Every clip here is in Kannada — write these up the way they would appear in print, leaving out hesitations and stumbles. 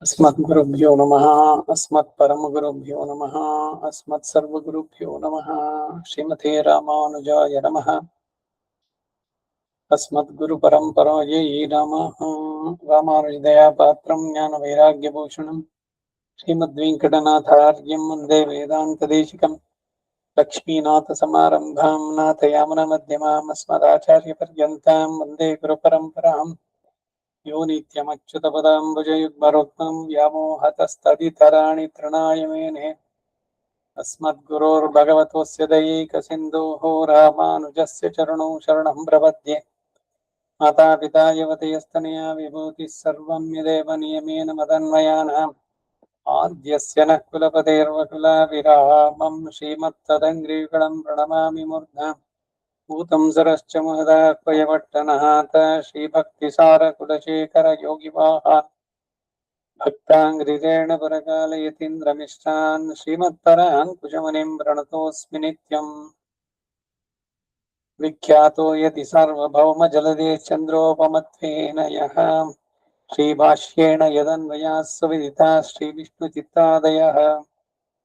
अस्मद्गुरुभ्यो नमः। अस्मत्परमगुरुभ्यो नमः। अस्मत्सर्वगुरुभ्यो नमः। श्रीमते रामानुजाय नमः। अस्मद्गुरुपरम्परायै नमः। रामानुजदयापात्रं ज्ञानवैराग्यभूषणं श्रीमद्वेङ्कटनाथार्यं वन्दे वेदान्तदेशिकं लक्ष्मीनाथसमारम्भां नाथयामुनमध्यमाम् अस्मदाचार्यपर्यन्तां वन्दे गुरुपरम्पराम्। यो नित्यमच्युतपदाम्बुजयुग्मरुक्मं व्यामोहतस्तदितराणि तृणाय मेने अस्मद्गुरोर्भगवतोऽस्य दयैकसिन्धोः रामानुजस्य चरणौ शरणं प्रपद्ये। मातापिता युवतयस्तनया विभूतिः सर्वं यदेव नियमेन मदन्वयानाम् आद्यस्य नः कुलपतेर्वकुलाभिरामं श्रीमत्तदङ्घ्रियुगलं प्रणमामि मूर्ध्ना भूतं सरश्च महदाह्वयपट्टनहात श्रीभक्तिसारकुलशेखर योगिवाहान् भक्ताङ्घ्रिरेण परकालयतीन्द्रमिष्टान् श्रीमत्परान् कुशमुनिं प्रणतोऽस्मि नित्यम्। विख्यातो यति सार्वभौमजलदेश्चन्द्रोपमत्वेन यः श्रीभाष्येण यदन्वयाः सुविदिताः श्रीविष्णुचित्तादयः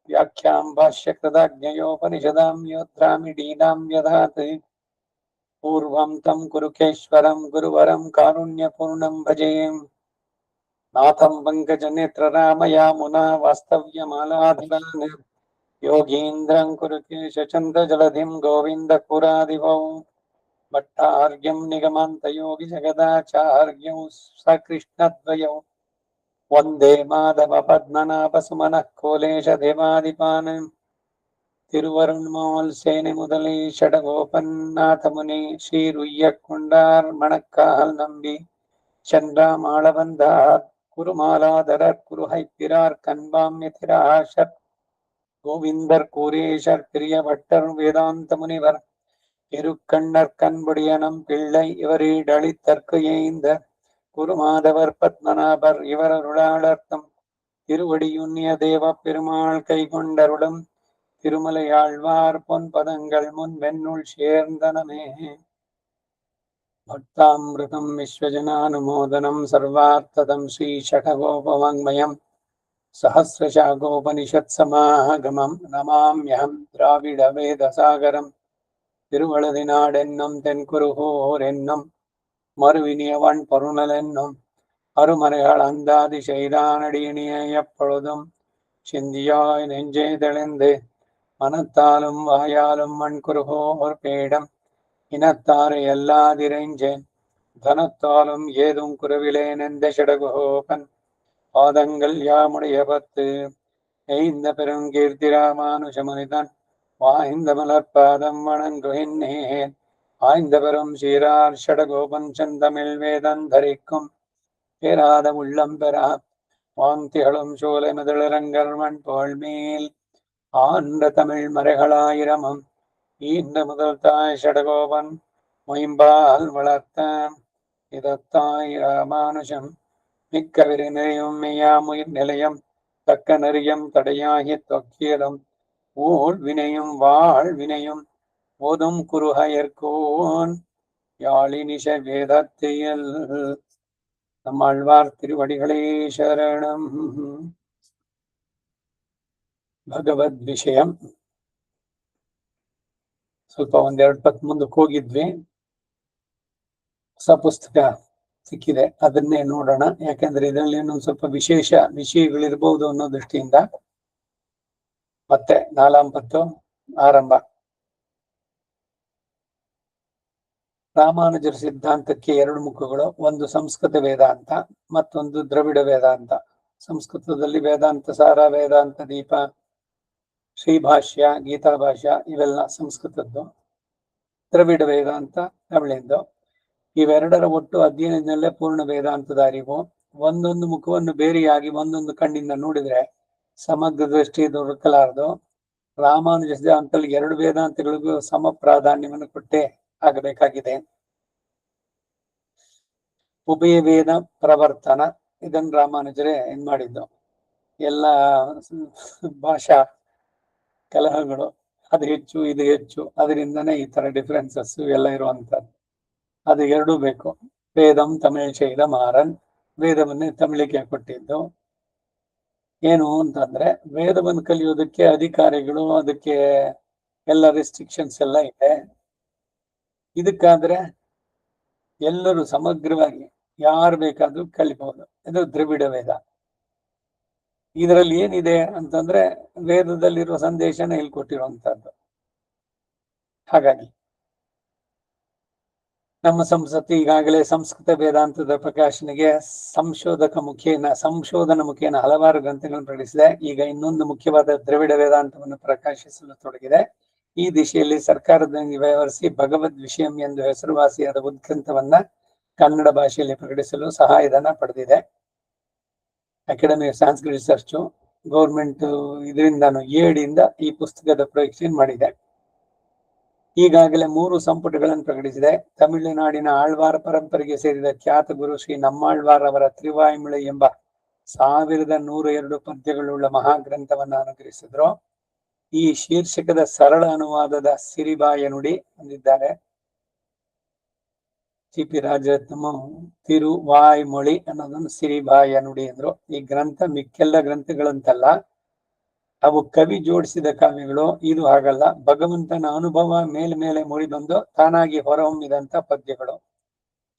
व्याख्यां भाष्यकृताज्ञयोपनिषदां योद्धामि डीनां यधात् पूर्वं तं कुरुकेश्वरं गुरुवरं कारुण्यपूर्णं भजे। नाथं पङ्कजनेत्ररामयामुना वास्तव्यमालाधरान् योगीन्द्रं कुरुकेशचन्द्रजलधिं गोविन्दपुरादिवौ भट्टार्यं निगमान्तयोगिजगदाचार्यौ सकृष्णद्वयौ वन्दे माधवपद्मनाभसुमनः कोलेशदेवादिपान् திருவருண்மால் சேனை முதலை ஷடகோபநாதமுனி ஸ்ரீருய்யக்குண்டார் மணக்கால் நம்பி சென்றாம் ஆளவந்தார் குருமாலாதரர் குருஹைப்பிரார் கண்பாம்யதிராஷர் கோவிந்தர் கூரேஷர் பிரியவட்டர் வேதாந்த முனிவர் திருக்கண்ணர் கண்புடியனம் பிள்ளை இவரீடளித்தற்கு ஏய்ந்த குருமாதவர் பத்மநாபர் இவரருளாளர்த்தம் திருவடியுன்னிய தேவ பெருமாள் கைகொண்டருளும் திருமலையாழ்வார் பொன்பதங்கள் முன் வெண்ணுள் சேர்ந்தனமே. பக்தாமிருதம் விஸ்வஜனானுமோதனம் சர்வார்த்ததம் ஸ்ரீஷடகோபவாங்மயம் சஹசிரசாகோபனிஷத்சமாகமம் நமாம்யஹம் திராவிட வேதசாகரம். திருவழுதினாடென்னும் தென்குருகூர் என்னும் மறுவினியவன் பொருணல் என்னும் அருமறைகள் அந்தாதி செய்தானடியினிய எப்பொழுதும் சிந்தியாய் நெஞ்சே தெளிந்து மனத்தாலும் வாயாலும் மண்குருகோர் பேடம் இனத்தாரை எல்லாதிரைஞ்சேன் தனத்தாலும் ஏதும் குருவிலேன் எந்த ஷடகோபன் பாதங்கள் யாமுடைய பத்து எய்ந்த பெருங்கீர்த்தி ராமானுஜமுனிதன் வாய்ந்த மலர்பாதம் வணங்குகின்றேன். ஆய்ந்த பெரும் சீரார் ஷடகோபன் செந்தமிழ் வேதந்தரிக்கும் பேராத உள்ளம் பெறா வாந்திகளும் சோலை முதலிரங்கர் மண் போல்மேல் ஆண்ட தமிழ் மறைகளாயிரமும் ஈன்ற முதல் தாய் ஷடகோபன் மொயம்பால் வளர்த்த இதத்தாய் ராமானுஜம் மிக்க விரிநிலையும் மெய்யாமுயிர் நிலையம் தக்க நெறியம் தடையாகி தொக்கியலும் ஊழ் வினையும் வாழ் வினையும் ஓதும் குருஹயர்கோன் யாழினிஷ வேதத்தியல். நம்மாழ்வார் திருவடிகளே ಶರಣಂ. ಭಗವದ್ ವಿಷಯಂ ಸ್ವಲ್ಪ ಒಂದೆರಡು ಪತ್ತು ಮುಂದಕ್ಕೆ ಹೋಗಿದ್ವಿ. ಹೊಸ ಪುಸ್ತಕ ಸಿಕ್ಕಿದೆ, ಅದನ್ನೇ ನೋಡೋಣ. ಯಾಕಂದ್ರೆ ಇದರಲ್ಲಿ ಇನ್ನೊಂದು ಸ್ವಲ್ಪ ವಿಶೇಷ ವಿಷಯಗಳಿರ್ಬಹುದು ಅನ್ನೋ ದೃಷ್ಟಿಯಿಂದ ಮತ್ತೆ 4 ಆರಂಭ. ರಾಮಾನುಜರ ಸಿದ್ಧಾಂತಕ್ಕೆ 2 ಮುಖಗಳು, ಒಂದು ಸಂಸ್ಕೃತ ವೇದಾಂತ, ಮತ್ತೊಂದು ದ್ರವಿಡ ವೇದಾಂತ. ಸಂಸ್ಕೃತದಲ್ಲಿ ವೇದಾಂತ ಸಾರ, ವೇದಾಂತ ದೀಪ, ಶ್ರೀಭಾಷ್ಯ, ಗೀತಾ ಭಾಷ್ಯ ಇವೆಲ್ಲ ಸಂಸ್ಕೃತದ್ದು. ದ್ರವಿಡ ವೇದಾಂತ ತಮಿಳಿಂದು. ಇವೆರಡರ ಒಟ್ಟು ಅಧ್ಯಯನದಲ್ಲೇ ಪೂರ್ಣ ವೇದಾಂತದ ಅರಿವು. ಒಂದೊಂದು ಮುಖವನ್ನು ಬೇರೆಯಾಗಿ ಒಂದೊಂದು ಕಣ್ಣಿಂದ ನೋಡಿದ್ರೆ ಸಮಗ್ರ ದೃಷ್ಟಿ ದೊರಕಲಾರದು. ರಾಮಾನುಜ ಸಿದ್ಧಾಂತದಲ್ಲಿ 2 ವೇದಾಂತಗಳಿಗೂ ಸಮ ಪ್ರಾಧಾನ್ಯವನ್ನು ಕೊಟ್ಟೇ ಆಗಬೇಕಾಗಿದೆ. ಉಭಯ ವೇದ ಪ್ರವರ್ತನ, ಇದನ್ನು ರಾಮಾನುಜರೇ ಏನ್ ಮಾಡಿದ್ದು. ಎಲ್ಲ ಭಾಷಾ ಕಲಹಗಳು, ಅದು ಹೆಚ್ಚು ಇದು ಹೆಚ್ಚು, ಅದರಿಂದನೇ ಈ ತರ ಡಿಫರೆನ್ಸಸ್ ಎಲ್ಲ ಇರುವಂತದ್ದು. ಅದು 2 ಬೇಕು. ವೇದಂ ತಮಿಳ್ ಚೈದ ಮಾರನ್, ವೇದವನ್ನೇ ತಮಿಳಿಗೆ ಕೊಟ್ಟಿದ್ದು, ಏನು ಅಂತಂದ್ರೆ ವೇದವನ್ನು ಕಲಿಯೋದಕ್ಕೆ ಅಧಿಕಾರಿಗಳು, ಅದಕ್ಕೆ ಎಲ್ಲ ರೆಸ್ಟ್ರಿಕ್ಷನ್ಸ್ ಎಲ್ಲ ಇದೆ. ಇದಕ್ಕಾದ್ರೆ ಎಲ್ಲರೂ ಸಮಗ್ರವಾಗಿ ಯಾರು ಬೇಕಾದ್ರೂ ಕಲಿಬಹುದು. ಇದು ದ್ರವಿಡ ವೇದ. ಇದರಲ್ಲಿ ಏನಿದೆ ಅಂತಂದ್ರೆ ವೇದದಲ್ಲಿರುವ ಸಂದೇಶನ ಇಲ್ಲಿ ಕೊಟ್ಟಿರುವಂತಹದ್ದು. ಹಾಗಾಗಿ ನಮ್ಮ ಸಂಸತ್ತು ಈಗಾಗಲೇ ಸಂಸ್ಕೃತ ವೇದಾಂತದ ಪ್ರಕಾಶನೆಗೆ ಸಂಶೋಧನಾ ಮುಖೇನ ಹಲವಾರು ಗ್ರಂಥಗಳನ್ನು ಪ್ರಕಟಿಸಿದೆ. ಈಗ ಇನ್ನೊಂದು ಮುಖ್ಯವಾದ ದ್ರವಿಡ ವೇದಾಂತವನ್ನು ಪ್ರಕಾಶಿಸಲು ತೊಡಗಿದೆ. ಈ ದಿಶೆಯಲ್ಲಿ ಸರ್ಕಾರದೊಂದಿಗೆ ವ್ಯವಹರಿಸಿ ಭಗವದ್ ವಿಷಯಂ ಎಂದು ಹೆಸರುವಾಸಿಯಾದ ಉದ್ಗ್ರಂಥವನ್ನ ಕನ್ನಡ ಭಾಷೆಯಲ್ಲಿ ಪ್ರಕಟಿಸಲು ಸಹಾಯಧನ ಪಡೆದಿದೆ. ಅಕಾಡೆಮಿ ಆಫ್ ಸಾಂಸ್ಕೃತಿಕ್ ರಿಸರ್ಚ್ ಗೌರ್ಮೆಂಟ್ ಇದರಿಂದಾನು ಏಡಿಯಿಂದ ಈ ಪುಸ್ತಕದ ಪ್ರೊಡಕ್ಷನ್ ಮಾಡಿದೆ. ಈಗಾಗಲೇ 3 ಸಂಪುಟಗಳನ್ನು ಪ್ರಕಟಿಸಿದೆ. ತಮಿಳುನಾಡಿನ ಆಳ್ವಾರ ಪರಂಪರೆಗೆ ಸೇರಿದ ಖ್ಯಾತ ಗುರು ಶ್ರೀ ನಮ್ಮಾಳ್ವಾರ್ ಅವರ ತಿರುವಾಯ್ಮೊಳಿ ಎಂಬ 1102 ಪದ್ಯಗಳುಳ್ಳ ಮಹಾಗ್ರಂಥವನ್ನು ಅನುಗ್ರಹಿಸಿದ್ರು. ಈ ಶೀರ್ಷಕದ ಸರಳ ಅನುವಾದದ ಸಿರಿಬಾಯ ನುಡಿ ಹೊಂದಿದ್ದಾರೆ. ಸಿ.ಪಿ. ರಾಜರತ್ನಂ ತಿರುವಾಯ್ಮೊಳಿ ಅನ್ನೋದನ್ನು ಸಿರಿಬಾಯ ನುಡಿ ಅಂದ್ರು. ಈ ಗ್ರಂಥ ಮಿಕ್ಕೆಲ್ಲ ಗ್ರಂಥಗಳಂತಲ್ಲ, ಅವು ಕವಿ ಜೋಡಿಸಿದ ಕಾವ್ಯಗಳು. ಇದು ಹಾಗಲ್ಲ, ಭಗವಂತನ ಅನುಭವ ಮೇಲೆ ಮೂಡಿ ಬಂದು ತಾನಾಗಿ ಹೊರಹೊಮ್ಮಿದಂತ ಪದ್ಯಗಳು.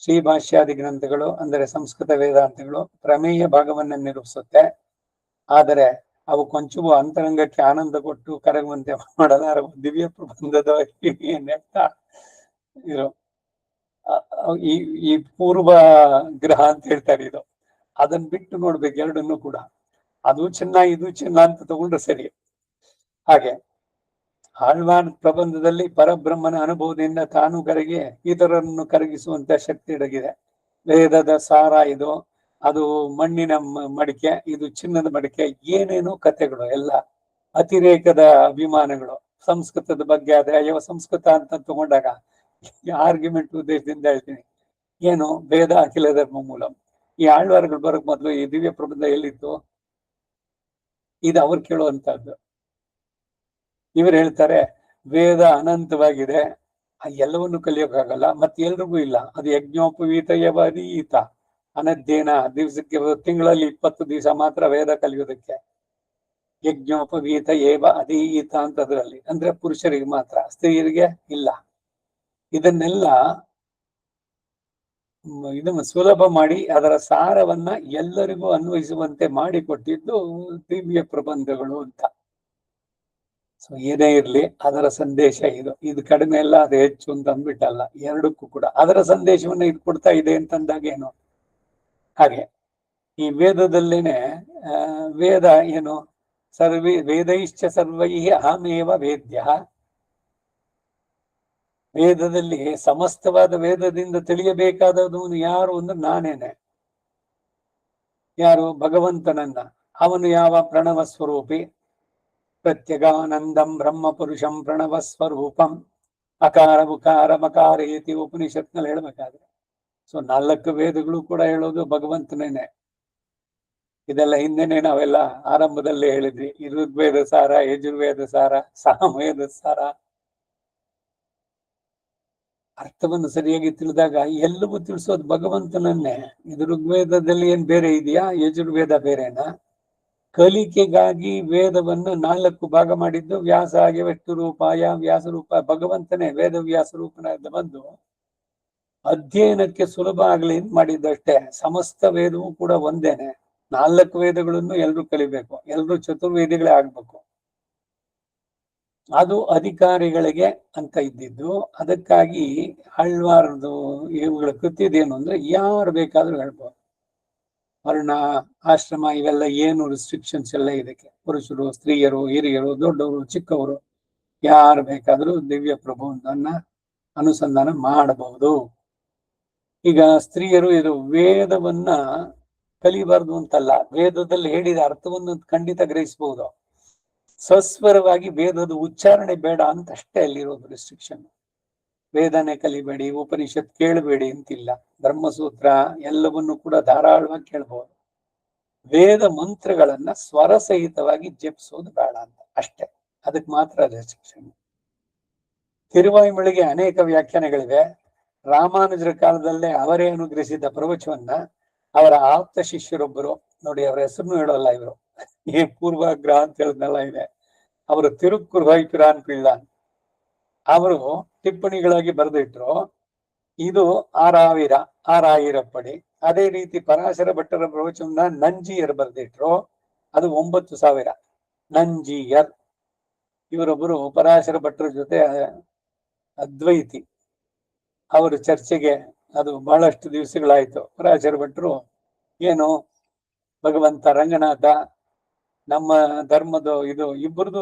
ಶ್ರೀಭಾಷ್ಯಾದಿ ಗ್ರಂಥಗಳು ಅಂದರೆ ಸಂಸ್ಕೃತ ವೇದಾಂತಗಳು ಪ್ರಮೇಯ ಭಾಗವನ್ನ ನಿರೂಪಿಸುತ್ತೆ. ಆದರೆ ಅವು ಕೊಂಚವೂ ಅಂತರಂಗಕ್ಕೆ ಆನಂದ ಕೊಟ್ಟು ಕರಗುವಂತೆ ಮಾಡಲಾರವು. ದಿವ್ಯ ಪ್ರಬಂಧದ ಇರೋ ಈ ಪೂರ್ವ ಗ್ರಹ ಅಂತ ಹೇಳ್ತಾರೆ. ಇದು ಅದನ್ನ ಬಿಟ್ಟು ನೋಡ್ಬೇಕು ಎರಡನ್ನೂ ಕೂಡ. ಅದು ಚೆನ್ನ ಇದು ಚೆನ್ನ ಅಂತ ತಗೊಂಡ್ರೆ ಸರಿ. ಹಾಗೆ ಆಳ್ವಾರ್ ಪ್ರಬಂಧದಲ್ಲಿ ಪರಬ್ರಹ್ಮನ ಅನುಭವದಿಂದ ತಾನು ಕರಗಿ ಇತರರನ್ನು ಕರಗಿಸುವಂತ ಶಕ್ತಿ ಅಡಗಿದೆ. ವೇದದ ಸಾರ ಇದು. ಅದು ಮಣ್ಣಿನ ಮಡಿಕೆ, ಇದು ಚಿನ್ನದ ಮಡಿಕೆ. ಏನೇನೋ ಕಥೆಗಳು ಎಲ್ಲ ಅತಿರೇಕದ ಅಭಿಮಾನಗಳು. ಸಂಸ್ಕೃತದ ಬಗ್ಗೆ ಆದ್ರೆ ಅಯ್ಯೋ ಸಂಸ್ಕೃತ ಅಂತ ತಗೊಂಡಾಗ ಆರ್ಗ್ಯುಮೆಂಟ್ ಉದ್ದೇಶದಿಂದ ಹೇಳ್ತೀನಿ. ಏನು ವೇದ ಅಖಿಲ ಧರ್ಮ ಮೂಲಂ. ಈ ಆಳ್ವಾರ್ಗಳು ಬರೋಕ್ ಮೊದಲು ಈ ದಿವ್ಯ ಪ್ರಬಂಧ ಎಲ್ಲಿತ್ತು? ಇದು ಅವ್ರು ಕೇಳುವಂತಹದ್ದು. ಇವರು ಹೇಳ್ತಾರೆ ವೇದ ಅನಂತವಾಗಿದೆ, ಎಲ್ಲವನ್ನು ಕಲಿಯೋಕ್ಕಾಗಲ್ಲ, ಮತ್ತೆ ಎಲ್ರಿಗೂ ಇಲ್ಲ. ಅದು ಯಜ್ಞೋಪವೀತ ಯವರೀತ ಅನಧ್ಯಯನ. ದಿವಸಕ್ಕೆ ತಿಂಗಳಲ್ಲಿ 20 ದಿವಸ ಮಾತ್ರ ವೇದ ಕಲಿಯೋದಕ್ಕೆ. ಯಜ್ಞೋಪವೀತ ಏವ ಅದೀತ ಅಂತದ್ರಲ್ಲಿ ಅಂದ್ರೆ ಪುರುಷರಿಗೆ ಮಾತ್ರ, ಸ್ತ್ರೀಯರಿಗೆ ಇಲ್ಲ. ಇದನ್ನೆಲ್ಲ ಇದನ್ನು ಸುಲಭ ಮಾಡಿ ಅದರ ಸಾರವನ್ನ ಎಲ್ಲರಿಗೂ ಅನ್ವಯಿಸುವಂತೆ ಮಾಡಿಕೊಟ್ಟಿದ್ದು ದಿವ್ಯ ಪ್ರಬಂಧಗಳು ಅಂತ. ಸೊ ಏನೇ ಇರ್ಲಿ ಅದರ ಸಂದೇಶ ಇದು ಕಡಿಮೆ ಅಲ್ಲ, ಅದು ಹೆಚ್ಚು ಅಂತ ಅಂದ್ಬಿಟ್ಟಲ್ಲ. ಎರಡಕ್ಕೂ ಕೂಡ ಅದರ ಸಂದೇಶವನ್ನ ಇದು ಕೊಡ್ತಾ ಇದೆ ಅಂತಂದಾಗ ಏನು. ಹಾಗೆ ಈ ವೇದದಲ್ಲೇನೆ ವೇದ ಏನು ವೇದೈಶ್ಚ ಸರ್ವೈ ಅಹಮೇವ ವೇದ್ಯ. ವೇದದಲ್ಲಿ ಸಮಸ್ತವಾದ ವೇದದಿಂದ ತಿಳಿಯಬೇಕಾದವನು ಯಾರು ಅಂದ್ರೆ ನಾನೇನೆ. ಯಾರು? ಭಗವಂತನನ್ನ. ಅವನು ಯಾವ? ಪ್ರಣವ ಸ್ವರೂಪಿ. ಪ್ರತ್ಯಗಾನಂದಂ ಬ್ರಹ್ಮ ಪುರುಷಂ ಪ್ರಣವ ಸ್ವರೂಪಂ ಅಕಾರ ಉಕಾರ ಮಕಾರ ಏತಿ ಉಪನಿಷತ್ನಲ್ಲಿ ಹೇಳ್ಬೇಕಾದ್ರೆ. ಸೊ 4 ವೇದಗಳು ಕೂಡ ಹೇಳೋದು ಭಗವಂತನೇನೆ. ಇದೆಲ್ಲ ಹಿಂದೆನೆ ನಾವೆಲ್ಲ ಆರಂಭದಲ್ಲೇ ಹೇಳಿದ್ವಿ. ಋಗ್ವೇದ ಸಾರ, ಯಜುರ್ವೇದ ಸಾರ, ಸಾಮವೇದ ಸಾರ. ಅರ್ಥವನ್ನು ಸರಿಯಾಗಿ ತಿಳಿದಾಗ ಎಲ್ಲವೂ ತಿಳಿಸೋದು ಭಗವಂತನನ್ನೇ. ಇದು ಋಗ್ವೇದದಲ್ಲಿ ಏನ್ ಬೇರೆ ಇದೆಯಾ? ಯಜುರ್ವೇದ ಬೇರೆನಾ? ಕಲಿಕೆಗಾಗಿ ವೇದವನ್ನ 4 ಭಾಗ ಮಾಡಿದ್ದು ವ್ಯಾಸ ವ್ಯಕ್ತು ರೂಪಾಯ ವ್ಯಾಸ ರೂಪ. ಭಗವಂತನೇ ವೇದ ವ್ಯಾಸ ರೂಪನಾದ ಬಂದು ಅಧ್ಯಯನಕ್ಕೆ ಸುಲಭ ಆಗ್ಲಿ ಅಂತ ಮಾಡಿದ್ದಷ್ಟೇ. ಸಮಸ್ತ ವೇದವೂ ಕೂಡ ಒಂದೇನೆ. 4 ವೇದಗಳನ್ನು ಎಲ್ರೂ ಕಲಿಬೇಕು, ಎಲ್ರೂ ಚತುರ್ವೇದಿಗಳೇ ಆಗ್ಬೇಕು. ಅದು ಅಧಿಕಾರಿಗಳಿಗೆ ಅಂತ ಇದ್ದಿದ್ದು. ಅದಕ್ಕಾಗಿ ಆಳ್ವಾರದು ಇವುಗಳ ಕೃತಿದೇನು ಅಂದ್ರೆ ಯಾರು ಬೇಕಾದ್ರೂ ಹೇಳ್ಬೋದು. ವರ್ಣ ಆಶ್ರಮ ಇವೆಲ್ಲ ಏನು ರಿಸ್ಟ್ರಿಕ್ಷನ್ಸ್ ಎಲ್ಲ ಇದಕ್ಕೆ. ಪುರುಷರು, ಸ್ತ್ರೀಯರು, ಹಿರಿಯರು, ದೊಡ್ಡವರು, ಚಿಕ್ಕವರು ಯಾರು ಬೇಕಾದ್ರೂ ದಿವ್ಯ ಪ್ರಬಂಧವನ್ನ ಅನುಸಂಧಾನ ಮಾಡಬಹುದು. ಈಗ ಸ್ತ್ರೀಯರು ಇದು ವೇದವನ್ನ ಕಲಿಬಾರ್ದು ಅಂತಲ್ಲ, ವೇದದಲ್ಲಿ ಹೇಳಿದ ಅರ್ಥವನ್ನು ಖಂಡಿತ ಗ್ರಹಿಸಬಹುದು. ಸಸ್ವರವಾಗಿ ವೇದದ ಉಚ್ಚಾರಣೆ ಬೇಡ ಅಂತ ಅಷ್ಟೇ ಅಲ್ಲಿರೋದು ರೆಸ್ಟ್ರಿಕ್ಷನ್. ವೇದನೆ ಕಲಿಬೇಡಿ, ಉಪನಿಷತ್ ಕೇಳಬೇಡಿ ಅಂತಿಲ್ಲ. ಬ್ರಹ್ಮಸೂತ್ರ ಎಲ್ಲವನ್ನು ಕೂಡ ಧಾರಾಳವಾಗಿ ಕೇಳಬಹುದು. ವೇದ ಮಂತ್ರಗಳನ್ನ ಸ್ವರ ಸಹಿತವಾಗಿ ಜಪಿಸೋದು ಬೇಡ ಅಂತ ಅಷ್ಟೇ. ಅದಕ್ಕೆ ಮಾತ್ರ ರೆಸ್ಟ್ರಿಕ್ಷನ್. ತಿರುವಾಯ್ಮೊಳಿಗೆ ಅನೇಕ ವ್ಯಾಖ್ಯಾನಗಳಿವೆ. ರಾಮಾನುಜರ ಕಾಲದಲ್ಲೇ ಅವರೇ ಅನುಗ್ರಹಿಸಿದ ಪ್ರವಚವನ್ನ ಅವರ ಆಪ್ತ ಶಿಷ್ಯರೊಬ್ಬರು, ನೋಡಿ ಅವರ ಹೆಸರನ್ನು ಹೇಳೋಲ್ಲ ಇವರು, ಈ ಪೂರ್ವಾಗ್ರಹ ಅಂತ ಹೇಳಿದ್ನೆಲ್ಲ ಇದೆ. ಅವರು ತಿರುಕ್ಕುರ್ವೈಪಿರಾನ್ ಪಿಳ್ಳಾನ್ ಅವರು ಟಿಪ್ಪಣಿಗಳಾಗಿ ಬರೆದಿಟ್ರು. ಇದು ಆರಾಯಿರಪ್ಪಡಿ. ಅದೇ ರೀತಿ ಪರಾಶರ ಭಟ್ಟರ ಪ್ರವಚನ ನಂಜಿಯರ್ ಬರೆದಿಟ್ರು, ಅದು 9,000 ನಂಜಿಯರ್. ಇವರೊಬ್ಬರು ಪರಾಶರ ಭಟ್ಟರ ಜೊತೆ ಅದ್ವೈತಿ. ಅವರು ಚರ್ಚೆಗೆ ಅದು ಬಹಳಷ್ಟು ದಿವಸಗಳಾಯ್ತು. ಪರಾಶರ ಭಟ್ಟರು ಏನು ಭಗವಂತ ರಂಗನಾಥ ನಮ್ಮ ಧರ್ಮದ ಇದು ಇಬ್ಬರದು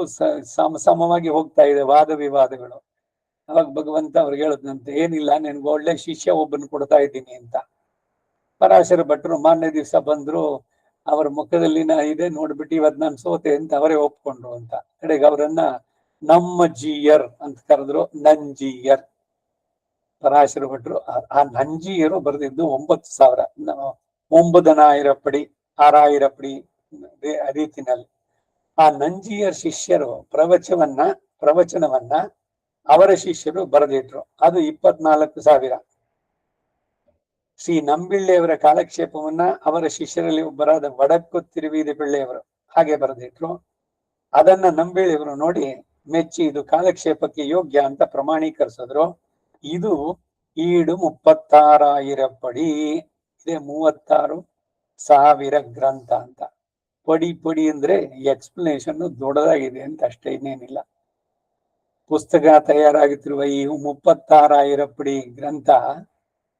ಸಮವಾಗಿ ಹೋಗ್ತಾ ಇದೆ ವಾದ ವಿವಾದಗಳು. ಅವಾಗ ಭಗವಂತ ಅವ್ರಿಗೆ ಹೇಳದ್ನಂತೆ, ಏನಿಲ್ಲ ನಿನ್ಗೆ ಒಳ್ಳೆ ಶಿಷ್ಯ ಒಬ್ಬನ ಕೊಡ್ತಾ ಇದ್ದೀನಿ ಅಂತ. ಪರಾಶರ ಭಟ್ರು ಮಾರನೇ ದಿವಸ ಬಂದ್ರು, ಅವರ ಮುಖದಲ್ಲಿ ಇದೆ ನೋಡ್ಬಿಟ್ಟು ಇವತ್ತು ನಾನು ಸೋತೆ ಅಂತ ಅವರೇ ಒಪ್ಕೊಂಡ್ರು ಅಂತ. ಕಡೆಗೆ ಅವರನ್ನ ನಮ್ಮ ಜಿಯರ್ ಅಂತ ಕರೆದ್ರು, ನಂಜಿಯರ್. ಪರಾಶರ ಭಟ್ರು ಆ ನಂಜಿಯರು ಬರೆದಿದ್ದು 9,000 9,000 6,000 ರೀತಿನಲ್ಲಿ. ಆ ನಂಜಿಯರ್ ಶಿಷ್ಯರು ಪ್ರವಚನವನ್ನ ಅವರ ಶಿಷ್ಯರು ಬರೆದಿಟ್ರು, ಅದು 24,000. ಶ್ರೀ ನಂಬಿಳ್ಳಿಯವರ ಕಾಲಕ್ಷೇಪವನ್ನ ಅವರ ಶಿಷ್ಯರಲ್ಲಿ ಒಬ್ಬರಾದ ವಡಕ್ಕು ತಿರುವೀದಿ ಪಿಳ್ಳೆಯವರು ಹಾಗೆ ಬರೆದಿಟ್ರು. ಅದನ್ನ ನಂಬಿಳ್ಳಿಯವರು ನೋಡಿ ಮೆಚ್ಚಿ ಇದು ಕಾಲಕ್ಷೇಪಕ್ಕೆ ಯೋಗ್ಯ ಅಂತ ಪ್ರಮಾಣೀಕರಿಸಿದ್ರು. ಇದು ಈಡು 36,000 ಪಡಿ ಇದೆ, 36,000 ಗ್ರಂಥ ಅಂತ. ಪಡಿ ಅಂದ್ರೆ ಎಕ್ಸ್ಪ್ಲನೇಷನ್ ದೊಡ್ಡದಾಗಿದೆ ಅಂತ ಅಷ್ಟೇ, ಇನ್ನೇನಿಲ್ಲ. ಪುಸ್ತಕ ತಯಾರಾಗುತ್ತಿರುವ ಈ 36,000 ಪಡಿ ಗ್ರಂಥ,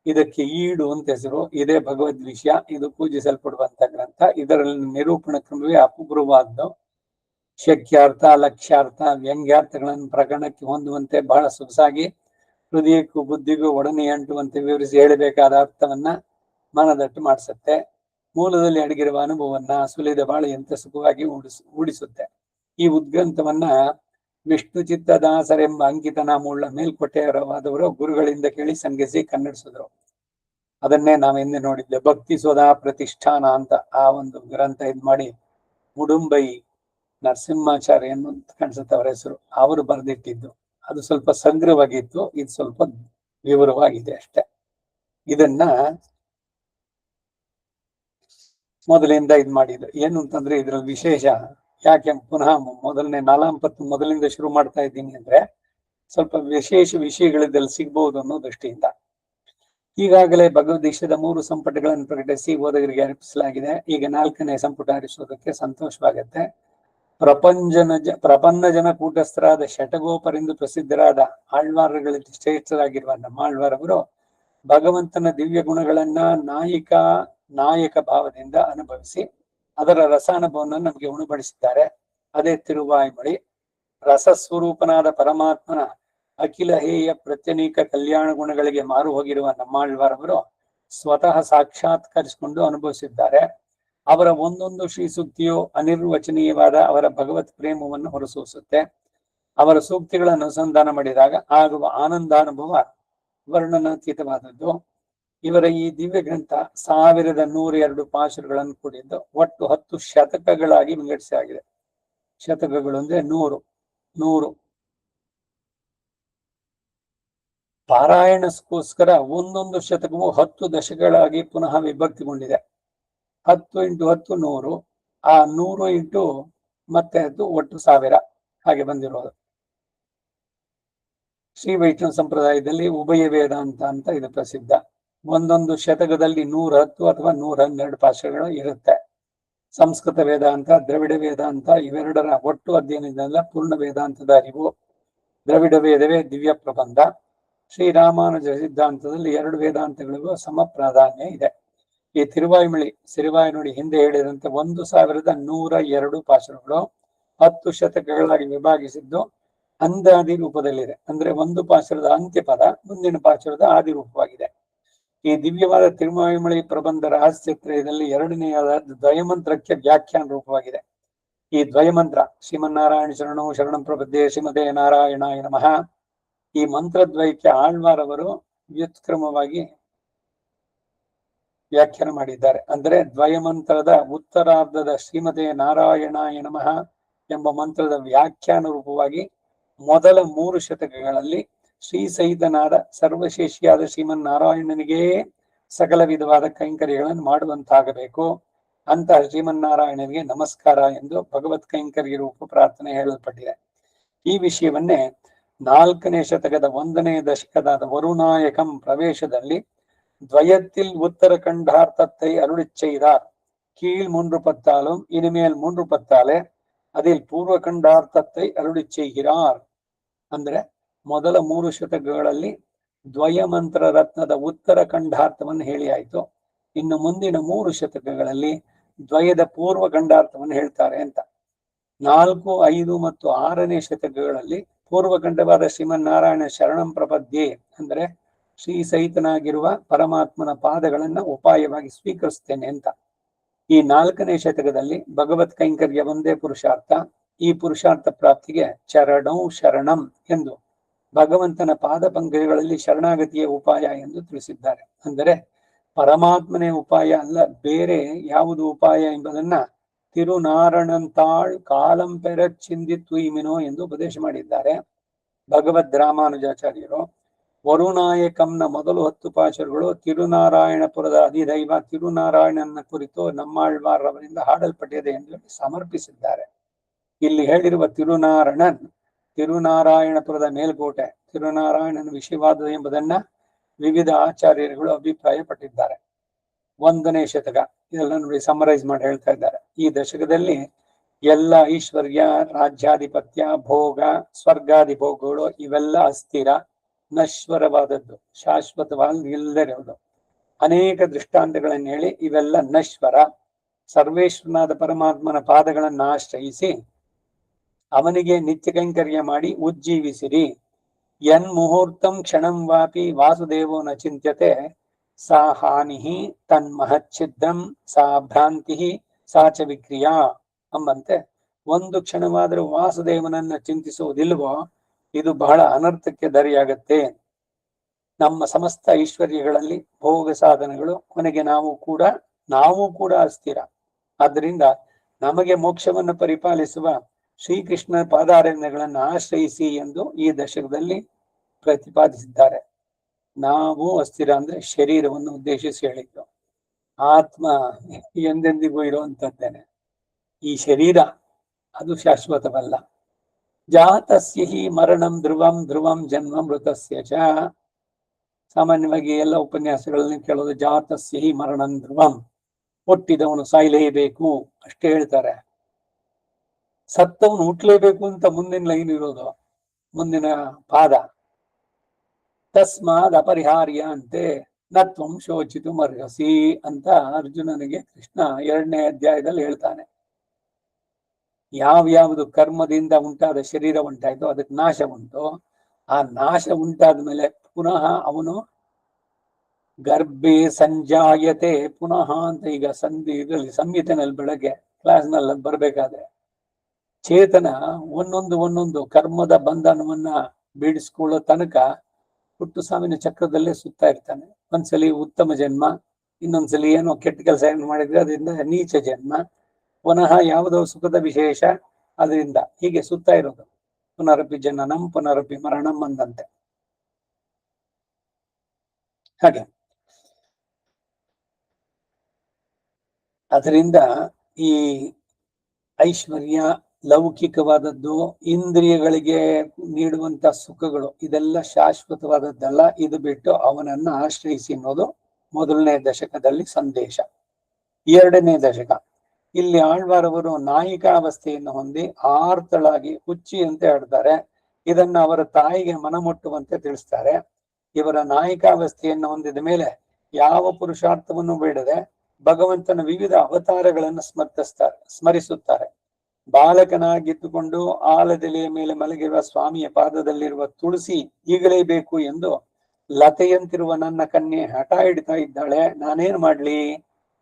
ಇದಕ್ಕೆ ಈಡು ಅಂತ ಹೆಸರು. ಇದೇ ಭಗವದ್ ವಿಷಯ, ಇದು ಪೂಜಿಸಲ್ಪಡುವಂತ ಗ್ರಂಥ. ಇದರಲ್ಲಿ ನಿರೂಪಣ ಕ್ರಮವೇ ಅಪೂರ್ವವಾದ್ದು. ಶಕ್ಯಾರ್ಥ, ಲಕ್ಷ್ಯಾರ್ಥ, ವ್ಯಂಗ್ಯಾರ್ಥಗಳನ್ನು ಪ್ರಕರಣಕ್ಕೆ ಹೊಂದುವಂತೆ ಬಹಳ ಸೊಗಸಾಗಿ ಹೃದಯಕ್ಕೂ ಬುದ್ಧಿಗೂ ಒಡನೆ ಅಂಟುವಂತೆ ವಿವರಿಸಿ ಹೇಳಬೇಕಾದ ಅರ್ಥವನ್ನ ಮನದಟ್ಟು ಮಾಡಿಸುತ್ತೆ. ಮೂಲದಲ್ಲಿ ಅಡಗಿರುವ ಅನುಭವವನ್ನ ಸುಲಿದ ಬಾಳೆಯಂತೆ ಸುಖವಾಗಿ ಮೂಡಿಸುತ್ತೆ. ಈ ಉದ್ಗ್ರಂಥವನ್ನ ವಿಷ್ಣು ಚಿತ್ತದಾಸರೆಂಬ ಅಂಕಿತ ನಾಮವುಳ್ಳ ಮೇಲ್ಕೋಟೆಯವರವಾದವರು ಗುರುಗಳಿಂದ ಕೇಳಿ ಸಂಘಿಸಿ ಕನ್ನಡಿಸಿದ್ರು. ಅದನ್ನೇ ನಾವೆಂದೇ ನೋಡಿದ್ದೆ. ಭಕ್ತಿ ಸೋದಾ ಪ್ರತಿಷ್ಠಾನ ಅಂತ ಆ ಒಂದು ಗ್ರಂಥ ಇದ್ ಮಾಡಿ ಮುಡುಂಬೈ ನರಸಿಂಹಾಚಾರ್ಯ ಅಂತ ಕಾಣಿಸುತ್ತೆ ಅವರ ಹೆಸರು, ಅವರು ಬರೆದಿಟ್ಟಿದ್ದು. ಅದು ಸ್ವಲ್ಪ ಸಂಗ್ರಹವಾಗಿತ್ತು, ಇದು ಸ್ವಲ್ಪ ವಿವರವಾಗಿದೆ ಅಷ್ಟೆ. ಇದನ್ನ ಮೊದಲಿಂದ ಇದ್ ಮಾಡಿದ್ದು ಏನು ಅಂತಂದ್ರೆ ಇದ್ರಲ್ಲಿ ವಿಶೇಷ ಯಾಕೆ ಪುನಃ ಮೊದಲನೇ ನಾಲಾಂಪತ್ತು ಮೊದಲಿಂದ ಶುರು ಮಾಡ್ತಾ ಇದ್ದೀನಿ ಅಂದ್ರೆ ಸ್ವಲ್ಪ ವಿಶೇಷ ವಿಷಯಗಳಿದ್ದಲ್ಲಿ ಸಿಗ್ಬಹುದು ಅನ್ನೋ ದೃಷ್ಟಿಯಿಂದ. ಈಗಾಗಲೇ ಭಗವದ್ಗೀತೆಯ 3 ಸಂಪುಟಗಳನ್ನು ಪ್ರಕಟಿಸಿ ಓದುಗರಿಗೆ ಅರ್ಪಿಸಲಾಗಿದೆ. ಈಗ 4ನೇ ಸಂಪುಟ ಆರಿಸೋದಕ್ಕೆ ಸಂತೋಷವಾಗುತ್ತೆ. ಪ್ರಪನ್ನ ಜನ ಕೂಟಸ್ಥರಾದ ಶಟಗೋಪರೆಂದು ಪ್ರಸಿದ್ಧರಾದ ಆಳ್ವಾರಗಳಲ್ಲಿ ಶ್ರೇಷ್ಠರಾಗಿರುವ ನಮ್ಮ ಆಳ್ವಾರವರು ಭಗವಂತನ ದಿವ್ಯ ಗುಣಗಳನ್ನ ನಾಯಕ ಭಾವದಿಂದ ಅನುಭವಿಸಿ ಅದರ ರಸಾನುಭವವನ್ನು ನಮಗೆ ಉಣಬಡಿಸಿದ್ದಾರೆ. ಅದೇ ತಿರುವಾಯ್ಮೊಳಿ. ರಸಸ್ವರೂಪನಾದ ಪರಮಾತ್ಮನ ಅಖಿಲ ಹೇಯ ಪ್ರತ್ಯನೀಕ ಕಲ್ಯಾಣ ಗುಣಗಳಿಗೆ ಮಾರು ಹೋಗಿರುವ ನಮ್ಮಾಳ್ವಾರವರು ಸ್ವತಃ ಸಾಕ್ಷಾತ್ಕರಿಸಿಕೊಂಡು ಅನುಭವಿಸಿದ್ದಾರೆ. ಅವರ ಒಂದೊಂದು ಶ್ರೀ ಸೂಕ್ತಿಯು ಅನಿರ್ವಚನೀಯವಾದ ಅವರ ಭಗವತ್ ಪ್ರೇಮವನ್ನು ಹೊರಸೂಸುತ್ತೆ. ಅವರ ಸೂಕ್ತಿಗಳನ್ನು ಅನುಸಂಧಾನ ಮಾಡಿದಾಗ ಆಗುವ ಆನಂದಾನುಭವ ವರ್ಣನಾತೀತವಾದದ್ದು. ಇವರ ಈ ದಿವ್ಯ ಗ್ರಂಥ 1,102 ಪಾಶುರಗಳನ್ನು ಕೂಡಿದ್ದು ಒಟ್ಟು 10 ಶತಕಗಳಾಗಿ ವಿಂಗಡಿಸಲಾಗಿದೆ. ಶತಕಗಳು ಅಂದ್ರೆ 100 ಪಾರಾಯಣಕ್ಕೋಸ್ಕರ ಒಂದೊಂದು ಶತಕವು 10 ದಶಕಗಳಾಗಿ ಪುನಃ ವಿಭಕ್ತಿಗೊಂಡಿದೆ. 10 × 10 100, ಆ 100 ಮತ್ತೆ ಅದು ಒಟ್ಟು 1000 ಹಾಗೆ ಬಂದಿರೋದು. ಶ್ರೀ ವೈಷ್ಣವ ಸಂಪ್ರದಾಯದಲ್ಲಿ ಉಭಯ ವೇದಾಂತ ಅಂತ ಇದು ಪ್ರಸಿದ್ಧ. ಒಂದೊಂದು ಶತಕದಲ್ಲಿ 110 ಅಥವಾ 112 ಪಾಶುರಗಳು ಇರುತ್ತೆ. ಸಂಸ್ಕೃತ ವೇದಾಂತ, ದ್ರವಿಡ ವೇದಾಂತ ಇವೆರಡರ ಒಟ್ಟು ಅಧ್ಯಯನದಿಂದ ಪೂರ್ಣ ವೇದಾಂತದ ಅರಿವು. ದ್ರವಿಡ ವೇದವೇ ದಿವ್ಯ ಪ್ರಬಂಧ. ಶ್ರೀರಾಮಾನುಜ ಸಿದ್ಧಾಂತದಲ್ಲಿ 2 ವೇದಾಂತಗಳಿಗೂ ಸಮ ಪ್ರಾಧಾನ್ಯ ಇದೆ. ಈ ಸಿರಿವಾಯ್ಮೊಳಿ ಹಿಂದೆ ಹೇಳಿದಂತೆ 1,102 ಪಾಶುರಗಳು 10 ಶತಕಗಳಾಗಿ ವಿಭಾಗಿಸಿದ್ದು ಅಂದಾದಿ ರೂಪದಲ್ಲಿದೆ. ಅಂದ್ರೆ ಒಂದು ಪಾಶುರದ ಅಂತ್ಯಪದ ಮುಂದಿನ ಪಾಶುರದ ಆದಿ ರೂಪವಾಗಿದೆ. ಈ ದಿವ್ಯವಾದ ತಿರುವಾಯ್ಮೊಳಿ ಪ್ರಬಂಧ ರಹಸ್ಯತ್ರಯದಲ್ಲಿ 2ನೇಯಾದ ದ್ವಯಮಂತ್ರಕ್ಕೆ ವ್ಯಾಖ್ಯಾನ ರೂಪವಾಗಿದೆ. ಈ ದ್ವಯಮಂತ್ರ ಶ್ರೀಮನ್ನಾರಾಯಣ ಶರಣು ಶರಣಂ ಪ್ರಪದ್ಯೆ ಶ್ರೀಮತೆ ನಾರಾಯಣಾಯ ನಮಃ. ಈ ಮಂತ್ರದ್ವಯಕ್ಕೆ ಆಳ್ವಾರವರು ವ್ಯುತ್ಕ್ರಮವಾಗಿ ವ್ಯಾಖ್ಯಾನ ಮಾಡಿದ್ದಾರೆ. ಅಂದ್ರೆ ದ್ವಯಮಂತ್ರದ ಉತ್ತರಾರ್ಧದ ಶ್ರೀಮತೆ ನಾರಾಯಣಾಯ ನಮಃ ಎಂಬ ಮಂತ್ರದ ವ್ಯಾಖ್ಯಾನ ರೂಪವಾಗಿ ಮೊದಲ 3 ಶತಕಗಳಲ್ಲಿ ಶ್ರೀ ಸಹಿತನಾದ ಸರ್ವಶೇಷಿಯಾದ ಶ್ರೀಮನ್ನಾರಾಯಣನಿಗೆ ಸಕಲ ವಿಧವಾದ ಕೈಂಕರ್ಯಗಳನ್ನು ಮಾಡುವಂತಾಗಬೇಕು. ಅಂತಹ ಶ್ರೀಮನ್ನಾರಾಯಣನಿಗೆ ನಮಸ್ಕಾರ ಎಂದು ಭಗವತ್ ಕೈಂಕರ್ಯ ರೂಪ ಪ್ರಾರ್ಥನೆ ಹೇಳಲ್ಪಟ್ಟಿದೆ. ಈ ವಿಷಯವನ್ನೇ 4ನೇ ಶತಕದ 1ನೇ ದಶಕದ ವರುಣಾಯಕಂ ಪ್ರವೇಶದಲ್ಲಿ ದ್ವಯத்தில் உத்தரகண்டார்த்தத்தை அருளிச் செய்தார். கீழ் 3 பத்தாலும் இனிமேல் 3 பத்தாலே அதில் ಪೂರ್ವಖಂಡಾರ್ಥத்தை ಅರುಳಿச் செய்கிறார். ಅಂದ್ರೆ ಮೊದಲ 3 ಶತಕಗಳಲ್ಲಿ ದ್ವಯ ಮಂತ್ರ ರತ್ನದ ಉತ್ತರ ಖಂಡಾರ್ಥವನ್ನು ಹೇಳಿ ಆಯ್ತು. ಇನ್ನು ಮುಂದಿನ 3 ಶತಕಗಳಲ್ಲಿ ದ್ವಯದ ಪೂರ್ವ ಖಂಡಾರ್ಥವನ್ನು ಹೇಳ್ತಾರೆ ಅಂತ. 4, 5 ಮತ್ತು 6ನೇ ಶತಕಗಳಲ್ಲಿ ಪೂರ್ವಖಂಡವಾದ ಶ್ರೀಮನ್ನಾರಾಯಣ ಶರಣಂ ಪ್ರಪದ್ಯೆ ಅಂದ್ರೆ ಶ್ರೀ ಸಹಿತನಾಗಿರುವ ಪರಮಾತ್ಮನ ಪಾದಗಳನ್ನ ಉಪಾಯವಾಗಿ ಸ್ವೀಕರಿಸ್ತೇನೆ ಅಂತ. ಈ 4ನೇ ಶತಕದಲ್ಲಿ ಭಗವತ್ ಕೈಂಕರ್ಯ ಒಂದೇ ಪುರುಷಾರ್ಥ. ಈ ಪುರುಷಾರ್ಥ ಪ್ರಾಪ್ತಿಗೆ ಚರಣೌ ಶರಣಂ ಎಂದು ಭಗವಂತನ ಪಾದ ಪಂಕಜಗಳಲ್ಲಿ ಶರಣಾಗತಿಯ ಉಪಾಯ ಎಂದು ತಿಳಿಸಿದ್ದಾರೆ. ಅಂದರೆ ಪರಮಾತ್ಮನೇ ಉಪಾಯ ಅಲ್ಲ, ಬೇರೆ ಯಾವುದು ಉಪಾಯ ಎಂಬುದನ್ನ ತಿರುನಾರಣಂತಾಳ್ ಕಾಲಂ ಪೆರ ಚಿಂದಿತ್ವೀಮಿನೋ ಎಂದು ಉಪದೇಶ ಮಾಡಿದ್ದಾರೆ ಭಗವದ್ ರಾಮಾನುಜಾಚಾರ್ಯರು. ವರುಣಾಯಕಂನ ಮೊದಲು 10 ಪಾಶುರಗಳು ತಿರುನಾರಾಯಣಪುರದ ಅಧಿದೈವ ತಿರುನಾರಾಯಣನ ಕುರಿತು ನಮ್ಮಾಳ್ವಾರವರಿಂದ ಹಾಡಲ್ಪಟ್ಟಿದೆ ಎಂದು ಸಮರ್ಪಿಸಿದ್ದಾರೆ. ಇಲ್ಲಿ ಹೇಳಿರುವ ತಿರುನಾರಣನ್ ತಿರುನಾರಾಯಣಪುರದ ಮೇಲ್ಕೋಟೆ, ತಿರುನಾರಾಯಣನ ವಿಷಯವಾದ ಎಂಬುದನ್ನ ವಿವಿಧ ಆಚಾರ್ಯರುಗಳು ಅಭಿಪ್ರಾಯ ಪಟ್ಟಿದ್ದಾರೆ. 1ನೇ ಶತಕ ಇದೆಲ್ಲ ನೋಡಿ ಸಮರೈಸ್ ಮಾಡಿ ಹೇಳ್ತಾ ಇದ್ದಾರೆ. ಈ ದಶಕದಲ್ಲಿ ಎಲ್ಲ ಐಶ್ವರ್ಯ, ರಾಜ್ಯಾಧಿಪತ್ಯ, ಭೋಗ, ಸ್ವರ್ಗಾದಿ ಭೋಗಗಳು ಇವೆಲ್ಲ ಅಸ್ಥಿರ, ನಶ್ವರವಾದದ್ದು, ಶಾಶ್ವತವಾಗಿ ಇಲ್ಲದಿರುವುದು. ಅನೇಕ ದೃಷ್ಟಾಂತಗಳನ್ನು ಹೇಳಿ ಇವೆಲ್ಲ ನಶ್ವರ. ಸರ್ವೇಶ್ವರನಾದ ಪರಮಾತ್ಮನ ಪಾದಗಳನ್ನು ಆಶ್ರಯಿಸಿ ಅವನಿಗೆ ನಿತ್ಯ ಕೈಂಕರ್ಯ ಮಾಡಿ ಉಜ್ಜೀವಿಸಿರಿ. ಯನ್ ಮುಹೂರ್ತಂ ಕ್ಷಣಂ ವಾಪಿ ವಾಸುದೇವೋ ನ ಚಿಂತ್ಯತೆ ಸಾ ಹಾನಿ ತನ್ಮಹಚ್ಛಿದ್ದಂ ಸಾ ಭ್ರಾಂತಿ ಸಾ ಚ ವಿಕ್ರಿಯಾ ಎಂಬಂತೆ ಒಂದು ಕ್ಷಣವಾದರೂ ವಾಸುದೇವನನ್ನ ಚಿಂತಿಸುವುದಿಲ್ವೋ ಇದು ಬಹಳ ಅನರ್ಥಕ್ಕೆ ದಾರಿಯಾಗತ್ತೆ. ನಮ್ಮ ಸಮಸ್ತ ಐಶ್ವರ್ಯಗಳಲ್ಲಿ ಭೋಗ ಸಾಧನಗಳು ಕೊನೆಗೆ ನಾವು ಕೂಡ ಅಸ್ಥಿರ. ಆದ್ದರಿಂದ ನಮಗೆ ಮೋಕ್ಷವನ್ನು ಪರಿಪಾಲಿಸುವ ಶ್ರೀಕೃಷ್ಣ ಪಾದಾರಣ್ಯಗಳನ್ನು ಆಶ್ರಯಿಸಿ ಎಂದು ಈ ದಶಕದಲ್ಲಿ ಪ್ರತಿಪಾದಿಸಿದ್ದಾರೆ. ನಾವು ಅಸ್ಥಿರ ಅಂದ್ರೆ ಶರೀರವನ್ನು ಉದ್ದೇಶಿಸಿ ಹೇಳಿದ್ದು. ಆತ್ಮ ಎಂದೆಂದಿಗೂ ಇರುವಂತದ್ದೇನೆ. ಈ ಶರೀರ ಅದು ಶಾಶ್ವತವಲ್ಲ. ಜಾತಸ್ಯ ಹಿ ಮರಣಂ ಧ್ರುವಂ ಧ್ರುವಂ ಜನ್ಮ ಮೃತಸ್ಯ ಚ. ಸಾಮಾನ್ಯವಾಗಿ ಎಲ್ಲ ಉಪನ್ಯಾಸಗಳಲ್ಲಿ ಕೇಳೋದು ಜಾತಸ್ಯ ಹಿ ಮರಣಂ ಧ್ರುವಂ, ಹುಟ್ಟಿದವನು ಸಾಯಲೇಬೇಕು ಅಷ್ಟೇ ಹೇಳ್ತಾರೆ. ಸತ್ತವನು ಹುಟ್ಟಲೇಬೇಕು ಅಂತ ಮುಂದಿನ ಲೈನ್ ಇರೋದು, ಮುಂದಿನ ಪಾದ. ತಸ್ಮಾದ್ ಅಪರಿಹಾರ್ಯ ಅಂತೆ ನತ್ವಂ ಶೋಚಿತು ಅರ್ಹಸಿ ಅಂತ ಅರ್ಜುನನಿಗೆ ಕೃಷ್ಣ 2ನೇ ಅಧ್ಯಾಯದಲ್ಲಿ ಹೇಳ್ತಾನೆ. ಯಾವ್ಯಾವುದು ಕರ್ಮದಿಂದ ಉಂಟಾದ ಶರೀರ ಉಂಟಾಯ್ತು ಅದಕ್ಕೆ ನಾಶ ಉಂಟು. ಆ ನಾಶ ಉಂಟಾದ ಮೇಲೆ ಪುನಃ ಅವನು ಗರ್ಭೆ ಸಂಜಾಯತೆ ಪುನಃ ಅಂತ ಈಗ ಇದರಲ್ಲಿ ಸಂಹಿತೆನಲ್ಲಿ ಬೆಳಗ್ಗೆ ಕ್ಲಾಸ್ನಲ್ಲಿ ಬರ್ಬೇಕಾದ್ರೆ ಚೇತನ ಒಂದೊಂದು ಕರ್ಮದ ಬಂಧನವನ್ನ ಬಿಡಿಸ್ಕೊಳ್ಳೋ ತನಕ ಹುಟ್ಟು ಸಾವಿನ ಚಕ್ರದಲ್ಲೇ ಸುತ್ತಾ ಇರ್ತಾನೆ. ಒಂದ್ಸಲಿ ಉತ್ತಮ ಜನ್ಮ, ಇನ್ನೊಂದ್ಸಲಿ ಏನೋ ಕೆಟ್ಟ ಕೆಲಸ ಏನು ಮಾಡಿದ್ರೆ ಅದರಿಂದ ನೀಚ ಜನ್ಮ, ಪುನಃ ಯಾವುದೋ ಸುಖದ ವಿಶೇಷ, ಅದರಿಂದ ಹೀಗೆ ಸುತ್ತಾ ಇರೋದು. ಪುನರಪಿ ಜನನಂ ಪುನರಪಿ ಮರಣಂ ಅಂದಂತೆ. ಹಾಗೆ ಅದರಿಂದ ಈ ಐಶ್ವರ್ಯ, ಲೌಕಿಕವಾದದ್ದು, ಇಂದ್ರಿಯಗಳಿಗೆ ನೀಡುವಂತ ಸುಖಗಳು ಇದೆಲ್ಲ ಶಾಶ್ವತವಾದದ್ದಲ್ಲ. ಇದು ಬಿಟ್ಟು ಅವನನ್ನ ಆಶ್ರಯಿಸಿ ಅನ್ನೋದು 1ನೇ ದಶಕದಲ್ಲಿ ಸಂದೇಶ. 2ನೇ ದಶಕ ಇಲ್ಲಿ ಆಳ್ವಾರವರು ನಾಯಿಕಾವಸ್ಥೆಯನ್ನು ಹೊಂದಿ ಆರ್ತಳಾಗಿ ಹುಚ್ಚಿಯಂತೆ ಆಡ್ತಾರೆ. ಇದನ್ನ ಅವರ ತಾಯಿಗೆ ಮನಮುಟ್ಟುವಂತೆ ತಿಳಿಸ್ತಾರೆ. ಇವರ ನಾಯಿಕಾವಸ್ಥೆಯನ್ನು ಹೊಂದಿದ ಮೇಲೆ ಯಾವ ಪುರುಷಾರ್ಥವನ್ನು ಬೇಡದೆ ಭಗವಂತನ ವಿವಿಧ ಅವತಾರಗಳನ್ನು ಸ್ಮರಿಸುತ್ತಾರೆ. ಬಾಲಕನಾಗಿದ್ದುಕೊಂಡು ಆಲದೆಲೆಯ ಮೇಲೆ ಮಲಗಿರುವ ಸ್ವಾಮಿಯ ಪಾದದಲ್ಲಿರುವ ತುಳಸಿ ಈಗಲೇಬೇಕು ಎಂದು ಲತೆಯಂತಿರುವ ನನ್ನ ಕನ್ಯೆ ಹಠ ಹಿಡಿತಾ ಇದ್ದಾಳೆ, ನಾನೇನ್ ಮಾಡ್ಲಿ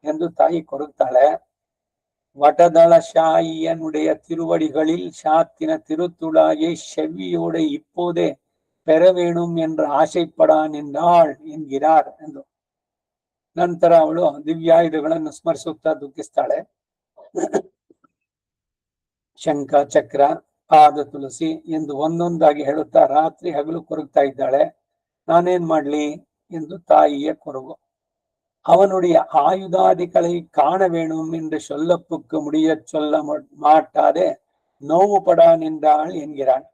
ಎಂದು ತಾಯಿ ಕೊರಗ್ತಾಳೆ. ವಟದಳ ಶಾಯಿಯನುடைய திருவடிகளில் சாத்தின திருத்துழாயை செவ்வியோட இப்போதே பெற வேணும் என்ற ಆಶೈಪಡಾ ನಿಂದಾಳ್ ಎನ್ಗಿರಾರ್ ಎಂದು. ನಂತರ ಅವಳು ದಿವ್ಯಾಯುಧಗಳನ್ನು ಸ್ಮರಿಸುತ್ತಾ ದುಃಖಿಸ್ತಾಳೆ. ಶಂಖ, ಚಕ್ರ, ಪಾದ ತುಳಸಿ ಎಂದು ಒಂದೊಂದಾಗಿ ಹೇಳುತ್ತಾ ರಾತ್ರಿ ಹಗಲು ಕೊರಗ್ತಾ ಇದ್ದಾಳೆ. ನಾನೇನ್ ಮಾಡ್ಲಿ ಎಂದು ತಾಯಿಯ ಕೊರಗು. அவனுடைய ஆயுதாதிகளை காண வேணும் என்று சொல்லப்புக்கு முடிய சொல்ல மாட்டாதே நோவுபடா நின்றாள் என்கிறான்.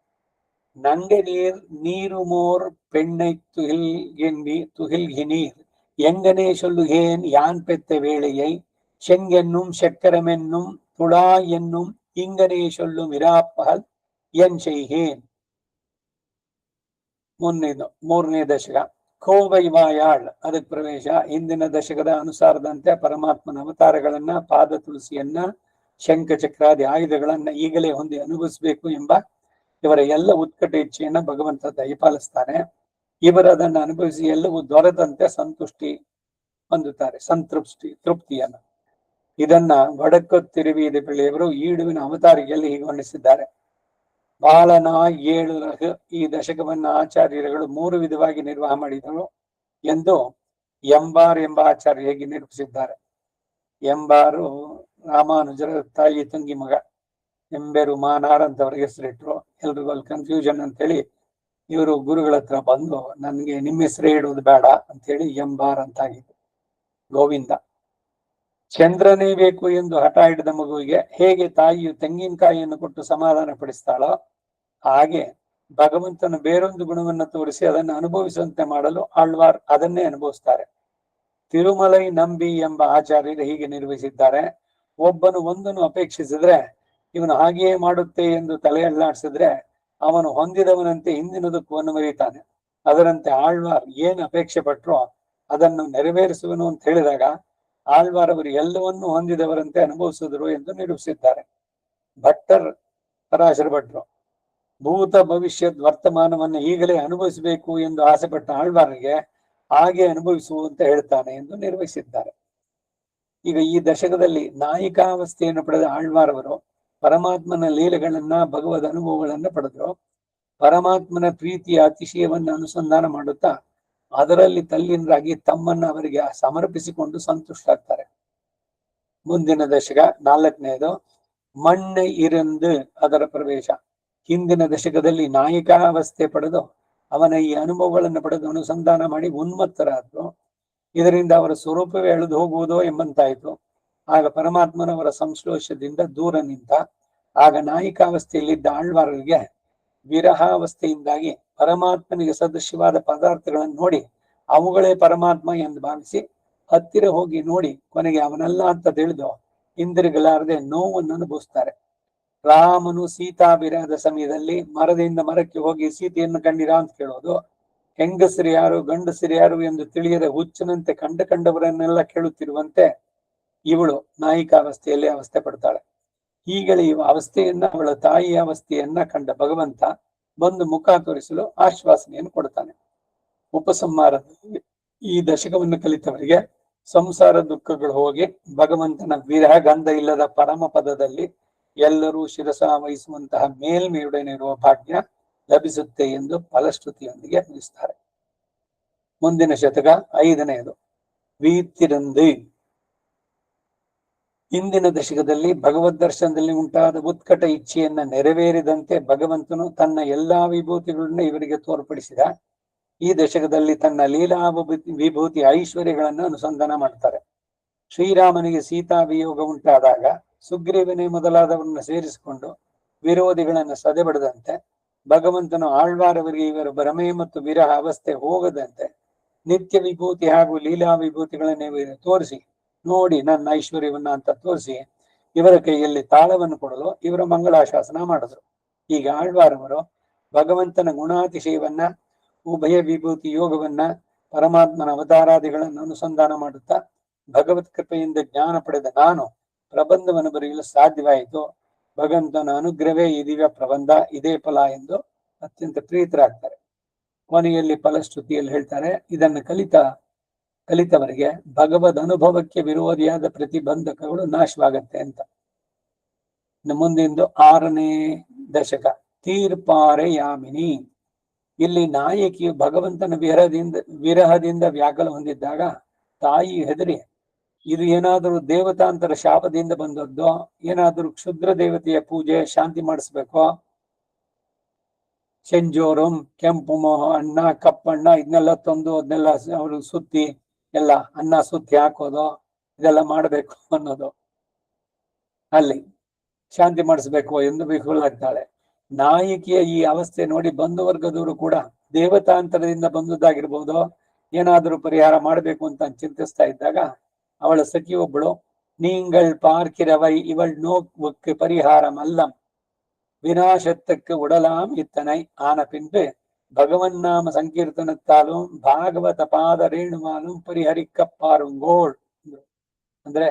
நங்க நீர் நீருமோர் பெண்ணை துகில்கினீர் எங்கனே சொல்லுகேன் யான் பெத்த வேளையை செங்கென்னும் செக்கரமென்னும் துளா என்னும் ಇಂಗನೇ ಸೊಲ್ಲು ಮಿರಾಪಹಲ್ ಎನ್ ಶೈಹೇನ್. ಮೂರನೇ ದಶಕ ಕೋವೈವಾಯಾಳ್ ಅದಕ್ಕೆ ಪ್ರವೇಶ. ಹಿಂದಿನ ದಶಕದ ಅನುಸಾರದಂತೆ ಪರಮಾತ್ಮನ ಅವತಾರಗಳನ್ನ, ಪಾದ ತುಳಸಿಯನ್ನ, ಶಂಖಚಕ್ರಾದಿ ಆಯುಧಗಳನ್ನ ಈಗಲೇ ಹೊಂದಿ ಅನುಭವಿಸಬೇಕು ಎಂಬ ಇವರ ಎಲ್ಲ ಉತ್ಕಟ ಇಚ್ಛೆಯನ್ನ ಭಗವಂತ ದಯಪಾಲಿಸ್ತಾನೆ. ಇವರು ಅದನ್ನು ಅನುಭವಿಸಿ ಎಲ್ಲವೂ ದೊರೆತಂತೆ ಸಂತುಷ್ಟಿ ಹೊಂದುತ್ತಾರೆ, ತೃಪ್ತಿಯನ್ನ. ಇದನ್ನ ವಡಕೊತ್ತಿರುವಿದ ಬೆಳೆಯವರು ಈಡುವಿನ ಅವತಾರಿಕೆಯಲ್ಲಿ ಹೀಗೆ ವರ್ಣಿಸಿದ್ದಾರೆ. ಬಾಲನ 7 ರಹ ಈ ದಶಕವನ್ನ ಆಚಾರ್ಯರುಗಳು 3 ವಿಧವಾಗಿ ನಿರ್ವಾಹ ಮಾಡಿದರು ಎಂದು ಎಂಬಾರ್ ಎಂಬ ಆಚಾರ್ಯ ಹೇಗೆ ನಿರೂಪಿಸಿದ್ದಾರೆ. ಎಂಬಾರು ರಾಮಾನುಜರ ತಾಯಿ ತಂಗಿ ಮಗ, ಎಂಬೆರು ಮಾನಾರ್ ಅಂತ ಅವ್ರಿಗೆ ಹೆಸರಿಟ್ರು. ಎಲ್ರಿಗೂ ಅಲ್ಲಿ ಕನ್ಫ್ಯೂಷನ್ ಅಂತೇಳಿ ಇವರು ಗುರುಗಳ ಹತ್ರ ಬಂದು ನನ್ಗೆ ನಿಮ್ಮ ಹೆಸರೇ ಇಡೋದು ಬೇಡ ಅಂತೇಳಿ ಎಂಬಾರ್ ಅಂತಾಗಿತ್ತು. ಗೋವಿಂದ ಚಂದ್ರನೇ ಬೇಕು ಎಂದು ಹಠ ಹಿಡಿದ ಮಗುವಿಗೆ ಹೇಗೆ ತಾಯಿಯು ತೆಂಗಿನಕಾಯಿಯನ್ನು ಕೊಟ್ಟು ಸಮಾಧಾನ ಪಡಿಸ್ತಾಳೋ ಹಾಗೆ ಭಗವಂತನ ಬೇರೊಂದು ಗುಣವನ್ನು ತೋರಿಸಿ ಅದನ್ನು ಅನುಭವಿಸುವಂತೆ ಮಾಡಲು ಆಳ್ವಾರ್ ಅದನ್ನೇ ಅನುಭವಿಸ್ತಾರೆ. ತಿರುಮಲೈ ನಂಬಿ ಎಂಬ ಆಚಾರ್ಯರು ಹೀಗೆ ನಿರ್ವಹಿಸಿದ್ದಾರೆ. ಒಬ್ಬನು ಒಂದನ್ನು ಅಪೇಕ್ಷಿಸಿದ್ರೆ ಇವನು ಹಾಗೆಯೇ ಮಾಡುತ್ತೆ ಎಂದು ತಲೆ ಅಲ್ಲಾಡಿಸಿದ್ರೆ ಅವನು ಹೊಂದಿದವನಂತೆ ಹಿಂದಿನದಕ್ಕೂ ಮರೀತಾನೆ. ಅದರಂತೆ ಆಳ್ವಾರ್ ಏನು ಅಪೇಕ್ಷೆ ಪಟ್ರೋ ಅದನ್ನು ನೆರವೇರಿಸುವನು ಅಂತ ಹೇಳಿದಾಗ ಆಳ್ವಾರ್ ಅವರು ಎಲ್ಲವನ್ನೂ ಹೊಂದಿದವರಂತೆ ಅನುಭವಿಸಿದರು ಎಂದು ನಿರೂಪಿಸಿದ್ದಾರೆ. ಭಟ್ಟರ್ ಪರಾಶರ ಭಟ್ರು ಭೂತ ಭವಿಷ್ಯದ ವರ್ತಮಾನವನ್ನು ಈಗಲೇ ಅನುಭವಿಸಬೇಕು ಎಂದು ಆಸೆಪಟ್ಟ ಆಳ್ವಾರಿಗೆ ಹಾಗೆ ಅನುಭವಿಸುವಂತ ಹೇಳ್ತಾನೆ ಎಂದು ನಿರ್ವಹಿಸಿದ್ದಾರೆ. ಈಗ ಈ ದಶಕದಲ್ಲಿ ನಾಯಿಕಾವಸ್ಥೆಯನ್ನು ಪಡೆದ ಆಳ್ವಾರ್ ಅವರು ಪರಮಾತ್ಮನ ಲೀಲೆಗಳನ್ನ, ಭಗವದ್ ಅನುಭವಗಳನ್ನ ಪಡೆದ್ರು. ಪರಮಾತ್ಮನ ಪ್ರೀತಿಯ ಅತಿಶಯವನ್ನು ಅನುಸಂಧಾನ ಮಾಡುತ್ತಾ ಅದರಲ್ಲಿ ತಲ್ಲೀನರಾಗಿ ತಮ್ಮನ್ನ ಅವರಿಗೆ ಸಮರ್ಪಿಸಿಕೊಂಡು ಸಂತುಷ್ಟರಾಗ್ತಾರೆ. ಮುಂದಿನ ದಶಕ 4ನೇದು ಮಣ್ಣೆ ಇರಂದು ಅದರ ಪ್ರವೇಶ. ಹಿಂದಿನ ದಶಕದಲ್ಲಿ ನಾಯಿಕಾವಸ್ಥೆ ಪಡೆದು ಅವನ ಈ ಅನುಭವಗಳನ್ನು ಪಡೆದು ಅನುಸಂಧಾನ ಮಾಡಿ ಉನ್ಮತ್ತರಾದ್ರು. ಇದರಿಂದ ಅವರ ಸ್ವರೂಪವೇ ಎಳೆದು ಹೋಗುವುದೋ ಎಂಬಂತಾಯಿತು. ಆಗ ಪರಮಾತ್ಮನವರ ಸಂಶ್ಲೇಷದಿಂದ ದೂರ ನಿಂತ. ಆಗ ನಾಯಿಕಾವಸ್ಥೆಯಲ್ಲಿದ್ದ ಆಳ್ವಾರರಿಗೆ ವಿರಹಾವಸ್ಥೆಯಿಂದಾಗಿ ಪರಮಾತ್ಮನಿಗೆ ಸದೃಶ್ಯವಾದ ಪದಾರ್ಥಗಳನ್ನು ನೋಡಿ ಅವುಗಳೇ ಪರಮಾತ್ಮ ಎಂದು ಭಾವಿಸಿ ಹತ್ತಿರ ಹೋಗಿ ನೋಡಿ ಕೊನೆಗೆ ಅವನಲ್ಲ ಅಂತ ತಿಳಿದು ಹಿಂದಿರುಗಲಾರದೆ ನೋವನ್ನು ಅನುಭವಿಸ್ತಾರೆ. ರಾಮನು ಸೀತಾ ವಿರಹದ ಸಮಯದಲ್ಲಿ ಮರದಿಂದ ಮರಕ್ಕೆ ಹೋಗಿ ಸೀತೆಯನ್ನು ಕಂಡಿರಾ ಅಂತ ಕೇಳೋದು, ಹೆಂಗಸರು ಯಾರು ಗಂಡಸರು ಯಾರು ಎಂದು ತಿಳಿಯದ ಹುಚ್ಚನಂತೆ ಕಂಡವರನ್ನೆಲ್ಲ ಕೇಳುತ್ತಿರುವಂತೆ ಇವಳು ನಾಯಿಕಾವಸ್ಥೆಯಲ್ಲಿ ಅವಸ್ಥೆ ಪಡ್ತಾಳೆ. ಹೀಗೆ ಇವ ಅವಸ್ಥೆಯನ್ನ, ಅವಳ ತಾಯಿಯ ಅವಸ್ಥೆಯನ್ನ ಕಂಡ ಭಗವಂತ ಬಂದು ಮುಖ ತೋರಿಸಲು ಆಶ್ವಾಸನೆಯನ್ನು ಕೊಡ್ತಾನೆ. ಉಪಸಂಹಾರದಲ್ಲಿ ಈ ದಶಕವನ್ನು ಕಲಿತವರಿಗೆ ಸಂಸಾರ ದುಃಖಗಳು ಹೋಗಿ ಭಗವಂತನ ವಿರಹ ಗಂಧ ಇಲ್ಲದ ಪರಮ ಪದದಲ್ಲಿ ಎಲ್ಲರೂ ಶಿರಸ ವಹಿಸುವಂತಹ ಮೇಲ್ಮೆಯುಡನಿರುವ ಭಾಗ್ಯ ಲಭಿಸುತ್ತೆ ಎಂದು ಫಲಶ್ರುತಿಯೊಂದಿಗೆ ತಿಳಿಸ್ತಾರೆ. ಮುಂದಿನ ಶತಕ 5ನೇದು ವೀತಿರಂದು. ಹಿಂದಿನ ದಶಕದಲ್ಲಿ ಭಗವದ್ ದರ್ಶನದಲ್ಲಿ ಉಂಟಾದ ಉತ್ಕಟ ಇಚ್ಛೆಯನ್ನ ನೆರವೇರಿದಂತೆ ಭಗವಂತನು ತನ್ನ ಎಲ್ಲಾ ವಿಭೂತಿಗಳನ್ನ ಇವರಿಗೆ ತೋರ್ಪಡಿಸಿದ. ಈ ದಶಕದಲ್ಲಿ ತನ್ನ ಲೀಲಾ ವಿಭೂತಿ ಐಶ್ವರ್ಯಗಳನ್ನು ಅನುಸಂಧಾನ ಮಾಡ್ತಾರೆ. ಶ್ರೀರಾಮನಿಗೆ ಸೀತಾ ವಿಯೋಗ ಉಂಟಾದಾಗ ಸುಗ್ರೀವನೇ ಮೊದಲಾದವರನ್ನ ಸೇರಿಸಿಕೊಂಡು ವಿರೋಧಿಗಳನ್ನು ಸದೆಬಡದಂತೆ ಭಗವಂತನು ಆಳ್ವಾರವರಿಗೆ ಇವರ ಭ್ರಮೆ ಮತ್ತು ವಿರಹ ಅವಸ್ಥೆ ಹೋಗದಂತೆ ನಿತ್ಯ ವಿಭೂತಿ ಹಾಗೂ ಲೀಲಾ ವಿಭೂತಿಗಳನ್ನೇ ತೋರಿಸಿ ನೋಡಿ ನನ್ನ ಐಶ್ವರ್ಯವನ್ನ ಅಂತ ತೋರಿಸಿ ಇವರ ಕೈಯಲ್ಲಿ ತಾಳವನ್ನು ಕೊಡಲು ಇವರ ಮಂಗಳಾಶಾಸನ ಮಾಡಿದ್ರು. ಈಗ ಆಳ್ವಾರವರು ಭಗವಂತನ ಗುಣಾತಿಶಯವನ್ನ, ಉಭಯ ವಿಭೂತಿ ಯೋಗವನ್ನ, ಪರಮಾತ್ಮನ ಅವತಾರಾದಿಗಳನ್ನು ಅನುಸಂಧಾನ ಮಾಡುತ್ತಾ ಭಗವತ್ ಕೃಪೆಯಿಂದ ಜ್ಞಾನ ಪಡೆದ ನಾನು ಪ್ರಬಂಧವನ್ನು ಬರೆಯಲು ಸಾಧ್ಯವಾಯಿತು. ಭಗವಂತನ ಅನುಗ್ರಹವೇ ಈ ದಿವ್ಯ ಪ್ರಬಂಧ, ಇದೇ ಫಲ ಎಂದು ಅತ್ಯಂತ ಪ್ರೀತರಾಗ್ತಾರೆ. ಕೊನೆಯಲ್ಲಿ ಫಲಶ್ರುತಿಯಲ್ಲಿ ಹೇಳ್ತಾರೆ, ಇದನ್ನು ಕಲಿತವರಿಗೆ ಭಗವದ್ ಅನುಭವಕ್ಕೆ ವಿರೋಧಿಯಾದ ಪ್ರತಿಬಂಧಕಗಳು ನಾಶವಾಗತ್ತೆ ಅಂತ. ಮುಂದಿಂದು 6ನೇ ದಶಕ ತೀರ್ಪಾರೆ ಯಾಮಿನಿ. ಇಲ್ಲಿ ನಾಯಕಿಯು ಭಗವಂತನ ವಿರಹದಿಂದ ವ್ಯಾಕುಲ ಹೊಂದಿದ್ದಾಗ ತಾಯಿ ಹೆದರಿ ಇದು ಏನಾದರೂ ದೇವತಾಂತರ ಶಾಪದಿಂದ ಬಂದದ್ದೋ, ಏನಾದರೂ ಕ್ಷುದ್ರ ದೇವತೆಯ ಪೂಜೆ ಶಾಂತಿ ಮಾಡಿಸ್ಬೇಕೋ, ಚೆಂಜೋರಂ ಕೆಂಪು ಮೋಹ ಅಣ್ಣ ಕಪ್ಪಣ್ಣ ಇದನ್ನೆಲ್ಲ ತಂದು ಅದನ್ನೆಲ್ಲ ಅವರು ಸುತ್ತಿ ಎಲ್ಲ ಅನ್ನ ಸುತ್ತಿ ಹಾಕೋದು ಇದೆಲ್ಲ ಮಾಡಬೇಕು ಅನ್ನೋದು, ಅಲ್ಲಿ ಶಾಂತಿ ಮಾಡಿಸ್ಬೇಕು ಎಂದು ವಿಫುಲಾಗ್ತಾಳೆ. ನಾಯಕಿಯ ಈ ಅವಸ್ಥೆ ನೋಡಿ ಬಂಧುವರ್ಗದವರು ಕೂಡ ದೇವತಾಂತರದಿಂದ ಬಂದದ್ದಾಗಿರ್ಬೋದು, ಏನಾದರೂ ಪರಿಹಾರ ಮಾಡಬೇಕು ಅಂತ ಚಿಂತಿಸ್ತಾ ಇದ್ದಾಗ ಅವಳ ಸಖಿ ಒಬ್ಬಳು, நீங்கள் பார்க்கிறவை இவள் நோக்கு பரிகாரம் அல்லம், விநாசத்துக்கு உடலாம் இத்தனை ஆன பின்பு பகவன் நாம ಸಂಕೀರ್ತನತ್ತಾலும் ಭಾಗವತ ಪಾದ ರೇಣುವಾலும் ಪರಿಹರಿಕ ಪಾರುಂಗೋಳ್. ಅಂದ್ರೆ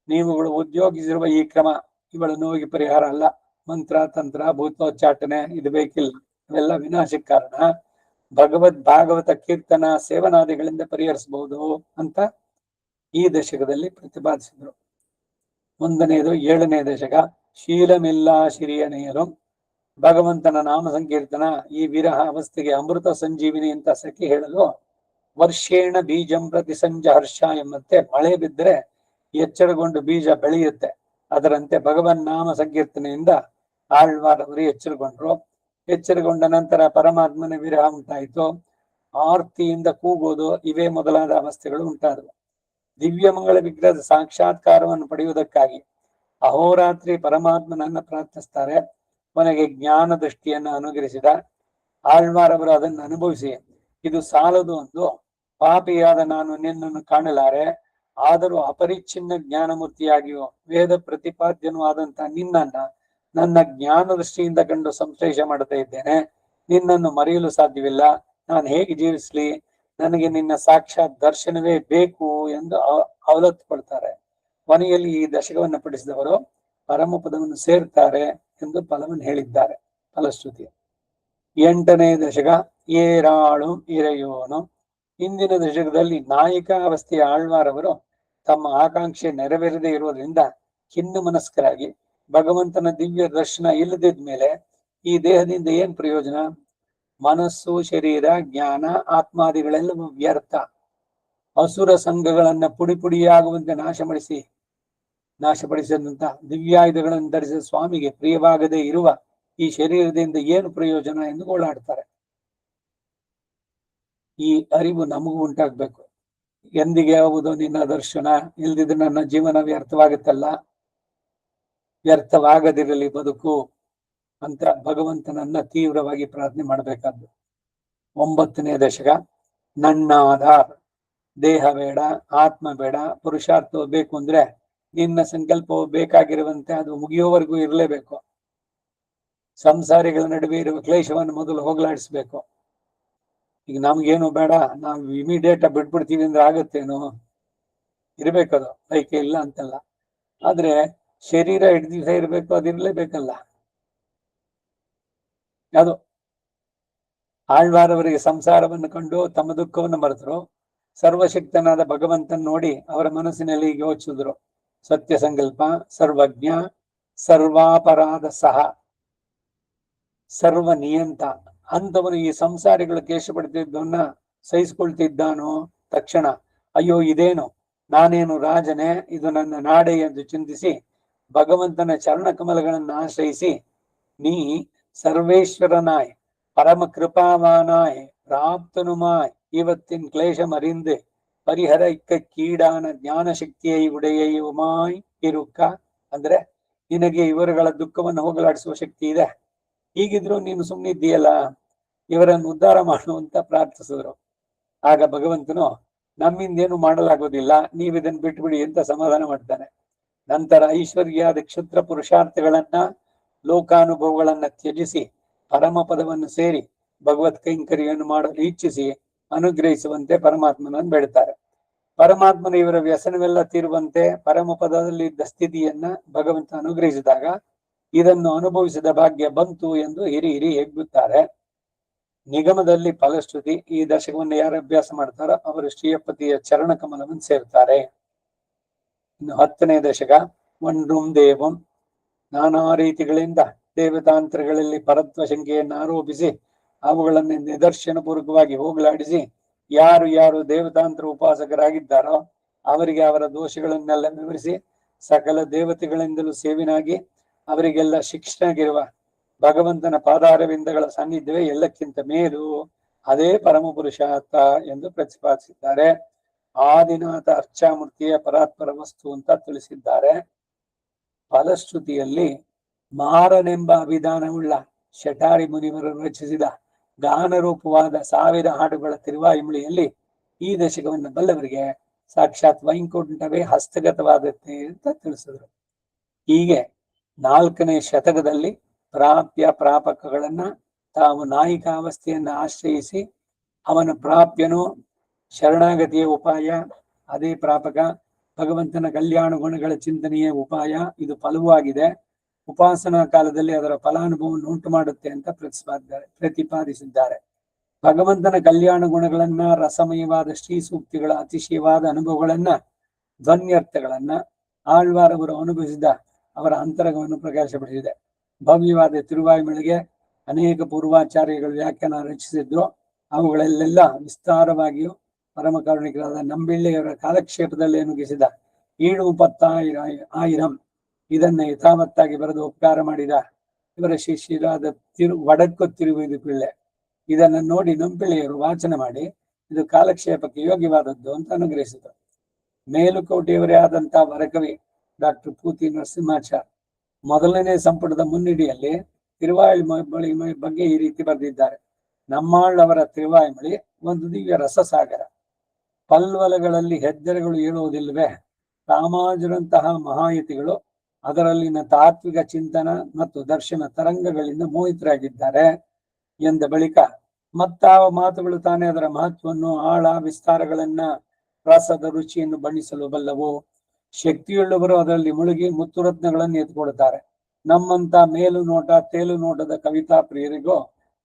ನೀವುಗಳು ಉದ್ಯೋಗಿಸಿರುವ ಈ ಕ್ರಮ ಇವಳ ನೋವಿಗೆ ಪರಿಹಾರ ಅಲ್ಲ, ಮಂತ್ರ ತಂತ್ರ ಭೂತೋಚ್ಚಾಟನೆ ಇದು ಬೇಕಿಲ್ಲ, ಇವೆಲ್ಲ ವಿನಾಶಕ್ಕೆ ಕಾರಣ, ಭಾಗವತ ಕೀರ್ತನ ಸೇವನಾದಿಗಳಿಂದ ಪರಿಹರಿಸಬಹುದು ಅಂತ ಈ ದಶಕದಲ್ಲಿ ಪ್ರತಿಪಾದಿಸಿದ್ರು. ಒಂದನೆಯದು 7ನೇ ದಶಕ, ಶೀಲಮಿಲ್ಲ ಶಿರಿಯನೆಯರು. ಭಗವಂತನ ನಾಮ ಸಂಕೀರ್ತನ ಈ ವಿರಹ ಅವಸ್ಥೆಗೆ ಅಮೃತ ಸಂಜೀವಿನಿ ಅಂತ ಸಖಿ ಹೇಳಲು, ವರ್ಷೇಣ ಬೀಜಂ ಪ್ರತಿ ಸಂಜಹರ್ಷ ಎಂಬಂತೆ ಮಳೆ ಬಿದ್ದರೆ ಎಚ್ಚರಗೊಂಡು ಬೀಜ ಬೆಳೆಯುತ್ತೆ, ಅದರಂತೆ ಭಗವನ್ ನಾಮ ಸಂಕೀರ್ತನೆಯಿಂದ ಆಳ್ವಾರವರು ಎಚ್ಚರಗೊಂಡ್ರು. ಎಚ್ಚರಗೊಂಡ ನಂತರ ಪರಮಾತ್ಮನ ವಿರಹ ಉಂಟಾಯಿತು, ಆರ್ತಿಯಿಂದ ಕೂಗೋದು ಇವೇ ಮೊದಲಾದ ಅವಸ್ಥೆಗಳು ಉಂಟಾದವು. ದಿವ್ಯ ಮಂಗಳ ವಿಗ್ರಹದ ಸಾಕ್ಷಾತ್ಕಾರವನ್ನು ಪಡೆಯುವುದಕ್ಕಾಗಿ ಅಹೋರಾತ್ರಿ ಪರಮಾತ್ಮನನ್ನ ಪ್ರಾರ್ಥಿಸ್ತಾರೆ. ಕೊನೆಗೆ ಜ್ಞಾನ ದೃಷ್ಟಿಯನ್ನು ಅನುಗ್ರಹಿಸಿದ ಆಳ್ವಾರವರು ಅದನ್ನು ಅನುಭವಿಸಿ, ಇದು ಸಾಲದು ಒಂದು ಪಾಪಿಯಾದ ನಾನು ನಿನ್ನನ್ನು ಕಾಣಲಾರೆ, ಆದರೂ ಅಪರಿಚ್ಛಿನ್ನ ಜ್ಞಾನಮೂರ್ತಿಯಾಗಿಯೂ ವೇದ ಪ್ರತಿಪಾದ್ಯನೂ ಆದಂತ ನಿನ್ನನ್ನ ನನ್ನ ಜ್ಞಾನ ದೃಷ್ಟಿಯಿಂದ ಕಂಡು ಸಂಶ್ಲೇಷ ಮಾಡ್ತಾ ಇದ್ದೇನೆ, ನಿನ್ನನ್ನು ಮರೆಯಲು ಸಾಧ್ಯವಿಲ್ಲ, ನಾನು ಹೇಗೆ ಜೀವಿಸ್ಲಿ, ನನಗೆ ನಿನ್ನ ಸಾಕ್ಷಾತ್ ದರ್ಶನವೇ ಬೇಕು ಎಂದು ಅವಲತ್ತುಕೊಳ್ತಾರೆ. ಕೊನೆಯಲ್ಲಿ ಈ ದಶಕವನ್ನು ಪಡಿಸಿದವರು ಪರಮಪದವನ್ನು ಸೇರ್ತಾರೆ ಎಂದು ಫಲವನ್ನು ಹೇಳಿದ್ದಾರೆ ಫಲಶ್ರುತಿ. 8ನೇ ದಶಕ, ಏರಾಳು ಇರೆಯೋನು. ಇಂದಿನ ದಶಕದಲ್ಲಿ ನಾಯಕ ಅವಸ್ಥೆಯ ಆಳ್ವಾರವರು ತಮ್ಮ ಆಕಾಂಕ್ಷೆ ನೆರವೇರದೇ ಇರುವುದರಿಂದ ಖಿನ್ನ ಮನಸ್ಕರಾಗಿ ಭಗವಂತನ ದಿವ್ಯ ದರ್ಶನ ಇಲ್ಲದಿದ್ಮೇಲೆ ಈ ದೇಹದಿಂದ ಏನ್ ಪ್ರಯೋಜನ, ಮನಸ್ಸು ಶರೀರ ಜ್ಞಾನ ಆತ್ಮಾದಿಗಳೆಲ್ಲವೂ ವ್ಯರ್ಥ, ಅಸುರ ಸಂಘಗಳನ್ನ ಪುಡಿ ಪುಡಿಯಾಗುವಂತೆ ನಾಶಪಡಿಸಿದಂತ ದಿವ್ಯಾಯುಧಗಳನ್ನು ಧರಿಸಿದ ಸ್ವಾಮಿಗೆ ಪ್ರಿಯವಾಗದೇ ಇರುವ ಈ ಶರೀರದಿಂದ ಏನು ಪ್ರಯೋಜನ ಎಂದು ಗೋಳಾಡ್ತಾರೆ. ಈ ಅರಿವು ನಮಗೂ ಉಂಟಾಗ್ಬೇಕು. ಎಂದಿಗೆ ಯಾವುದು ನಿನ್ನ ದರ್ಶನ, ಇಲ್ದಿದ್ರೆ ನನ್ನ ಜೀವನ ವ್ಯರ್ಥವಾಗುತ್ತಲ್ಲ, ವ್ಯರ್ಥವಾಗದಿರಲಿ ಬದುಕು ಅಂತ ಭಗವಂತನನ್ನ ತೀವ್ರವಾಗಿ ಪ್ರಾರ್ಥನೆ ಮಾಡಬೇಕಾದ್ದು. 9ನೇ ದಶಕ, ನನ್ನಾಧಾರ. ದೇಹ ಬೇಡ, ಆತ್ಮ ಬೇಡ, ಪುರುಷಾರ್ಥವು ಬೇಕು ಅಂದ್ರೆ ನಿನ್ನ ಸಂಕಲ್ಪವು ಬೇಕಾಗಿರುವಂತೆ ಅದು ಮುಗಿಯುವವರೆಗೂ ಇರಲೇಬೇಕು. ಸಂಸಾರಿಗಳ ನಡುವೆ ಇರುವ ಕ್ಲೇಶವನ್ನು ಮೊದಲು ಹೋಗಲಾಡಿಸ್ಬೇಕು. ಈಗ ನಮ್ಗೇನು ಬೇಡ, ನಾವು ಇಮಿಡಿಯೇಟ್ ಬಿಟ್ಬಿಡ್ತೀವಿ ಅಂದ್ರೆ ಆಗತ್ತೇನು, ಇರ್ಬೇಕದು, ಬೈಕೆ ಇಲ್ಲ ಅಂತಲ್ಲ, ಆದ್ರೆ ಶರೀರ 8 ದಿವಸ ಇರ್ಬೇಕು, ಅದಿರ್ಲೇಬೇಕಲ್ಲ. ಅದು ಆಳ್ವಾರವರಿಗೆ ಸಂಸಾರವನ್ನು ಕಂಡು ತಮ್ಮ ದುಃಖವನ್ನು ಮರೆತರು. ಸರ್ವಶಕ್ತನಾದ ಭಗವಂತನ ನೋಡಿ ಅವರ ಮನಸ್ಸಿನಲ್ಲಿ ಯೋಚಿಸಿದ್ರು, ಸತ್ಯ ಸಂಕಲ್ಪ, ಸರ್ವಜ್ಞ, ಸರ್ವಾಪರಾಧ ಸಹ, ಸರ್ವ ನಿಯಂತ ಅಂತವನು ಈ ಸಂಸಾರಿಗಳು ಕೇಶ ಪಡ್ತಿದ್ದವನ್ನ ಸಹಿಸಿಕೊಳ್ತಿದ್ದಾನೋ. ತಕ್ಷಣ ಅಯ್ಯೋ ಇದೇನು, ನಾನೇನು ರಾಜನೇ, ಇದು ನನ್ನ ನಾಡೆ ಎಂದು ಚಿಂತಿಸಿ ಭಗವಂತನ ಚರಣ ಕಮಲಗಳನ್ನು ಆಶ್ರಯಿಸಿ, ನೀ ಸರ್ವೇಶ್ವರನಾಯ್ ಪರಮ ಕೃಪಾವಾನಾಯ್ ಪ್ರಾಪ್ತನುಮಾಯ್ ಇವತ್ತಿನ ಕ್ಲೇಶம் அறிந்து ಪರಿಹರಕ್ಕೆ ಕೀಡಾನ ಜ್ಞಾನ ಶಕ್ತಿಯೈ ಉಡೆಯುಮಾಯ್ ಇರುಕ್ಕ. ಅಂದ್ರೆ ನಿನಗೆ ಇವರುಗಳ ದುಃಖವನ್ನು ಹೋಗಲಾಡಿಸುವ ಶಕ್ತಿ ಇದೆ, ಹೀಗಿದ್ರು ನೀನು ಸುಮ್ಮನಿದ್ದೀಯಲ್ಲ, ಇವರನ್ನು ಉದ್ಧಾರ ಮಾಡುವಂತ ಪ್ರಾರ್ಥಿಸಿದ್ರು. ಆಗ ಭಗವಂತನು ನಮ್ಮಿಂದೇನು ಮಾಡಲಾಗೋದಿಲ್ಲ, ನೀವಿದನ್ನು ಬಿಟ್ಬಿಡಿ ಅಂತ ಸಮಾಧಾನ ಮಾಡ್ತಾನೆ. ನಂತರ ಐಶ್ವರ್ಯಾದ ಕ್ಷುದ್ರ ಪುರುಷಾರ್ಥಗಳನ್ನ ಲೋಕಾನುಭವಗಳನ್ನ ತ್ಯಜಿಸಿ ಪರಮ ಪದವನ್ನು ಸೇರಿ ಭಗವತ್ ಕೈಂಕರ್ಯವನ್ನು ಮಾಡಲು ಇಚ್ಛಿಸಿ ಅನುಗ್ರಹಿಸುವಂತೆ ಪರಮಾತ್ಮನನ್ನು ಬೇಡ್ತಾರೆ. ಪರಮಾತ್ಮನ ಇವರ ವ್ಯಸನವೆಲ್ಲ ತೀರುವಂತೆ ಪರಮ ಪದದಲ್ಲಿ ಇದ್ದ ಸ್ಥಿತಿಯನ್ನ ಭಗವಂತ ಅನುಗ್ರಹಿಸಿದಾಗ ಇದನ್ನು ಅನುಭವಿಸಿದ ಭಾಗ್ಯ ಬಂತು ಎಂದು ಹಿರಿ ಹೆಗ್ಗುತ್ತಾರೆ. ನಿಗಮದಲ್ಲಿ ಫಲಶ್ರುತಿ. ಈ ದಶಕವನ್ನು ಯಾರು ಅಭ್ಯಾಸ ಮಾಡ್ತಾರೋ ಅವರು ಶ್ರೀಯಪತಿಯ ಚರಣ ಕಮಲವನ್ನು ಸೇರ್ತಾರೆ. ಇನ್ನು 10ನೇ ದಶಕ, ಒಂಡ್ರುಂ ದೇವಂ. ನಾನಾ ರೀತಿಗಳಿಂದ ದೇವತಾಂತ್ರಗಳಲ್ಲಿ ಪರತ್ವ ಶಂಕೆಯನ್ನು ಆರೋಪಿಸಿ ಅವುಗಳನ್ನು ನಿದರ್ಶನ ಪೂರ್ವಕವಾಗಿ ಹೋಗಲಾಡಿಸಿ ಯಾರು ಯಾರು ದೇವತಾಂತ್ರ ಉಪಾಸಕರಾಗಿದ್ದಾರೋ ಅವರಿಗೆ ಅವರ ದೋಷಗಳನ್ನೆಲ್ಲ ವಿವರಿಸಿ ಸಕಲ ದೇವತೆಗಳಿಂದಲೂ ಸೇವಿನಾಗಿ ಅವರಿಗೆಲ್ಲ ಶಿಕ್ಷಣಗಿರುವ ಭಗವಂತನ ಪಾದಾರವಿಂದಗಳ ಸಾನ್ನಿಧ್ಯವೇ ಎಲ್ಲಕ್ಕಿಂತ ಮೇಲು, ಅದೇ ಪರಮ ಪುರುಷಾರ್ಥ ಎಂದು ಪ್ರತಿಪಾದಿಸಿದ್ದಾರೆ. ಆದಿನಾಥ ಅರ್ಚಾಮೂರ್ತಿಯ ಪರಾತ್ಪರ ವಸ್ತು ಅಂತ ತಿಳಿಸಿದ್ದಾರೆ. ಫಲಶ್ರುತಿಯಲ್ಲಿ ಮಾರನೆಂಬ ಅಭಿಧಾನವುಳ್ಳ ಶಠಾರಿ ಮುನಿವರು ರಚಿಸಿದ ಗಾನರೂಪವಾದ 1000 ಹಾಡುಗಳ ತಿರುವಾಯಿಮಳಿಯಲ್ಲಿ ಈ ದಶಕವನ್ನು ಬಲ್ಲವರಿಗೆ ಸಾಕ್ಷಾತ್ ವೈಕುಂಠವೇ ಹಸ್ತಗತವಾದತ್ತೆ ಅಂತ ತಿಳಿಸಿದ್ರು. ಹೀಗೆ 4ನೇ ಶತಕದಲ್ಲಿ ಪ್ರಾಪ್ಯ ಪ್ರಾಪಕಗಳನ್ನ ತಾವು ನಾಯಿಕಾವಸ್ಥೆಯನ್ನ ಆಶ್ರಯಿಸಿ ಅವನ ಪ್ರಾಪ್ಯನು ಶರಣಾಗತಿಯ ಉಪಾಯ, ಅದೇ ಪ್ರಾಪಕ, ಭಗವಂತನ ಕಲ್ಯಾಣ ಗುಣಗಳ ಚಿಂತನೆಯ ಉಪಾಯ, ಇದು ಫಲವಾಗಿದೆ, ಉಪಾಸನಾ ಕಾಲದಲ್ಲಿ ಅದರ ಫಲಾನುಭವವನ್ನು ಉಂಟು ಮಾಡುತ್ತೆ ಅಂತ ಪ್ರತಿಪಾದಿಸಿದ್ದಾರೆ. ಭಗವಂತನ ಕಲ್ಯಾಣ ಗುಣಗಳನ್ನ, ರಸಮಯವಾದ ಶ್ರೀ ಸೂಕ್ತಿಗಳ ಅತಿಶಯವಾದ ಅನುಭವಗಳನ್ನ, ಧ್ವನ್ಯರ್ಥಗಳನ್ನ ಆಳ್ವಾರವರು ಅನುಭವಿಸಿದ ಅವರ ಅಂತರಂಗವನ್ನು ಪ್ರಕಾಶಪಡಿಸಿದೆ. ಭವ್ಯವಾದ ತಿರುವಾಯಿಮಳಿಗೆ ಅನೇಕ ಪೂರ್ವಾಚಾರ್ಯಗಳು ವ್ಯಾಖ್ಯಾನ ರಚಿಸಿದ್ರು. ಅವುಗಳಲ್ಲೆಲ್ಲ ವಿಸ್ತಾರವಾಗಿಯೂ ಪರಮ ಕಾರುಣಿಕರಾದ ನಂಬಿಳ್ಳೆಯವರ ಕಾಲಕ್ಷೇಪದಲ್ಲಿ ಅನುಗಿಸಿದ 710,000 ಇದನ್ನ ಯಥಾವತ್ತಾಗಿ ಬರೆದು ಉಪಕಾರ ಮಾಡಿದ ಇವರ ಶಿಷ್ಯರಾದ ವಡಕ್ಕು ತಿರುವಿದು ಪಿಳ್ಳೆ ಇದನ್ನು ನೋಡಿ ನಂಬಿಳ್ಳೆಯವರು ವಾಚನ ಮಾಡಿ ಇದು ಕಾಲಕ್ಷೇಪಕ್ಕೆ ಯೋಗ್ಯವಾದದ್ದು ಅಂತ ಅನುಗ್ರಹಿಸಿದರು. ಮೇಲುಕೋಟೆಯವರೇ ಆದಂತಹ ವರಕವಿ ಡಾಕ್ಟರ್ ಪೂತಿ ನರಸಿಂಹಾಚಾರ್ ಮೊದಲನೇ ಸಂಪುಟದ ಮುನ್ನುಡಿಯಲ್ಲಿ ತಿರುವಾಯಿಮಳಿ ಬಗ್ಗೆ ಈ ರೀತಿ ಬರೆದಿದ್ದಾರೆ. ನಮ್ಮಾಳವರ ತಿರುವಾಯಿಮಳಿ ಒಂದು ದಿವ್ಯ ರಸಸಾಗರ. ಪಲ್ವಲಗಳಲ್ಲಿ ಹೆಜ್ಜೆಗಳು ಏಳುವುದಿಲ್ಲವೇ? ರಾಮಾನುಜರಂತಹ ಮಹಾಯತಿಗಳು ಅದರಲ್ಲಿನ ತಾತ್ವಿಕ ಚಿಂತನ ಮತ್ತು ದರ್ಶನ ತರಂಗಗಳಿಂದ ಮೋಹಿತರಾಗಿದ್ದಾರೆ ಎಂದ ಬಳಿಕ ಮತ್ತಾವ ಮಾತುಗಳು ತಾನೇ ಅದರ ಮಹತ್ವವನ್ನು, ಆಳ, ವಿಸ್ತಾರಗಳನ್ನ, ರಸದ ರುಚಿಯನ್ನು ಬಣ್ಣಿಸಲು ಬಲ್ಲವು. ಶಕ್ತಿಯುಳ್ಳವರು ಅದರಲ್ಲಿ ಮುಳುಗಿ ಮುತ್ತುರತ್ನಗಳನ್ನು ಎತ್ಕೊಳ್ತಾರೆ. ನಮ್ಮಂತ ಮೇಲು ನೋಟ ತೇಲು ನೋಟದ ಕವಿತಾ ಪ್ರಿಯರಿಗೂ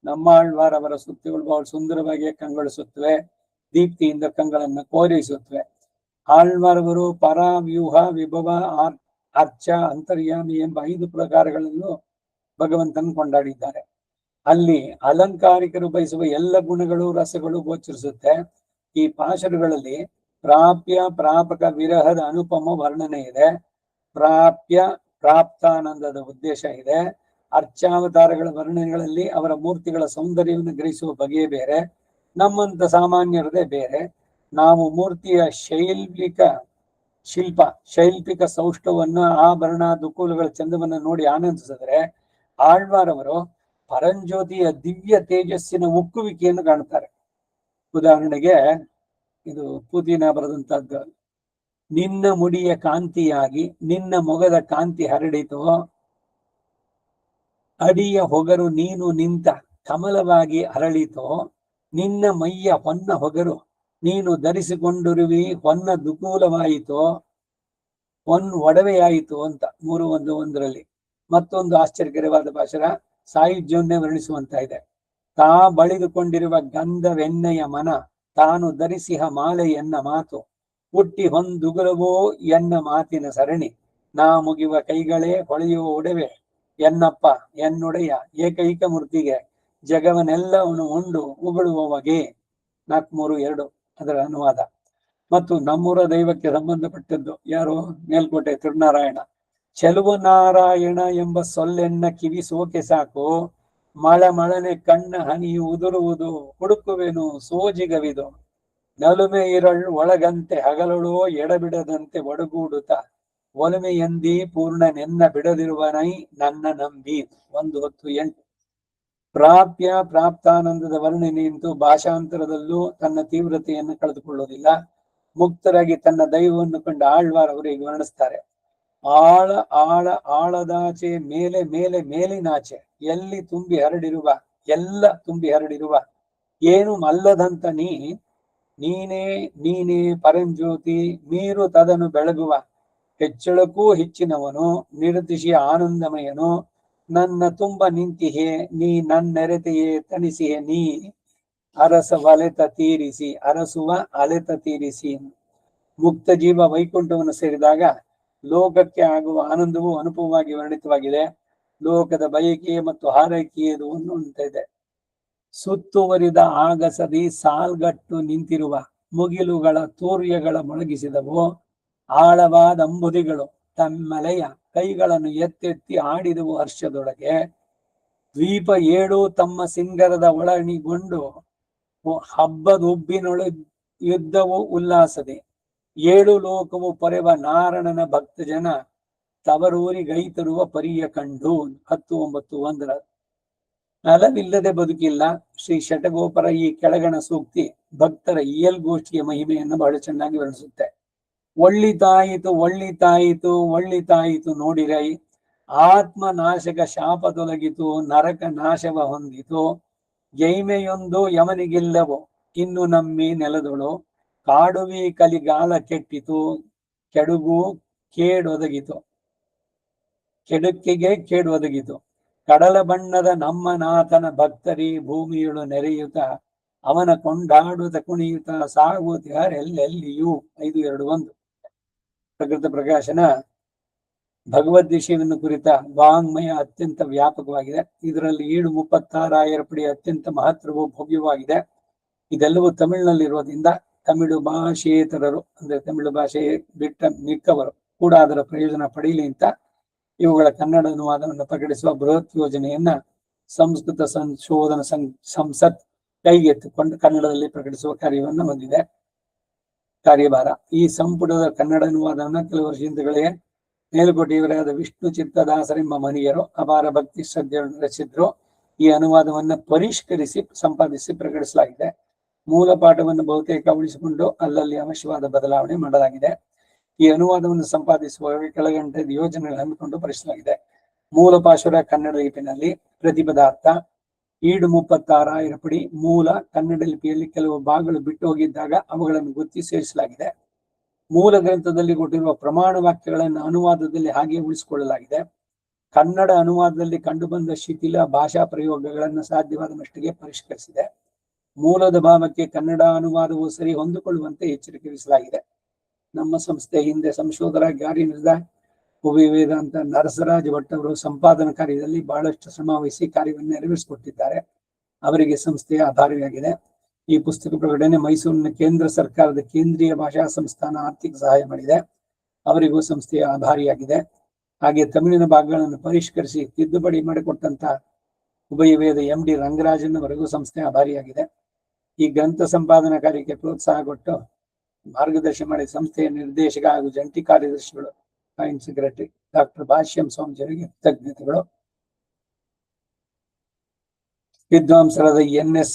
ನಮ್ಮಾಳ್ವಾರ್ ಅವರ ಸುತ್ತಿಗಳು ಬಹಳ ಸುಂದರವಾಗಿ ಕಂಗೊಳಿಸುತ್ತವೆ, ದೀಪ್ತಿಯಿಂದ ಕಂಗಳನ್ನು ಕೋರೈಸುತ್ತವೆ. ಆಳ್ವಾರವರು ಪರ, ವ್ಯೂಹ, ವಿಭವ, ಅರ್ಚ, ಅಂತರ್ಯಾಮಿ ಎಂಬ 5 ಪ್ರಕಾರಗಳನ್ನು ಭಗವಂತನ ಕೊಂಡಾಡಿದ್ದಾರೆ. ಅಲ್ಲಿ ಅಲಂಕಾರಿಕರು ಬಯಸುವ ಎಲ್ಲ ಗುಣಗಳು, ರಸಗಳು ಗೋಚರಿಸುತ್ತೆ. ಈ ಪಾಶರುಗಳಲ್ಲಿ ಪ್ರಾಪ್ಯ ಪ್ರಾಪಕ ವಿರಹದ ಅನುಪಮ ವರ್ಣನೆ ಇದೆ. ಪ್ರಾಪ್ಯ ಪ್ರಾಪ್ತಾನಂದದ ಉದ್ದೇಶ ಇದೆ. ಅರ್ಚಾವತಾರಗಳ ವರ್ಣನೆಗಳಲ್ಲಿ ಅವರ ಮೂರ್ತಿಗಳ ಸೌಂದರ್ಯವನ್ನು ಗ್ರಹಿಸುವ ಬಗೆಯೇ ಬೇರೆ, ನಮ್ಮಂತ ಸಾಮಾನ್ಯರದೇ ಬೇರೆ. ನಾವು ಮೂರ್ತಿಯ ಶೈಲ್ಪಿಕ ಸೌಷ್ಠವನ್ನ, ಆಭರಣ, ದುಕೂಲಗಳ ಚಂದವನ್ನ ನೋಡಿ ಆನಂದಿಸಿದ್ರೆ ಆಳ್ವಾರವರು ಪರಂಜ್ಯೋತಿಯ ದಿವ್ಯ ತೇಜಸ್ಸಿನ ಉಕ್ಕುವಿಕೆಯನ್ನು ಕಾಣುತ್ತಾರೆ. ಉದಾಹರಣೆಗೆ ಇದು ಪೂತಿನ ಬರೆದಂತಹದ್ದು. ನಿನ್ನ ಮುಡಿಯ ಕಾಂತಿಯಾಗಿ ನಿನ್ನ ಮೊಗದ ಕಾಂತಿ ಹರಡಿತೋ, ಅಡಿಯ ಹೊಗರು ನೀನು ನಿಂತ ಕಮಲವಾಗಿ ಅರಳಿತೋ, ನಿನ್ನ ಮೈಯ ಹೊನ್ನ ಹೊಗರು ನೀನು ಧರಿಸಿಕೊಂಡಿರುವಿ ಹೊನ್ನ ದುಕೂಲವಾಯಿತೋ, ಒಡವೆಯಾಯಿತು ಅಂತ 3:1 ಮತ್ತೊಂದು ಆಶ್ಚರ್ಯಕರವಾದ ಭಾಷರ ಸಾಯುಜ್ಯವನ್ನೇ ವರ್ಣಿಸುವಂತ ಇದೆ. ತಾ ಬಳಿದುಕೊಂಡಿರುವ ಗಂಧವೆಣ್ಣೆಯ ಮನ ತಾನು ಧರಿಸಿಹ ಮಾಲೆ ಎನ್ನ ಮಾತು, ಹುಟ್ಟಿ ಹೊಂದುಗುಲವೋ ಎನ್ನ ಮಾತಿನ ಸರಣಿ, ನಾ ಮುಗಿಯುವ ಕೈಗಳೇ ಹೊಳೆಯುವ ಒಡವೆ ಎನ್ನಪ್ಪ ಎನ್ನುಡೆಯ ಏಕೈಕ ಮೂರ್ತಿಗೆ ಜಗವನ್ನೆಲ್ಲವನ್ನು ಉಂಡು ಉಗುಳುವವಗೆ. 4:3 ಅದರ ಅನುವಾದ. ಮತ್ತು ನಮ್ಮೂರ ದೈವಕ್ಕೆ ಸಂಬಂಧಪಟ್ಟದ್ದು ಯಾರು? ಮೇಲ್ಕೋಟೆ ತಿರುನಾರಾಯಣ. ಚೆಲುವ ನಾರಾಯಣ ಎಂಬ ಸೊಲ್ಲೆನ್ನ ಕಿವಿ ಸೋಕೆ ಸಾಕು, ಮಳನೆ ಕಣ್ಣ ಹನಿಯು ಉದುರುವುದು ಹುಡುಕುವೆನು ಸೋಜಿಗವಿದು, ನಲುಮೆ ಇರಳು ಒಳಗಂತೆ ಹಗಲುಳೋ ಎಡಬಿಡದಂತೆ ಒಡಗೂಡುತ್ತ, ಒಲುಮೆಯಂದಿ ಪೂರ್ಣ ನೆನ್ನ ಬಿಡದಿರುವನೈ ನನ್ನ ನಂಬಿ. 1:8. ಪ್ರಾಪ್ಯ ಪ್ರಾಪ್ತಾನಂದದ ವರ್ಣನೆಯಂತೂ ಭಾಷಾಂತರದಲ್ಲೂ ತನ್ನ ತೀವ್ರತೆಯನ್ನು ಕಳೆದುಕೊಳ್ಳುವುದಿಲ್ಲ. ಮುಕ್ತರಾಗಿ ತನ್ನ ದೈವವನ್ನು ಕಂಡ ಆಳ್ವಾರ್ ಅವರಿಗೆ ವರ್ಣಿಸ್ತಾರೆ. ಆಳದಾಚೆ ಮೇಲೆ ಮೇಲೆ ಮೇಲಿನಾಚೆ ಎಲ್ಲ ತುಂಬಿ ಹರಡಿರುವ ಏನು ಮಲ್ಲದಂತ ನೀನೇ ಪರಂಜ್ಯೋತಿ, ಮೀರು ತದನು ಬೆಳಗುವ ಹೆಚ್ಚಳಕ್ಕೂ ಹೆಚ್ಚಿನವನು, ನಿರತಿಶಿಯ ಆನಂದಮಯನು, ನನ್ನ ತುಂಬ ನಿಂತಿಹೆ ನೀ ನನ್ನೆರೆತೆಯೇ ತಣಿಸಿಹೆ ನೀ, ಅರಸುವ ಅಲೆತ ತೀರಿಸಿ. ಮುಕ್ತ ಜೀವ ವೈಕುಂಠವನ್ನು ಸೇರಿದಾಗ ಲೋಕಕ್ಕೆ ಆಗುವ ಆನಂದವು ಅನುಪಮವಾಗಿ ವರ್ಣಿತವಾಗಿದೆ. ಲೋಕದ ಬಯಕೆ ಮತ್ತು ಹಾರೈಕೆಯದು ಇದೆ. ಸುತ್ತುವರಿದ ಆಗಸದಿ ಸಾಲ್ಗಟ್ಟು ನಿಂತಿರುವ ಮುಗಿಲುಗಳ ತೂರ್ಯಗಳ ಮೊಳಗಿಸಿದವು, ಆಳವಾದ ಅಂಬುದಿಗಳು ತಮ್ಮೆಲೆಯ ಕೈಗಳನ್ನು ಎತ್ತೆತ್ತಿ ಆಡಿದವು ಹರ್ಷದೊಳಗೆ. ದ್ವೀಪ 7 ತಮ್ಮ ಸಿಂಗರದ ಒಳಣಿಗೊಂಡು ಹಬ್ಬದ ಉಬ್ಬಿನೊಳು ಯುದ್ಧವು ಉಲ್ಲಾಸದೆ, ಏಳು ಲೋಕವು ಪೊರೆವ ನಾರಣನ ಭಕ್ತ ಜನ ತವರೂರಿಗೈತರುವ ಪರಿಯ ಕಂಡು. 10:9:1. ನಲವಿಲ್ಲದೆ ಬದುಕಿಲ್ಲ. ಶ್ರೀ ಶಟಗೋಪರ ಈ ಕೆಳಗಣ ಸೂಕ್ತಿ ಭಕ್ತರ ಇಯಲ್ಗೋಷ್ಠಿಯ ಮಹಿಮೆಯನ್ನು ಬಹಳ ಚೆನ್ನಾಗಿ ವರ್ಣಿಸುತ್ತೆ. ಒಳ್ಳಿತಾಯಿತು ಒಳ್ಳಿತಾಯಿತು ಒಳ್ಳಿತಾಯಿತು ನೋಡಿರೈ, ಆತ್ಮ ನಾಶಕ ಶಾಪ ತೊಲಗಿತು, ನರಕ ನಾಶವ ಹೊಂದಿತು, ಜೈಮೆಯೊಂದು ಯಮನಿಗಿಲ್ಲವೋ ಇನ್ನು ನಮ್ಮಿ ನೆಲದೊಳು, ಕಾಡುವಿ ಕಲಿಗಾಲ ಕೆಟ್ಟಿತು, ಕೆಡುಗು ಕೇಡೊದಗಿತು, ಕೆಡುಕಿಗೆ ಕೇಡೊದಗಿತು. ಕಡಲ ಬಣ್ಣದ ನಮ್ಮ ನಾಥನ ಭಕ್ತರಿ ಭೂಮಿಯಳು ನೆರೆಯುತ್ತ, ಅವನ ಕೊಂಡಾಡುತ್ತ ಕುಣಿಯುತ್ತ ಸಾಗುತ್ಯಾರೆಲ್ಲೆಲ್ಲಿಯೂ. 5:2:1. ಪ್ರಕೃತ ಪ್ರಕಾಶನ ಭಗವದ್ ವಿಷಯವನ್ನು ಕುರಿತ ವಾಂಗ್ಮಯ ಅತ್ಯಂತ ವ್ಯಾಪಕವಾಗಿದೆ. ಇದರಲ್ಲಿ 7:36 ಪಡಿ ಅತ್ಯಂತ ಮಹತ್ವವು ಭವ್ಯವಾಗಿದೆ. ಇದೆಲ್ಲವೂ ತಮಿಳಿನಲ್ಲಿರೋದ್ರಿಂದ ತಮಿಳು ಭಾಷೇತರರು ಅಂದ್ರೆ ತಮಿಳು ಭಾಷೆ ಬಿಟ್ಟ ಮಿಕ್ಕವರು ಕೂಡ ಅದರ ಪ್ರಯೋಜನ ಪಡೆಯಲಿ ಅಂತ ಇವುಗಳ ಕನ್ನಡ ಅನುವಾದವನ್ನು ಪ್ರಕಟಿಸುವ ಬೃಹತ್ ಯೋಜನೆಯನ್ನ ಸಂಸ್ಕೃತ ಸಂಶೋಧನಾ ಸಂಸತ್ ಕೈಗೆತ್ತಿಕೊಂಡು ಕನ್ನಡದಲ್ಲಿ ಪ್ರಕಟಿಸುವ ಕಾರ್ಯವನ್ನು ಹೊಂದಿದೆ. ಕಾರ್ಯಭಾರ ಈ ಸಂಪುಟದ ಕನ್ನಡ ಅನುವಾದವನ್ನು ಕೆಲವು ವರ್ಷ ಹಿಂದೆಗಳೇ ಮೇಲುಕೋಟೆಯವರಾದ ವಿಷ್ಣು ಚಿತ್ತದಾಸರೆಂಬ ಮನಿಯರು ಅಪಾರ ಭಕ್ತಿ ಶ್ರದ್ಧೆಯನ್ನು ರಚಿಸಿದ್ರು. ಈ ಅನುವಾದವನ್ನು ಪರಿಷ್ಕರಿಸಿ ಸಂಪಾದಿಸಿ ಪ್ರಕಟಿಸಲಾಗಿದೆ. ಮೂಲ ಪಾಠವನ್ನು ಬಹುತೇಕ ಉಳಿಸಿಕೊಂಡು ಅಲ್ಲಲ್ಲಿ ಅವಶ್ಯವಾದ ಬದಲಾವಣೆ ಮಾಡಲಾಗಿದೆ. ಈ ಅನುವಾದವನ್ನು ಸಂಪಾದಿಸುವಾಗ ಕೆಳಗಂಟೆ ಯೋಜನೆಗಳನ್ನು ಹಮ್ಮಿಕೊಂಡು ಪರಿಸಲಾಗಿದೆ. ಮೂಲ ಪಾಶುರ ಕನ್ನಡ ಲಿಪಿನಲ್ಲಿ ಪ್ರತಿಪದಾರ್ಥ 7:36 ಪಡಿ ಮೂಲ ಕನ್ನಡ ಲಿಪಿಯಲ್ಲಿ ಕೆಲವು ಭಾಗಗಳು ಬಿಟ್ಟು ಹೋಗಿದ್ದಾಗ ಅವುಗಳನ್ನು ಗುರ್ತಿ ಸೇರಿಸಲಾಗಿದೆ. ಮೂಲ ಗ್ರಂಥದಲ್ಲಿ ಕೊಟ್ಟಿರುವ ಪ್ರಮಾಣ ವಾಕ್ಯಗಳನ್ನು ಅನುವಾದದಲ್ಲಿ ಹಾಗೆ ಉಳಿಸಿಕೊಳ್ಳಲಾಗಿದೆ. ಕನ್ನಡ ಅನುವಾದದಲ್ಲಿ ಕಂಡುಬಂದ ಶಿಥಿಲ ಭಾಷಾ ಪ್ರಯೋಗಗಳನ್ನು ಸಾಧ್ಯವಾದ ಮಟ್ಟಿಗೆ ಪರಿಷ್ಕರಿಸಿದೆ. ಮೂಲದ ಭಾವಕ್ಕೆ ಕನ್ನಡ ಅನುವಾದವು ಸರಿ ಹೊಂದಿಕೊಳ್ಳುವಂತೆ ಎಚ್ಚರಿಕೆ ವಹಿಸಲಾಗಿದೆ. ನಮ್ಮ ಸಂಸ್ಥೆ ಹಿಂದೆ ಸಂಶೋಧನಾ ಕಾರ್ಯನಿರತ ಉಭಯ ವೇದಾಂತ ನರಸರಾಜ ಭಟ್ ಅವರು ಸಂಪಾದನಾ ಕಾರ್ಯದಲ್ಲಿ ಬಹಳಷ್ಟು ಶ್ರಮ ವಹಿಸಿ ಕಾರ್ಯವನ್ನು ನೆರವೇರಿಸಿಕೊಟ್ಟಿದ್ದಾರೆ. ಅವರಿಗೆ ಸಂಸ್ಥೆಯ ಆಧಾರವಾಗಿದೆ. ಈ ಪುಸ್ತಕ ಪ್ರಕಟಣೆ ಮೈಸೂರಿನ ಕೇಂದ್ರ ಸರ್ಕಾರದ ಕೇಂದ್ರೀಯ ಭಾಷಾ ಸಂಸ್ಥಾನ ಆರ್ಥಿಕ ಸಹಾಯ ಮಾಡಿದೆ. ಅವರಿಗೂ ಸಂಸ್ಥೆಯ ಆಧಾರಿಯಾಗಿದೆ. ಹಾಗೆ ತಮಿಳಿನ ಭಾಗಗಳನ್ನು ಪರಿಷ್ಕರಿಸಿ ತಿದ್ದುಪಡಿ ಮಾಡಿಕೊಟ್ಟಂತ ಉಭಯ ವೇದ MD ರಂಗರಾಜನ್ ಅವರಿಗೂ ಸಂಸ್ಥೆ ಆಧಾರಿಯಾಗಿದೆ. ಈ ಗ್ರಂಥ ಸಂಪಾದನಾ ಕಾರ್ಯಕ್ಕೆ ಪ್ರೋತ್ಸಾಹ ಕೊಟ್ಟು ಮಾರ್ಗದರ್ಶನ ಮಾಡಿ ಸಂಸ್ಥೆಯ ನಿರ್ದೇಶಕ ಹಾಗೂ ಜಂಟಿ ಕಾರ್ಯದರ್ಶಿಗಳು ಜಾಯಿಂಟ್ ಸೆಕ್ರೆಟರಿ ಡಾಕ್ಟರ್ ಭಾಷ್ಯಂ ಸ್ವಾಮೀಜಿಯವರಿಗೆ ಕೃತಜ್ಞತೆಗಳು. ವಿದ್ವಾಂಸರಾದ NS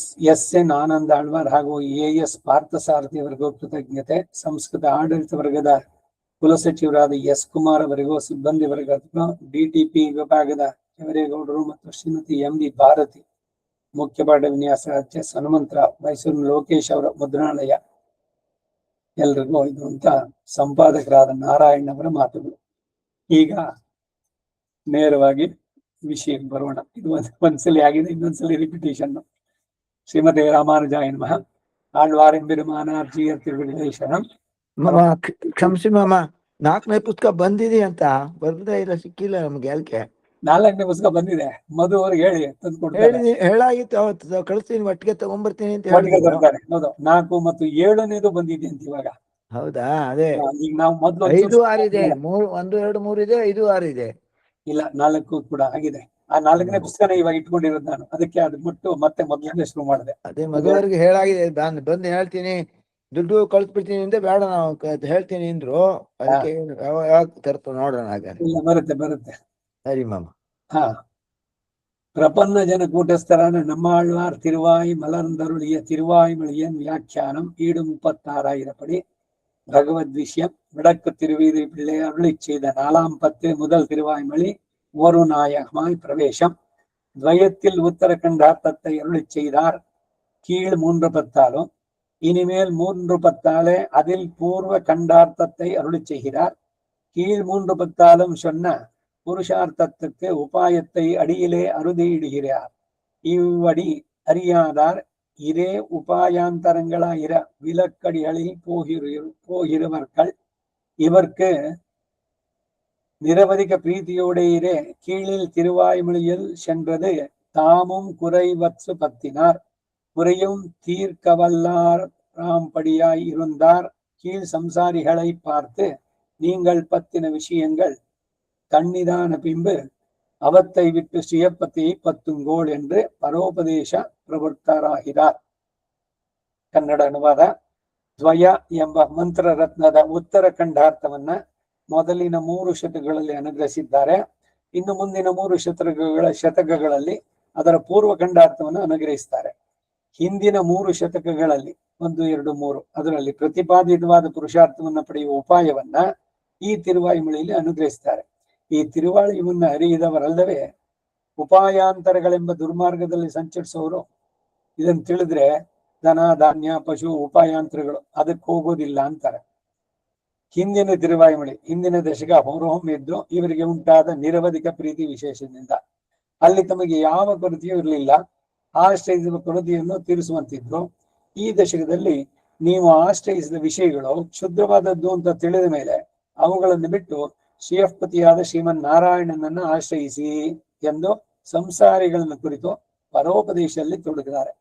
ಆನಂದ ಆಳ್ವಾರ್ ಹಾಗೂ AS ಪಾರ್ಥಸಾರಥಿ ಅವರಿಗೂ ಕೃತಜ್ಞತೆ. ಸಂಸ್ಕೃತ ಆಡಳಿತ ವರ್ಗದ ಕುಲಸಚಿವರಾದ S ಕುಮಾರ್ ಅವರಿಗೂ, ಸಿಬ್ಬಂದಿ ವರ್ಗದ DTP ವಿಭಾಗದ ಚವರೇಗೌಡರು ಮತ್ತು ಶ್ರೀಮತಿ MD ಭಾರತಿ, ಮುಖ್ಯ ಪಾಠ ವಿನ್ಯಾಸ HS ಹನುಮಂತರಾವ್, ಮೈಸೂರಿನ ಲೋಕೇಶ್ ಅವರ ಮುದ್ರಣಾಲಯ, ಎಲ್ರಿಗೂ ಇದು ಅಂತ ಸಂಪಾದಕರಾದ ನಾರಾಯಣ್ ಅವರ ಮಾತುಗಳು. ಈಗ ನೇರವಾಗಿ ವಿಷಯಕ್ಕೆ ಬರೋಣ. ಇದು ಒಂದ್ಸಲಿ ಆಗಿದೆ, ಇನ್ನೊಂದ್ಸಲಿ ರಿಪಿಟೇಷನ್. ಶ್ರೀಮತಿ ರಾಮಾನುಜಾಯ ನಮಃ. ಆಳ್ವಾರೆಂಬಿರುಮಾನಾರ್ಜಿಯ ತಿರುಗೇಶನಂ. ಕ್ಷಮಿಸಿ ಮಾಮ, 4ನೇ ಪುಸ್ತಕ ಬಂದಿದೆ ಅಂತ ಬರ್ದೇ ಇಲ್ಲ, ಸಿಕ್ಕಿಲ್ಲ ನಮ್ಗೆ. ಯಾಕೆ 4ನೇ ಪುಸ್ತಕ ಬಂದಿದೆ? ಮಧು ಅವ್ರಿಗೆ ಹೇಳಿ ತಂದ್ಕೊಡ್ತಾರೆ. ಹೇಳಾಗಿತ್ತು, ಅವತ್ತು ಕಳಿಸ್ತೀನಿ, ಒಟ್ಟಿಗೆ ತಗೊಂಡ್ಬರ್ತೀನಿ ಅಂತ ಹೇಳಿ. ಹೌದು, 4 ಮತ್ತು 7ನೇದು ಬಂದಿದೆ ಅಂತ ಇವಾಗ. ಹೌದಾ? ಅದೇ ಈಗ ನಾವು ಮೊದಲು 5, 6 ಇದೆ, 1, 2, 3 ಇದೆ, 5, 6 ಇದೆ. ಇಲ್ಲ, 4 ಕೂಡ ಆಗಿದೆ. ಆ 4ನೇ ಪುಸ್ತಕನ ಇವಾಗ ಇಟ್ಕೊಂಡಿರೋದು ನಾನು. ಅದಕ್ಕೆ ಅದು ಬಿಟ್ಟು ಮತ್ತೆ ಮೊದಲನೇ ಶುರು ಮಾಡಿದೆ. ಅದೇ ಮದುವರೆಗೆ ಹೇಳಾಗಿದೆ, ಬಂದು ಹೇಳ್ತೀನಿ, ದುಡ್ಡು ಕಳ್ಸ್ಬಿಡ್ತೀನಿ ಅಂದ್ರೆ ಬೇಡ, ನಾವು ಹೇಳ್ತೀನಿ ಅಂದ್ರು. ಅದಕ್ಕೆ ಯಾವಾಗ ತರ್ತು ನೋಡೋಣ. ಹಾಗಾದ್ರೆ ಇಲ್ಲ, ಬರುತ್ತೆ. ಸರಿ ಮಾಮ. ಹಾ, ಪ್ರಪನ್ನ ಜನ ಕೂಟಸ್ಥರಾன நம்மாழ்வார் திருவாய் மலர்ந்தருளிய திருவாய்மொழியின் வியாக்கியானம் 7:36 படி பகவத் விஷயம் விடக்கு திருவீதி பிள்ளை அருளி செய்த 4ஆம் பத்து முதல் திருவாய்மொழி ஒரு நாயகமாய் பிரவேசம். துவயத்தில் உத்தரகண்டார்த்தத்தை அருளி செய்தார். கீழ் 3 பத்தாலும் இனிமேல் 3 பத்தாலே அதில் பூர்வ கண்டார்த்தத்தை அருளி செய்கிறார். கீழ் 3 பத்தாலும் சொன்ன புருஷார்த்தத்துக்கு உபாயத்தை அடியிலே அறுதியிடுகிறார். இவ்வடி அறியாதார் இரே உபாயாந்தரங்களாயிர விலக்கடிகளில் போகிறவர்கள் இவர்க்கு நிரவதிக பிரீத்தியோடையிரே கீழில் திருவாய்மொழியில் சென்றது தாமும் குறைவற்று பத்தினார். குறையும் தீர்க்கவல்லார் ராம்படியாய் இருந்தார். கீழ் சம்சாரிகளை பார்த்து நீங்கள் பத்தின விஷயங்கள் தன்னிதான பின்பு அவத்தை விட்டு சுயப்பத்தியை பத்துங்கோள் என்று ಪರೋಪದೇಶ ಪ್ರವೃತ್ತರಾಗಿದ್ದಾರೆ. ಕನ್ನಡ ಅನುವಾದ. ದ್ವಯ ಎಂಬ ಮಂತ್ರ ರತ್ನದ ಉತ್ತರ ಖಂಡಾರ್ಥವನ್ನ ಮೊದಲಿನ 3 ಶತಕಗಳಲ್ಲಿ ಅನುಗ್ರಹಿಸಿದ್ದಾರೆ. ಇನ್ನು ಮುಂದಿನ 3 ಶತಕಗಳಲ್ಲಿ ಅದರ ಪೂರ್ವ ಖಂಡಾರ್ಥವನ್ನು ಅನುಗ್ರಹಿಸ್ತಾರೆ. ಹಿಂದಿನ 3 ಶತಕಗಳಲ್ಲಿ 1, 2, 3 ಅದರಲ್ಲಿ ಪ್ರತಿಪಾದಿತವಾದ ಪುರುಷಾರ್ಥವನ್ನ ಪಡೆಯುವ ಉಪಾಯವನ್ನ ಈ ತಿರುವಾಯಿಮೊಳಿಯಲ್ಲಿ ಅನುಗ್ರಹಿಸ್ತಾರೆ. ಈ ತಿರುವಾಯಿಮನ್ನ ಅರಿಯದವರಲ್ಲವೇ ಉಪಾಯಾಂತರಗಳೆಂಬ ದುರ್ಮಾರ್ಗದಲ್ಲಿ ಸಂಚರಿಸುವವರು ಇದನ್ನು ತಿಳಿದ್ರೆ ಧನ ಧಾನ್ಯ ಪಶು ಉಪಾಯಾಂತರಗಳು ಅದಕ್ಕೆ ಹೋಗೋದಿಲ್ಲ ಅಂತಾರೆ. ಹಿಂದಿನ ತಿರುವಾಯಿಮೊಳಿ ಹಿಂದಿನ ದಶಕ ಹೊರಹೊಮ್ಮೆ ಇದ್ದು ಇವರಿಗೆ ಉಂಟಾದ ನಿರವಧಿಕ ಪ್ರೀತಿ ವಿಶೇಷದಿಂದ ಅಲ್ಲಿ ತಮಗೆ ಯಾವ ಕೊರತೆಯೂ ಇರಲಿಲ್ಲ. ಆಶ್ರಯಿಸಿದ ಕೊರತೆಯನ್ನು ತೀರಿಸುವಂತಿದ್ರು. ಈ ದಶಕದಲ್ಲಿ ನೀವು ಆಶ್ರಯಿಸಿದ ವಿಷಯಗಳು ಕ್ಷುದ್ರವಾದದ್ದು ಅಂತ ತಿಳಿದ ಮೇಲೆ ಅವುಗಳನ್ನು ಬಿಟ್ಟು ಶ್ರೀಯಃಪತಿಯಾದ ಶ್ರೀಮನ್ ನಾರಾಯಣನನ್ನು ಆಶ್ರಯಿಸಿ ಎಂದು ಸಂಸಾರಿಗಳನ್ನು ಕುರಿತು ಪರೋಪದೇಶದಲ್ಲಿ ತೊಡಗಿದ್ದಾರೆ.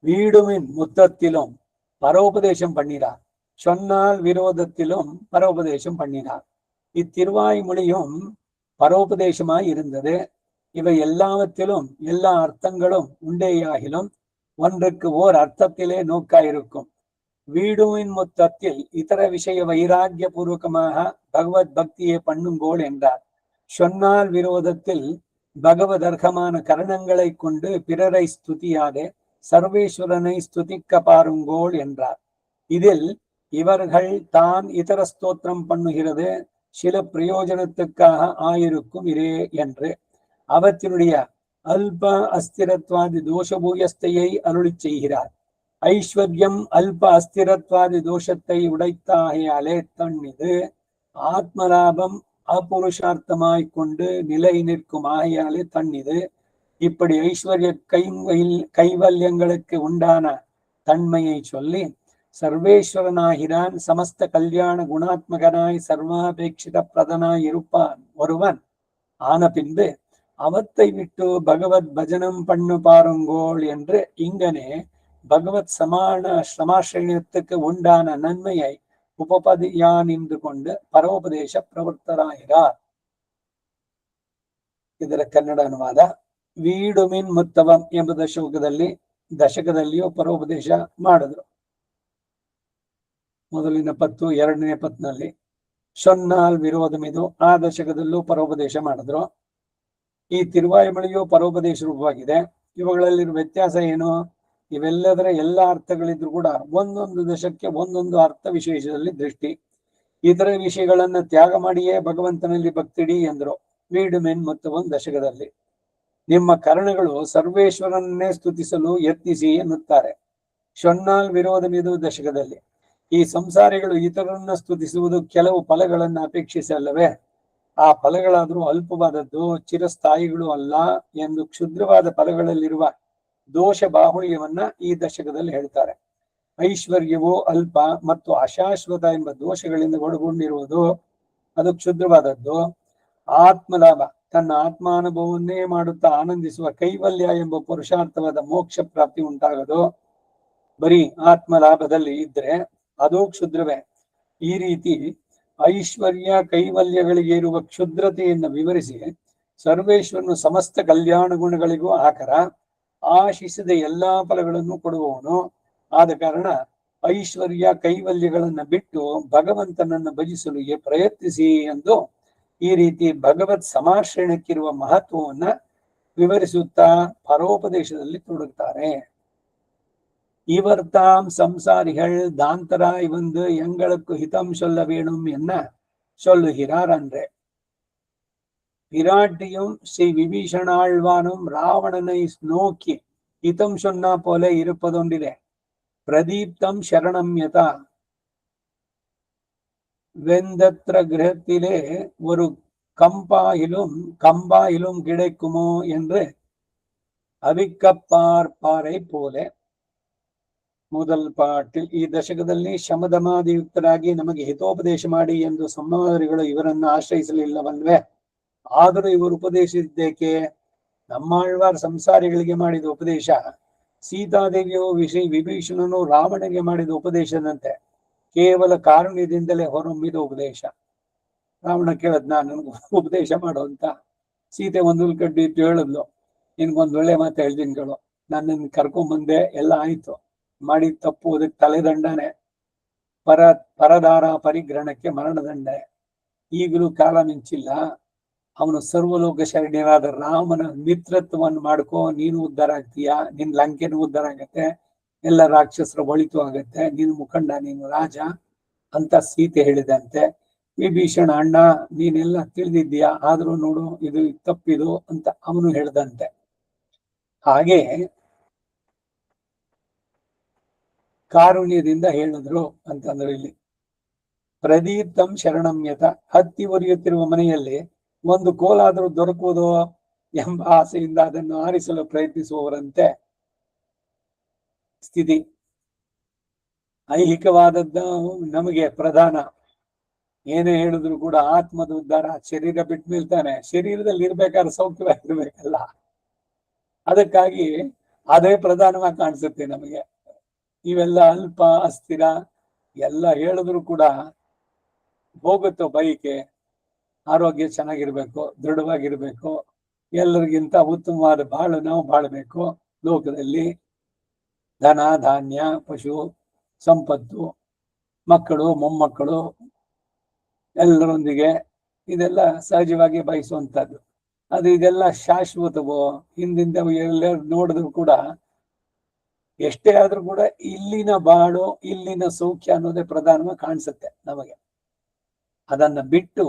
வீடுமின் முத்தத்திலும் பரோபதேசம் பண்ணினார். சொன்னால் விரோதத்திலும் பரோபதேசம் பண்ணினார். இத்திருவாய்மொழியும் பரோபதேசமாய் இருந்தது. இவை எல்லாவற்றிலும் எல்லா அர்த்தங்களும் உண்டேயாகிலும் ஒன்றுக்கு ஓர் அர்த்தத்திலே நோக்காயிருக்கும். வீடுமின் முத்தத்தில் இதர விஷய வைராக்கிய பூர்வகமாக பகவத் பக்தியை பண்ணுங்கோள் என்றார். சொன்னால் விரோதத்தில் பகவதர்க்கமான கரணங்களை கொண்டு பிறரை ஸ்துதியாதே சர்வேஸ்வரனை ஸ்துதிக்க பாருங்கோள் என்றார். இதில் இவர்கள் தான் இதர ஸ்தோத்திரம் பண்ணுகிறது சில பிரயோஜனத்துக்காக ஆயிருக்கும் இரே என்று அவற்றினுடைய அல்ப அஸ்திரத்வாதி தோஷபூயஸ்தையை அருளி செய்கிறார். ஐஸ்வர்யம் அல்ப அஸ்திரத்வாதி தோஷத்தை உடைத்தாகையாலே தன்னிது ஆத்மலாபம் அபுருஷார்த்தமாய் கொண்டு நிலை நிற்கும் ஆகையாலே தன்னிது. இப்படி ஐஸ்வர்ய கைவல்யங்களுக்கு உண்டான தன்மையை சொல்லி சர்வேஸ்வரனாகிறான், சமஸ்த கல்யாண குணாத்மகனாய் சர்வாபேட்சித பிரதனாய் இருப்பான் ஒருவன் ஆன பின்பு அவத்தை விட்டு பகவத் பஜனம் பண்ணு பாருங்கோள் என்று இங்கனே பகவத் சமாசிரயத்துக்கு உண்டான நன்மையை ಉಪಪದಿಯಾ ನಿಂದುಕೊಂಡು ಪರೋಪದೇಶ ಪ್ರವೃತ್ತರಾಯಿರಾರ್. ಇದರ ಕನ್ನಡ ಅನುವಾದ. ವೀಡುಮಿನ್ ಮುತ್ತವಂ ಎಂಬ ದಶಕದಲ್ಲಿಯೂ ಪರೋಪದೇಶ ಮಾಡಿದ್ರು. ಮೊದಲಿನ ಪತ್ತು, ಎರಡನೇ ಪತ್ನಲ್ಲಿ ಸೊನ್ನಾಲ್ ವಿರೋಧಮಿದು ಆ ದಶಕದಲ್ಲೂ ಪರೋಪದೇಶ ಮಾಡಿದ್ರು. ಈ ತಿರುವಾಯಿಮೊಳಿಯು ಪರೋಪದೇಶ ರೂಪವಾಗಿದೆ. ಇವುಗಳಲ್ಲಿರುವ ವ್ಯತ್ಯಾಸ ಏನು? ಇವೆಲ್ಲದರ ಎಲ್ಲ ಅರ್ಥಗಳಿದ್ರು ಕೂಡ ಒಂದೊಂದು ದಶಕ್ಕೆ ಒಂದೊಂದು ಅರ್ಥ ವಿಶೇಷದಲ್ಲಿ ದೃಷ್ಟಿ. ಇತರ ವಿಷಯಗಳನ್ನ ತ್ಯಾಗ ಮಾಡಿಯೇ ಭಗವಂತನಲ್ಲಿ ಭಕ್ತಿಡಿ ಎಂದ್ರು. ವೀಡುಮೆನ್ ಮತ್ತು ಒಂದು ದಶಕದಲ್ಲಿ ನಿಮ್ಮ ಕರ್ಣಗಳು ಸರ್ವೇಶ್ವರನ್ನೇ ಸ್ತುತಿಸಲು ಯತ್ನಿಸಿ ಎನ್ನುತ್ತಾರೆ. ಶೊನ್ನಾಲ್ ವಿರೋಧಮಿದು ದಶಕದಲ್ಲಿ ಈ ಸಂಸಾರಿಗಳು ಇತರರನ್ನ ಸ್ತುತಿಸುವುದು ಕೆಲವು ಫಲಗಳನ್ನ ಅಪೇಕ್ಷಿಸಿ ಅಲ್ಲವೇ? ಆ ಫಲಗಳಾದ್ರೂ ಅಲ್ಪವಾದದ್ದು, ಚಿರಸ್ಥಾಯಿಗಳು ಅಲ್ಲ ಎಂದು ಕ್ಷುದ್ರವಾದ ಫಲಗಳಲ್ಲಿರುವ ದೋಷ ಬಾಹುಳ್ಯವನ್ನ ಈ ದಶಕದಲ್ಲಿ ಹೇಳ್ತಾರೆ. ಐಶ್ವರ್ಯವು ಅಲ್ಪ ಮತ್ತು ಅಶಾಶ್ವತ ಎಂಬ ದೋಷಗಳಿಂದ ಒಳಗೊಂಡಿರುವುದು, ಅದು ಕ್ಷುದ್ರವಾದದ್ದು. ಆತ್ಮಲಾಭ, ತನ್ನ ಆತ್ಮಾನುಭವವನ್ನೇ ಮಾಡುತ್ತಾ ಆನಂದಿಸುವ ಕೈವಲ್ಯ ಎಂಬ ಪುರುಷಾರ್ಥವಾದ ಮೋಕ್ಷ ಪ್ರಾಪ್ತಿ ಉಂಟಾಗದು. ಬರೀ ಆತ್ಮಲಾಭದಲ್ಲಿ ಇದ್ರೆ ಅದು ಕ್ಷುದ್ರವೇ. ಈ ರೀತಿ ಐಶ್ವರ್ಯ ಕೈವಲ್ಯಗಳಿಗೆ ಇರುವ ಕ್ಷುದ್ರತೆಯನ್ನು ವಿವರಿಸಿ ಸರ್ವೇಶ್ವರನು ಸಮಸ್ತ ಕಲ್ಯಾಣ ಗುಣಗಳಿಗೂ ಆಕರ, ಆಶಿಸಿದ ಎಲ್ಲಾ ಫಲಗಳನ್ನು ಕೊಡುವವನು. ಆದ ಕಾರಣ ಐಶ್ವರ್ಯ ಕೈವಲ್ಯಗಳನ್ನ ಬಿಟ್ಟು ಭಗವಂತನನ್ನು ಭಜಿಸಲು ಪ್ರಯತ್ನಿಸಿ ಎಂದು ಈ ರೀತಿ ಭಗವತ್ ಸಮಾಶ್ರಯಣಕ್ಕಿರುವ ಮಹತ್ವವನ್ನ ವಿವರಿಸುತ್ತಾ ಪರೋಪದೇಶದಲ್ಲಿ ತೊಡಗುತ್ತಾರೆ. இவர்தாம் சம்சாரிகள் தாந்தராய் வந்து எங்களுக்கு ஹிதம் சொல்ல வேணும் என்ன சொல்லுகிறார் அன்றே. பிராட்டியும் ஸ்ரீ விபீஷணாழ்வானும் ராவணனை நோக்கி ஹிதம் சொன்னா போல இருப்பதொன்றிலே பிரதீப்தம் சரணம் யதா வெந்தத்ர கிரகத்திலே ஒரு கம்பாயிலும் கிடைக்குமோ என்று ಅವಿಕಪ್ಪಾರ್ಪಾರೈ ಪೋಲೆ. ಮೊದಲ ಪಾಠ ಈ ದಶಕದಲ್ಲಿ ಶಮದಮಾದಿಯುಕ್ತರಾಗಿ ನಮಗೆ ಹಿತೋಪದೇಶ ಮಾಡಿ ಎಂದು ಸಂವಾದಿಗಳು ಇವರನ್ನು ಆಶ್ರಯಿಸಲಿಲ್ಲವಲ್ವೇ? ಆದರೂ ಇವರು ಉಪದೇಶಿದ್ದೇಕೆ? ನಮ್ಮಾಳ್ವಾರ್ ಸಂಸಾರಿಗಳಿಗೆ ಮಾಡಿದ ಉಪದೇಶ ಸೀತಾದೇವಿಯು ವಿಭೀಷಣನು ರಾವಣನಿಗೆ ಮಾಡಿದ ಉಪದೇಶದಂತೆ ಕೇವಲ ಕಾರುಣ್ಯದಿಂದಲೇ ಹೊರಹೊಮ್ಮಿದ ಉಪದೇಶ. ರಾವಣ ಕೇಳದ್, ನಾನು ನನಗೆ ಉಪದೇಶ ಮಾಡು ಅಂತ. ಸೀತೆ ಒಂದು ಕಡ್ಡಿ ಇಟ್ಟು ಹೇಳಿದ್ಲು, ನಿನ್ಗೊಂದು ಒಳ್ಳೆ ಮಾತು ಹೇಳ್ತೀನಿ ಕೇಳು, ನಾನು ಕರ್ಕೊಂಡ್ ಬಂದೆ, ಎಲ್ಲ ಆಯ್ತು, ಮಾಡಿದ ತಪ್ಪು ಅದಕ್ಕೆ ತಲೆದಂಡನೆ, ಪರದಾರ ಪರಿಗ್ರಹಣಕ್ಕೆ ಮರಣದಂಡನೆ. ಈಗಲೂ ಕಾಲ ಮಿಂಚಿಲ್ಲ. ಅವನು ಸರ್ವಲೋಕ ಶರಣ್ಯರಾದ ರಾಮನ ಮಿತ್ರತ್ವವನ್ನು ಮಾಡ್ಕೋ, ನೀನು ಉದ್ಧಾರ ಆಗ್ತೀಯ, ನಿನ್ ಲಂಕೆನೂ ಉದ್ಧಾರ ಆಗತ್ತೆ, ಎಲ್ಲ ರಾಕ್ಷಸರ ಒಳಿತು ಆಗತ್ತೆ, ನೀನು ಮುಖಂಡ, ನೀನು ರಾಜ ಅಂತ ಸೀತೆ ಹೇಳಿದಂತೆ. ವಿಭೀಷಣ, ಅಣ್ಣ ನೀನೆಲ್ಲ ತಿಳಿದಿದ್ದೀಯಾ, ಆದ್ರೂ ನೋಡು ಇದು ತಪ್ಪಿದು ಅಂತ ಅವನು ಹೇಳ್ದಂತೆ. ಹಾಗೆ ಕಾರುಣ್ಯದಿಂದ ಹೇಳಿದ್ರು ಅಂತಂದ್ರೆ ಇಲ್ಲಿ ಪ್ರದೀಪ್ತಂ ಶರಣಮ್ಯತ, ಹತ್ತಿ ಉರಿಯುತ್ತಿರುವ ಮನೆಯಲ್ಲಿ ಒಂದು ಕೋಲಾದರೂ ದೊರಕುವುದೋ ಎಂಬ ಆಸೆಯಿಂದ ಅದನ್ನು ಆರಿಸಲು ಪ್ರಯತ್ನಿಸುವವರಂತೆ ಸ್ಥಿತಿ. ಐಹಿಕವಾದದ್ದು ನಮಗೆ ಪ್ರಧಾನ. ಏನೇ ಹೇಳಿದ್ರು ಕೂಡ ಆತ್ಮದ ಉದ್ಧಾರ ಶರೀರ ಬಿಟ್ಟ ಮೇಲ್ತಾನೆ. ಶರೀರದಲ್ಲಿ ಇರ್ಬೇಕಾದ್ರೆ ಸೌಖ್ಯವಾಗಿರ್ಬೇಕಲ್ಲ, ಅದಕ್ಕಾಗಿ ಅದೇ ಪ್ರಧಾನವಾಗಿ ಕಾಣಿಸುತ್ತೆ ನಮಗೆ. ಇವೆಲ್ಲ ಅಲ್ಪ ಅಸ್ಥಿರ ಎಲ್ಲ ಹೇಳಿದ್ರು ಕೂಡ ಹೋಗುತ್ತೋ ಬೈಕೆ. ಆರೋಗ್ಯ ಚೆನ್ನಾಗಿರ್ಬೇಕು, ದೃಢವಾಗಿರ್ಬೇಕು, ಎಲ್ಲರಿಗಿಂತ ಉತ್ತಮವಾದ ಬಾಳು ನಾವು ಬಾಳ್ಬೇಕು. ಲೋಕದಲ್ಲಿ ಧನ ಧಾನ್ಯ ಪಶು ಸಂಪತ್ತು ಮಕ್ಕಳು ಮೊಮ್ಮಕ್ಕಳು ಎಲ್ಲರೊಂದಿಗೆ ಇದೆಲ್ಲ ಸಹಜವಾಗಿ ಬಯಸುವಂಥದ್ದು. ಅದು ಇದೆಲ್ಲ ಶಾಶ್ವತವೋ ಹಿಂದಿಂದ ಎಲ್ಲ ನೋಡಿದ್ರು ಕೂಡ ಎಷ್ಟೇ ಆದ್ರೂ ಕೂಡ ಇಲ್ಲಿನ ಬಾಳು ಇಲ್ಲಿನ ಸೌಖ್ಯ ಅನ್ನೋದೇ ಪ್ರಧಾನವಾಗಿ ಕಾಣಿಸುತ್ತೆ ನಮಗೆ. ಅದನ್ನ ಬಿಟ್ಟು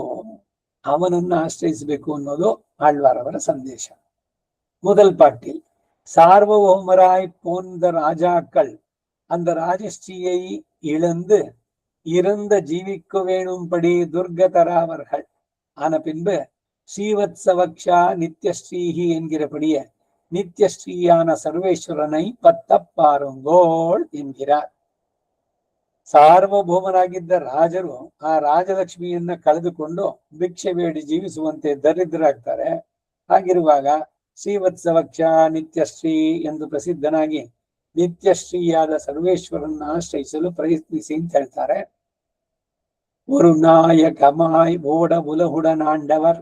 ಅವನನ್ನ ಆಶ್ರಯಿಸಬೇಕು ಅನ್ನೋದು ಆಳ್ವಾರವರ ಸಂದೇಶ. முதல் பாட்டில் சார்வபௌமராய் போன்ற ராஜாக்கள் அந்த ராஜஸ்ரீயை இழந்து இறந்த ஜீவிக்க வேணும்படி துர்கதராவர்கள் ஆன பின்பு ஸ்ரீவத்சவக்ஷா நித்யஸ்ரீஹி என்கிறபடியே நித்யஸ்ரீயான சர்வேஸ்வரனை பத்தப்பாருங்கோள் என்கிறார். ಸಾರ್ವಭೌಮರಾಗಿದ್ದ ರಾಜರು ಆ ರಾಜಲಕ್ಷ್ಮಿಯನ್ನ ಕಳೆದುಕೊಂಡು ಭಿಕ್ಷೆ ಬೇಡಿ ಜೀವಿಸುವಂತೆ ದರಿದ್ರರಾಗ್ತಾರೆ. ಹಾಗಿರುವಾಗ ಶ್ರೀವತ್ಸವಕ್ಷ ನಿತ್ಯಶ್ರೀ ಎಂದು ಪ್ರಸಿದ್ಧನಾಗಿ ನಿತ್ಯಶ್ರೀಯಾದ ಸರ್ವೇಶ್ವರನ್ನ ಆಶ್ರಯಿಸಲು ಪ್ರಯತ್ನಿಸಿ ಅಂತ ಹೇಳ್ತಾರೆ. ஒரு கமாய் ஓட உலகுடனாண்டவர்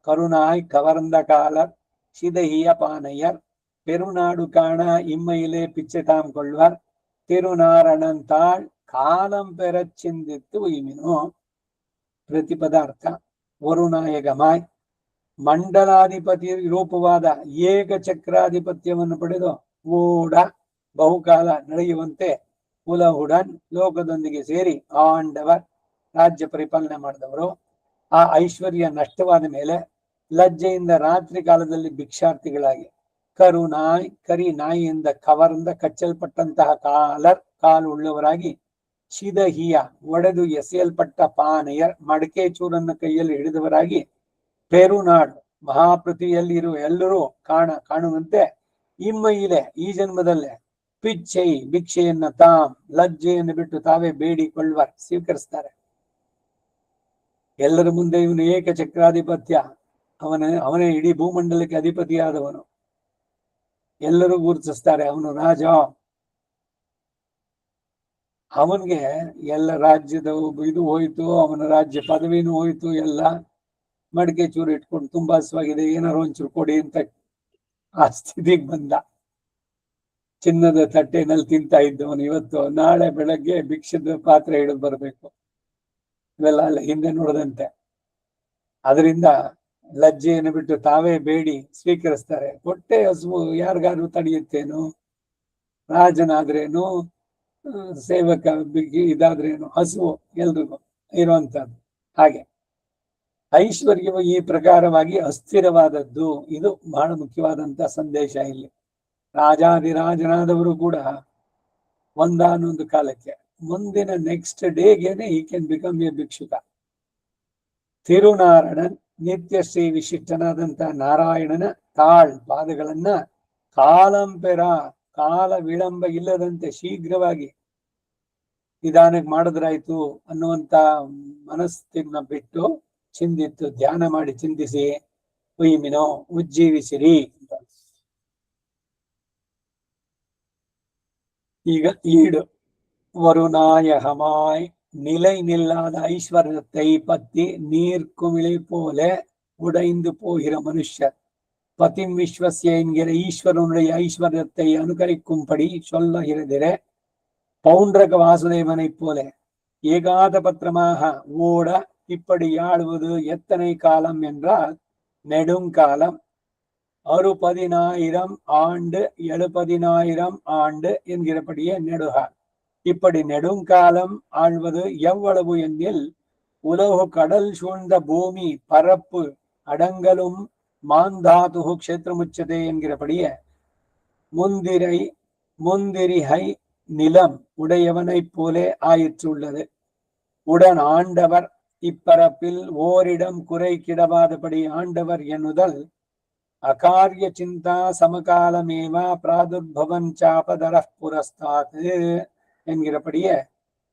கருணாய் கவர்ந்த காலர் சிதகிய பானையர் பெருநாடு காண இம்மையிலே பிச்சை தாம் கொள்வர் ತಿರುನಾರಣಂತಾಳ್ ಕಾಲಂ ಪೆರ ಚಿಂದಿತ್ತು ಉಯಿಮಿನೋ. ಪ್ರತಿಪದಾರ್ಥ ವರುಣಾಯಗಮಾಯ್ ಮಂಡಲಾಧಿಪತಿ ರೂಪವಾದ ಏಕಚಕ್ರಾಧಿಪತ್ಯವನ್ನು ಪಡೆದು ಓಡ ಬಹುಕಾಲ ನಡೆಯುವಂತೆ ಉಲಹುಡನ್ ಲೋಕದೊಂದಿಗೆ ಸೇರಿ ಆಂಡವರ್ ರಾಜ್ಯ ಪರಿಪಾಲನೆ ಮಾಡಿದವರು. ಆ ಐಶ್ವರ್ಯ ನಷ್ಟವಾದ ಮೇಲೆ ಲಜ್ಜೆಯಿಂದ ರಾತ್ರಿ ಕಾಲದಲ್ಲಿ ಭಿಕ್ಷಾರ್ಥಿಗಳಾಗಿ ಕರುನಾಯ್ ಕರಿ ನಾಯಿಯಿಂದ ಕವರಿಂದ ಕಚ್ಚಲ್ಪಟ್ಟಂತಹ ಕಾಲು ಉಳ್ಳವರಾಗಿ ಶಿದಹಿಯ ಒಡೆದು ಎಸೆಯಲ್ಪಟ್ಟ ಪಾನೆಯರ್ ಮಡಕೆ ಚೂರನ್ನು ಕೈಯಲ್ಲಿ ಹಿಡಿದವರಾಗಿ ಪೆರುನಾಡು ಮಹಾಪೃಥ್ವಿಯಲ್ಲಿ ಇರುವ ಎಲ್ಲರೂ ಕಾಣುವಂತೆ ಇಮ್ಮೈಲೆ ಈ ಜನ್ಮದಲ್ಲೇ ಪಿಚ್ಚೈ ಭಿಕ್ಷೆಯನ್ನ ತಾಮ್ ಲಜ್ಜೆಯನ್ನು ಬಿಟ್ಟು ತಾವೇ ಬೇಡಿಕೊಳ್ಳುವ ಸ್ವೀಕರಿಸ್ತಾರೆ. ಎಲ್ಲರ ಮುಂದೆ ಇವನು ಏಕಚಕ್ರಾಧಿಪತ್ಯ, ಅವನೇ ಇಡೀ ಭೂಮಂಡಲಕ್ಕೆ ಅಧಿಪತಿಯಾದವನು. ಎಲ್ಲರೂ ಗುರುತಿಸ್ತಾರೆ ಅವನು ರಾಜ. ಅವನ್ಗೆ ಎಲ್ಲ ರಾಜ್ಯದ ಇದು ಹೋಯ್ತು, ಅವನ ರಾಜ್ಯ ಪದವಿನೂ ಹೋಯ್ತು, ಎಲ್ಲ ಮಡಿಕೆ ಚೂರು ಇಟ್ಕೊಂಡು ತುಂಬಾ ಹಸುವಾಗಿದೆ, ಏನಾರು ಒಂಚೂರು ಕೊಡಿ ಅಂತ ಆ ಸ್ಥಿತಿಗೆ ಬಂದ. ಚಿನ್ನದ ತಟ್ಟೆನಲ್ಲಿ ತಿಂತಾ ಇದ್ದವನು ಇವತ್ತು ನಾಳೆ ಬೆಳಗ್ಗೆ ಭಿಕ್ಷದ ಪಾತ್ರೆ ಹಿಡಿದು ಬರ್ಬೇಕು. ಇವೆಲ್ಲ ಅಲ್ಲ ಹಿಂದೆ ನೋಡದಂತೆ. ಅದರಿಂದ ಲಜ್ಜೆಯನ್ನು ಬಿಟ್ಟು ತಾವೇ ಬೇಡಿ ಸ್ವೀಕರಿಸ್ತಾರೆ. ಹೊಟ್ಟೆ ಹಸುವು ಯಾರಿಗಾದ್ರೂ ತಡೆಯುತ್ತೇನು? ರಾಜನಾದ್ರೇನು, ಸೇವಕ ಇದಾದ್ರೇನು, ಹಸುವು ಎಲ್ರಿಗೂ ಇರುವಂತಹದ್ದು. ಹಾಗೆ ಐಶ್ವರ್ಯವು ಈ ಪ್ರಕಾರವಾಗಿ ಅಸ್ಥಿರವಾದದ್ದು. ಇದು ಬಹಳ ಮುಖ್ಯವಾದಂತ ಸಂದೇಶ ಇಲ್ಲಿ. ರಾಜಾದಿರಾಜನಾದವರು ಕೂಡ ಒಂದಾನೊಂದು ಕಾಲಕ್ಕೆ ಮುಂದಿನ ನೆಕ್ಸ್ಟ್ ಡೇಗೇನೆ ಈ ಕ್ಯಾನ್ ಬಿಕಮ್ ಎ ಭಿಕ್ಷುಕ. ತಿರುನಾರಾಯಣನ್ ನಿತ್ಯಶ್ರೀ ವಿಶಿಷ್ಟನಾದಂತ ನಾರಾಯಣನ ಪಾದಗಳನ್ನ ಕಾಲಂಪೆರ ಕಾಲ ವಿಳಂಬ ಇಲ್ಲದಂತೆ ಶೀಘ್ರವಾಗಿ ನಿಧಾನಕ್ಕೆ ಮಾಡಿದ್ರಾಯ್ತು ಅನ್ನುವಂತ ಮನಸ್ಸನ್ನ ಬಿಟ್ಟು ಚಿಂತಿತ್ತು, ಧ್ಯಾನ ಮಾಡಿ ಚಿಂತಿಸಿ ಉಯಿಮಿನೋ ಉಜ್ಜೀವಿಸಿರಿ. ಈಗ ಈಡು வருணாய ஹமாய் நிலை நில்லாத ஐஸ்வர்யத்தை பத்தி நீர்க்குமிழை போல உடைந்து போகிற மனுஷர் பதிம் விஸ்வசிய என்கிற ஈஸ்வரனுடைய ஐஸ்வர்யத்தை அனுகரிக்கும்படி சொல்லுகிறதிர பௌண்டரக வாசுதேவனை போல ஏகாத பத்திரமாக ஓட இப்படி ஆளுவது எத்தனை காலம் என்றால் நெடுங்காலம். 60,000 ஆண்டு 70,000 ஆண்டு என்கிறபடியே நெடுகா. இப்படி நெடுங்காலம் ஆழ்வது எவ்வளவு எனில் உலகு கடல் சூழ்ந்த பூமி பரப்பு அடங்கலும் மாந்தாது க்ஷேத்திரமுச்சதே என்கிறபடியே முந்திரிகை நிலம் உடையவனைப் போலே ஆயிற்றுள்ளது. உடன் ஆண்டவர் இப்பரப்பில் ஓரிடம் குறை கிடவாதபடி ஆண்டவர் எண்ணுதல் அகாரிய சிந்தா சமகாலமேவா பிராதுர்பவன் சாபதர புரஸ்தாது என்கிறபடியே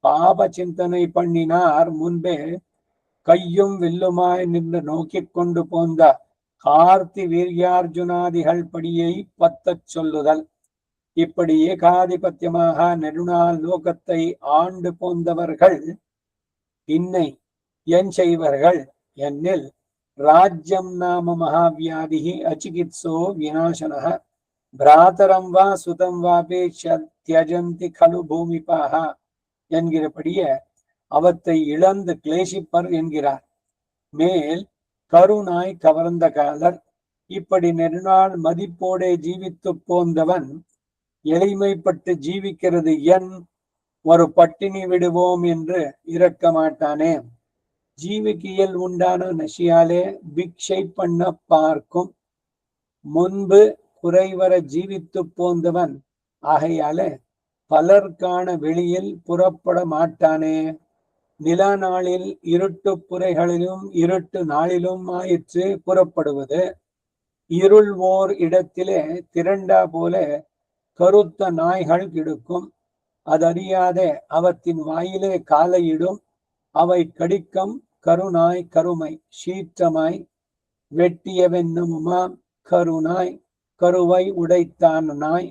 பாப சிந்தனை பண்ணினார் முன்பே கையும் வில்லுமாய் நின்று நோக்கிக் கொண்டு போந்த கார்த்தி வீரியார்ஜுனாதிகள் படியை பத்தச் சொல்லுதல். இப்படி ஏகாதிபத்தியமாக நெடுநாள் லோகத்தை ஆண்டு போந்தவர்கள் இன்னை என் செய்வர்கள் என்னில் ராஜ்யம் நாம மகாவியாதிகி அச்சிகித்சோ விநாசனः பிராதரம் வா சுதம் வாபே தியஜந்தி கலு பூமிபாக என்கிறபடியே அவத்தை இழந்து கிளேசிப்பர் என்கிறார். மேல் கருணாய் கவர்ந்த காலர் இப்படி நெடுநாள் மதிப்போடே ஜீவித்து போந்தவன் எளிமைப்பட்டு ஜீவிக்கிறது என் ஒரு பட்டினி விடுவோம் என்று இறக்க மாட்டானே. ஜீவிக்கியல் உண்டான நசியாலே பிக்ஷை பண்ண பார்க்கும் முன்பு குறைவர ஜீவித்து போந்தவன் ஆகையாலே பலர்கான வெளியில் புறப்பட மாட்டானே. நில நாளில் இருட்டு புரைகளிலும் இருட்டு நாளிலும் ஆயிற்று புறப்படுவது. இருள் ஓர் இடத்திலே திரண்டா போல கருத்த நாய்கள் கிடக்கும். அதறியாதே அவற்றின் வாயிலே காலையிடும். அவை கடிக்கம் கருநாய் கருமை சீற்றமாய் வெட்டியவென்னுமாம் கருநாய் கருவை உடைத்தான் நாய்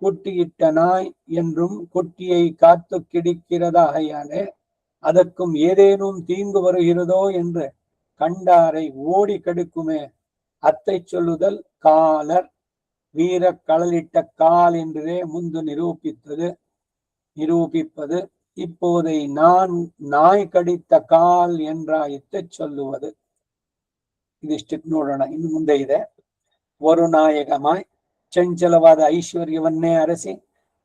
குட்டியிட்ட நாய் என்றும் குட்டியை காத்து கிடிக்கிறதாகையாலே அதற்கும் ஏதேனும் தீங்கு வருகிறதோ என்று கண்டாரை ஓடி கடுக்குமே. அத்தை சொல்லுதல் காலர் வீர களலிட்ட கால் என்றே முந்து நிரூபிப்பது இப்போதை நான் நாய் ಕಡಿತ ಕಾಲ್ ಎಂದ್ರಾಯಿತೆ சொல்லுவது. ಇದಿಷ್ಟಕ್ಕೆ ನೋಡೋಣ. ಇನ್ನು ಮುಂದೆ ಇದೆ. ವರುನಾಯಕಮಾಯ್ ಚಂಚಲವಾದ ಐಶ್ವರ್ಯವನ್ನೇ ಅರಸಿ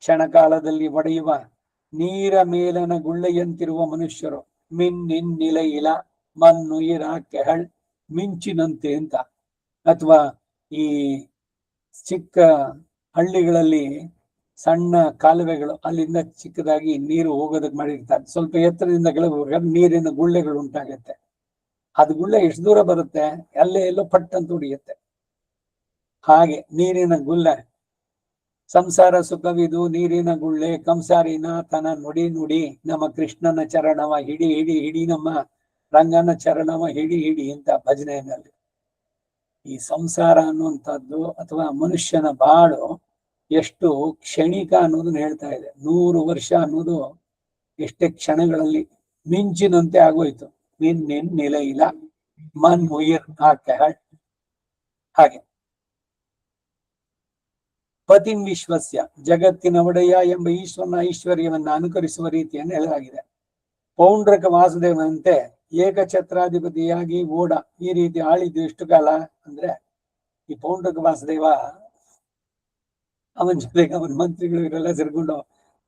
ಕ್ಷಣಕಾಲದಲ್ಲಿ ಒಡೆಯುವ ನೀರ ಮೇಲನ ಗುಳ್ಳೆಯಂತಿರುವ ಮನುಷ್ಯರು ನಿಲೆಯಿಲ ಮನ್ನುಯಿರ ಕೆಹಳ್ ಮಿಂಚಿನಂತೆ ಅಂತ. ಅಥವಾ ಈ ಚಿಕ್ಕ ಹಳ್ಳಿಗಳಲ್ಲಿ ಸಣ್ಣ ಕಾಲುವೆಗಳು ಅಲ್ಲಿಂದ ಚಿಕ್ಕದಾಗಿ ನೀರು ಹೋಗೋದಕ್ಕೆ ಮಾಡಿರ್ತಾರೆ. ಸ್ವಲ್ಪ ಎತ್ತರದಿಂದ ಕೆಳಗೆ ನೀರಿನ ಗುಳ್ಳೆಗಳು ಉಂಟಾಗತ್ತೆ. ಅದು ಗುಳ್ಳೆ ಎಷ್ಟು ದೂರ ಬರುತ್ತೆ, ಅಲ್ಲೇ ಎಲ್ಲೋ ಪಟ್ ಅಂತ ಉಡಿಯುತ್ತೆ. ಹಾಗೆ ನೀರಿನ ಗುಳ್ಳೆ ಸಂಸಾರ ಸುಖವಿದು ನೀರಿನ ಗುಳ್ಳೆ ಕಂಸಾರಿನ ತನ ನುಡಿ ನುಡಿ ನಮ್ಮ ಕೃಷ್ಣನ ಚರಣವ ಹಿಡಿ ಹಿಡಿ ಹಿಡಿ ನಮ್ಮ ರಂಗನ ಚರಣವ ಹಿಡಿ ಹಿಡಿ ಅಂತ ಭಜನೆಯಲ್ಲಿ ಈ ಸಂಸಾರ ಅನ್ನುವಂಥದ್ದು ಅಥವಾ ಮನುಷ್ಯನ ಬಾಳು ಎಷ್ಟು ಕ್ಷಣಿಕ ಅನ್ನೋದನ್ನ ಹೇಳ್ತಾ ಇದೆ. 100 ವರ್ಷ ಅನ್ನೋದು ಎಷ್ಟೇ ಕ್ಷಣಗಳಲ್ಲಿ ಮಿಂಚಿನಂತೆ ಆಗೋಯ್ತು. ನಿಲೆ ಇಲ್ಲ ಮನ್ ಉಯಿರ್ ಹಾಗೆ ಪತಿಂ ವಿಶ್ವಸ್ಯ ಜಗತ್ತಿನ ಒಡೆಯ ಎಂಬ ಈಶ್ವರನ ಐಶ್ವರ್ಯವನ್ನ ಅನುಕರಿಸುವ ರೀತಿಯನ್ನು ಹೇಳಲಾಗಿದೆ. ಪೌಂಡ್ರಕ ವಾಸುದೇವನಂತೆ ಏಕಛತ್ರಾಧಿಪತಿಯಾಗಿ ಓಡ ಈ ರೀತಿ ಆಳಿದ್ದು ಎಷ್ಟು ಕಾಲ ಅಂದ್ರೆ, ಈ ಪೌಂಡ್ರಕ ವಾಸುದೇವ ಅವನ ಜೊತೆಗೆ ಅವನ ಮಂತ್ರಿಗಳು ಇವರೆಲ್ಲ ಸೇರ್ಕೊಂಡು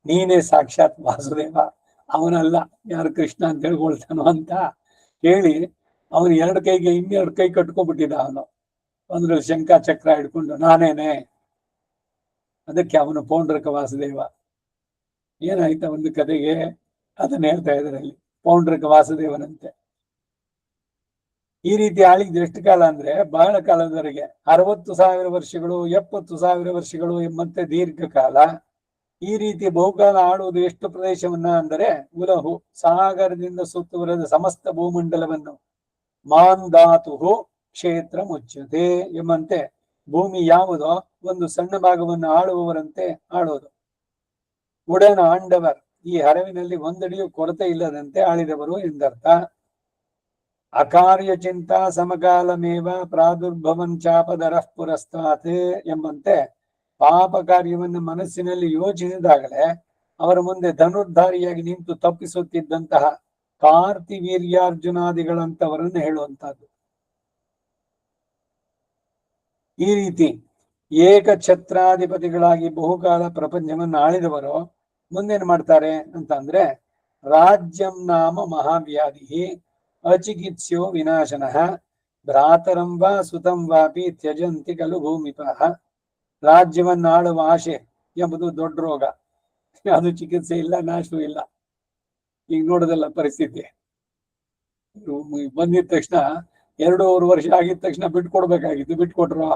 ನೀನೇ ಸಾಕ್ಷಾತ್ ವಾಸುದೇವ, ಅವನಲ್ಲ ಯಾರು ಕೃಷ್ಣ ಅಂತ ಹೇಳ್ಕೊಳ್ತಾನೋ ಅಂತ ಹೇಳಿ ಅವನು 2 ಕೈಗೆ 2 ಕೈ ಕಟ್ಕೊಂಡ್ಬಿಟ್ಟಿದ್ದ. ಅವನು ಒಂದ್ರಲ್ಲಿ ಶಂಖ ಚಕ್ರ ಹಿಡ್ಕೊಂಡು ನಾನೇನೆ. ಅದಕ್ಕೆ ಅವನು ಪೌಂಡ್ರಕ ವಾಸುದೇವ. ಏನಾಯ್ತ ಒಂದು ಕತೆಗೆ ಅದನ್ನ ಹೇಳ್ತಾ ಇದ್ರಲ್ಲಿ ಪೌಂಡ್ರಕ ವಾಸುದೇವನಂತೆ. ಈ ರೀತಿ ಆಳಿದ್ದು ಎಷ್ಟು ಕಾಲ ಅಂದ್ರೆ ಬಹಳ ಕಾಲದವರೆಗೆ 60,000 ವರ್ಷಗಳು 70,000 ವರ್ಷಗಳು ಮತ್ತೆ ದೀರ್ಘಕಾಲ. ಈ ರೀತಿ ಬಹುಕಾಲ ಆಳುವುದು ಎಷ್ಟು ಪ್ರದೇಶವನ್ನ ಅಂದರೆ ಉಲಹು ಸಾಗರದಿಂದ ಸುತ್ತುವರೆದ ಸಮಸ್ತ ಭೂಮಂಡಲವನ್ನು ಮಾಂಧಾತು ಕ್ಷೇತ್ರ ಮುಚ್ಚತೆ ಎಂಬಂತೆ ಭೂಮಿ ಯಾವುದೋ ಒಂದು ಸಣ್ಣ ಭಾಗವನ್ನು ಆಳುವವರಂತೆ ಆಳೋದು. ಉಡನ ಆಂಡವರ್ ಈ ಹರವಿನಲ್ಲಿ ಒಂದಡಿಯೂ ಕೊರತೆ ಇಲ್ಲದಂತೆ ಆಳಿದವರು ಎಂದರ್ಥ. ಅಕಾರ್ಯ ಚಿಂತಾ ಸಮಕಾಲಮೇವ ಪ್ರಾದುರ್ಭವನ್ ಚಾಪದರ ಪುರಸ್ತಾತ್ ಎಂಬಂತೆ ಪಾಪ ಕಾರ್ಯವನ್ನು ಮನಸ್ಸಿನಲ್ಲಿ ಯೋಚಿಸಿದಾಗಲೇ ಅವರ ಮುಂದೆ ಧನುರ್ಧಾರಿಯಾಗಿ ನಿಂತು ತಪ್ಪಿಸುತ್ತಿದ್ದಂತಹ ಕಾರ್ತಿವೀರ್ಯಾರ್ಜುನಾದಿಗಳಂತವರನ್ನು ಹೇಳುವಂತಹದ್ದು. ಈ ರೀತಿ ಏಕಛತ್ರಾಧಿಪತಿಗಳಾಗಿ ಬಹುಕಾಲ ಪ್ರಪಂಚವನ್ನು ಆಳಿದವರು ಮುಂದೇನ್ ಮಾಡ್ತಾರೆ ಅಂತ ಅಂದ್ರೆ, ರಾಜ್ಯಂ ನಾಮ ಮಹಾವ್ಯಾಧಿ ಅಚಿಕಿತ್ಸ್ಯೋ ವಿನಾಶನಃ ಭ್ರಾತರಂ ವಾ ಸುತಂ ವಾಪಿ ತ್ಯಜಂತಿ ಖಲು ಭೂಮಿಪಃ. ರಾಜ್ಯವನ್ನಾಳುವ ಆಶೆ ಎಂಬುದು ದೊಡ್ಡ ರೋಗ, ಅದು ಚಿಕಿತ್ಸೆ ಇಲ್ಲ, ನಾಶವೂ ಇಲ್ಲ. ಈಗ ನೋಡೋದಲ್ಲ ಪರಿಸ್ಥಿತಿ. ಬಂದಿದ ತಕ್ಷಣ 2.5 ವರ್ಷ ಆಗಿದ ತಕ್ಷಣ ಬಿಟ್ಕೊಡ್ಬೇಕಾಗಿತ್ತು, ಬಿಟ್ಕೊಟ್ರು.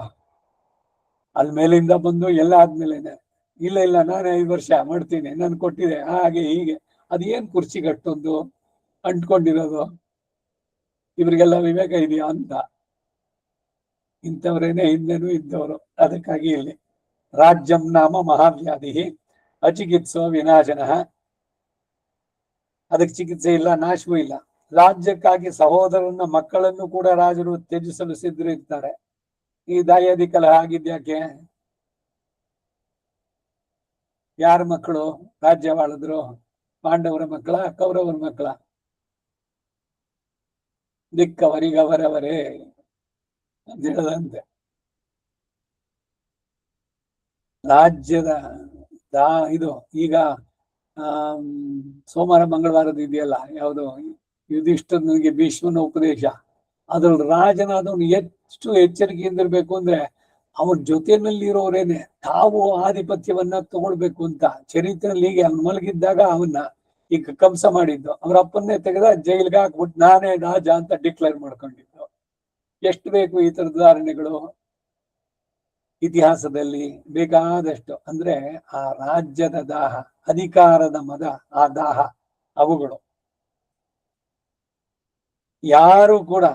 ಅಲ್ಲಿ ಮೇಲಿಂದ ಬಂದು ಎಲ್ಲ ಆದ್ಮೇಲೆನೆ ಇಲ್ಲ ಇಲ್ಲ ನಾನು 5 ವರ್ಷ ಮಾಡ್ತೀನಿ, ನಾನು ಕೊಟ್ಟಿದೆ, ಹಾಗೆ ಹೀಗೆ. ಅದೇನ್ ಕುರ್ಚಿ ಕಟ್ಟೊಂದು ಅಂಟ್ಕೊಂಡಿರೋದು, ಇವ್ರಿಗೆಲ್ಲ ವಿವೇಕ ಇದೆಯಾ ಅಂತ. ಇಂಥವ್ರೇನೆ ಹಿಂದೆನೂ ಇದ್ದವರು. ಅದಕ್ಕಾಗಿ ಇಲ್ಲಿ ರಾಜ್ಯಂ ನಾಮ ಮಹಾವ್ಯಾಧಿ ಅಚಿಕಿತ್ಸೋ ವಿನಾಶನಃ, ಅದಕ್ಕೆ ಚಿಕಿತ್ಸೆ ಇಲ್ಲ, ನಾಶವೂ ಇಲ್ಲ. ರಾಜ್ಯಕ್ಕಾಗಿ ಸಹೋದರನ ಮಕ್ಕಳನ್ನು ಕೂಡ ರಾಜರು ತ್ಯಜಿಸಲು ಸಿದ್ಧರಿರ್ತಾರೆ. ಈ ದಾಯಾದಿ ಕಲಹ ಆಗಿದ್ಯಾಕೆ? ಯಾರ ಮಕ್ಕಳು ರಾಜ್ಯವಾಳಿದ್ರು? ಪಾಂಡವರ ಮಕ್ಕಳ, ಕೌರವರ ಮಕ್ಕಳ? ದಿಕ್ಕವರಿಗವರವರೇ ಅಂತ ಹೇಳದಂತೆ. ರಾಜ್ಯದ ಇದು ಈಗ ಸೋಮವಾರ ಮಂಗಳವಾರದ ಇದೆಯಲ್ಲ, ಯಾವುದು ಯುಧಿಷ್ಠನಿಗೆ ಭೀಷ್ಮನ ಉಪದೇಶ, ಅದ್ರಲ್ಲಿ ರಾಜನಾದವನು ಎಷ್ಟು ಎಚ್ಚರಿಕೆಯಿಂದ ಇರ್ಬೇಕು ಅಂದ್ರೆ, ಅವನ ಜೊತೆನಲ್ಲಿರೋರೇನೆ ತಾವು ಆಧಿಪತ್ಯವನ್ನ ತಗೊಳ್ಬೇಕು ಅಂತ. ಚರಿತ್ರೆಯಲ್ಲಿ ಹೀಗೆ ಅವ್ನು ಮಲಗಿದ್ದಾಗ ಅವನ್ನ ಈಗ ಕಂಸ ಮಾಡಿದ್ದು, ಅವ್ರ ಅಪ್ಪನ್ನೇ ತೆಗೆದ ಜೈಲ್ಗೆ ಹಾಕ್ಬಿಟ್ಟು ನಾನೇ ರಾಜ ಅಂತ ಡಿಕ್ಲೇರ್ ಮಾಡ್ಕೊಂಡಿದ್ದು. ಎಷ್ಟು ಬೇಕು ಈ ತರದ ಉದಾಹರಣೆಗಳು ಇತಿಹಾಸದಲ್ಲಿ? ಬೇಕಾದಷ್ಟು. ಅಂದ್ರೆ ಆ ರಾಜ್ಯದ ದಾಹ, ಅಧಿಕಾರದ ಮದ, ಆ ದಾಹ, ಅವುಗಳು ಯಾರು ಕೂಡ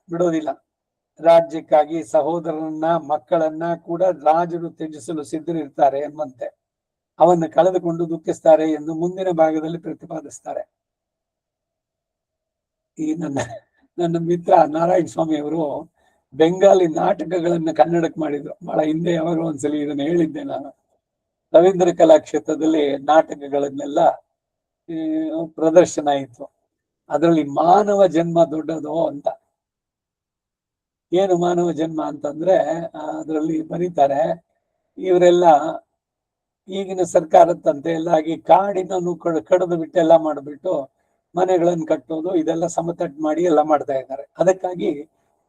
ಬಿಡೋದಿಲ್ಲ. ರಾಜ್ಯಕ್ಕಾಗಿ ಸಹೋದರನನ್ನ ಮಕ್ಕಳನ್ನ ಕೂಡ ರಾಜರು ತ್ಯಜಿಸಲು ಸಿದ್ಧರಿರ್ತಾರೆ ಎಂಬಂತೆ ಅವನ್ನ ಕಳೆದುಕೊಂಡು ದುಃಖಿಸ್ತಾರೆ ಎಂದು ಮುಂದಿನ ಭಾಗದಲ್ಲಿ ಪ್ರತಿಪಾದಿಸ್ತಾರೆ. ಈ ನನ್ನ ಮಿತ್ರ ನಾರಾಯಣ ಸ್ವಾಮಿ ಅವರು ಬೆಂಗಾಲಿ ನಾಟಕಗಳನ್ನ ಕನ್ನಡಕ್ಕೆ ಮಾಡಿದ್ರು. ಬಹಳ ಹಿಂದೆ ಯಾವಾಗಲೂ ಒಂದ್ಸಲಿ ಇದನ್ನ ಹೇಳಿದ್ದೆ ನಾನು. ರವೀಂದ್ರ ಕಲಾಕ್ಷೇತ್ರದಲ್ಲಿ ನಾಟಕಗಳನ್ನೆಲ್ಲ ಪ್ರದರ್ಶನ ಆಯಿತು. ಅದರಲ್ಲಿ ಮಾನವ ಜನ್ಮ ದೊಡ್ಡದು ಅಂತ. ಏನು ಮಾನವ ಜನ್ಮ ಅಂತಂದ್ರೆ, ಅದರಲ್ಲಿ ಬರೀತಾರೆ, ಇವರೆಲ್ಲ ಈಗಿನ ಸರ್ಕಾರದಂತೆ ಎಲ್ಲ ಆಗಿ ಕಾಡಿನನ್ನು ಕಡಿದು ಬಿಟ್ಟೆಲ್ಲ ಮಾಡಿಬಿಟ್ಟು ಮನೆಗಳನ್ನು ಕಟ್ಟೋದು, ಇದೆಲ್ಲ ಸಮತಟ್ಟು ಮಾಡಿ ಎಲ್ಲ ಮಾಡ್ತಾ ಇದ್ದಾರೆ. ಅದಕ್ಕಾಗಿ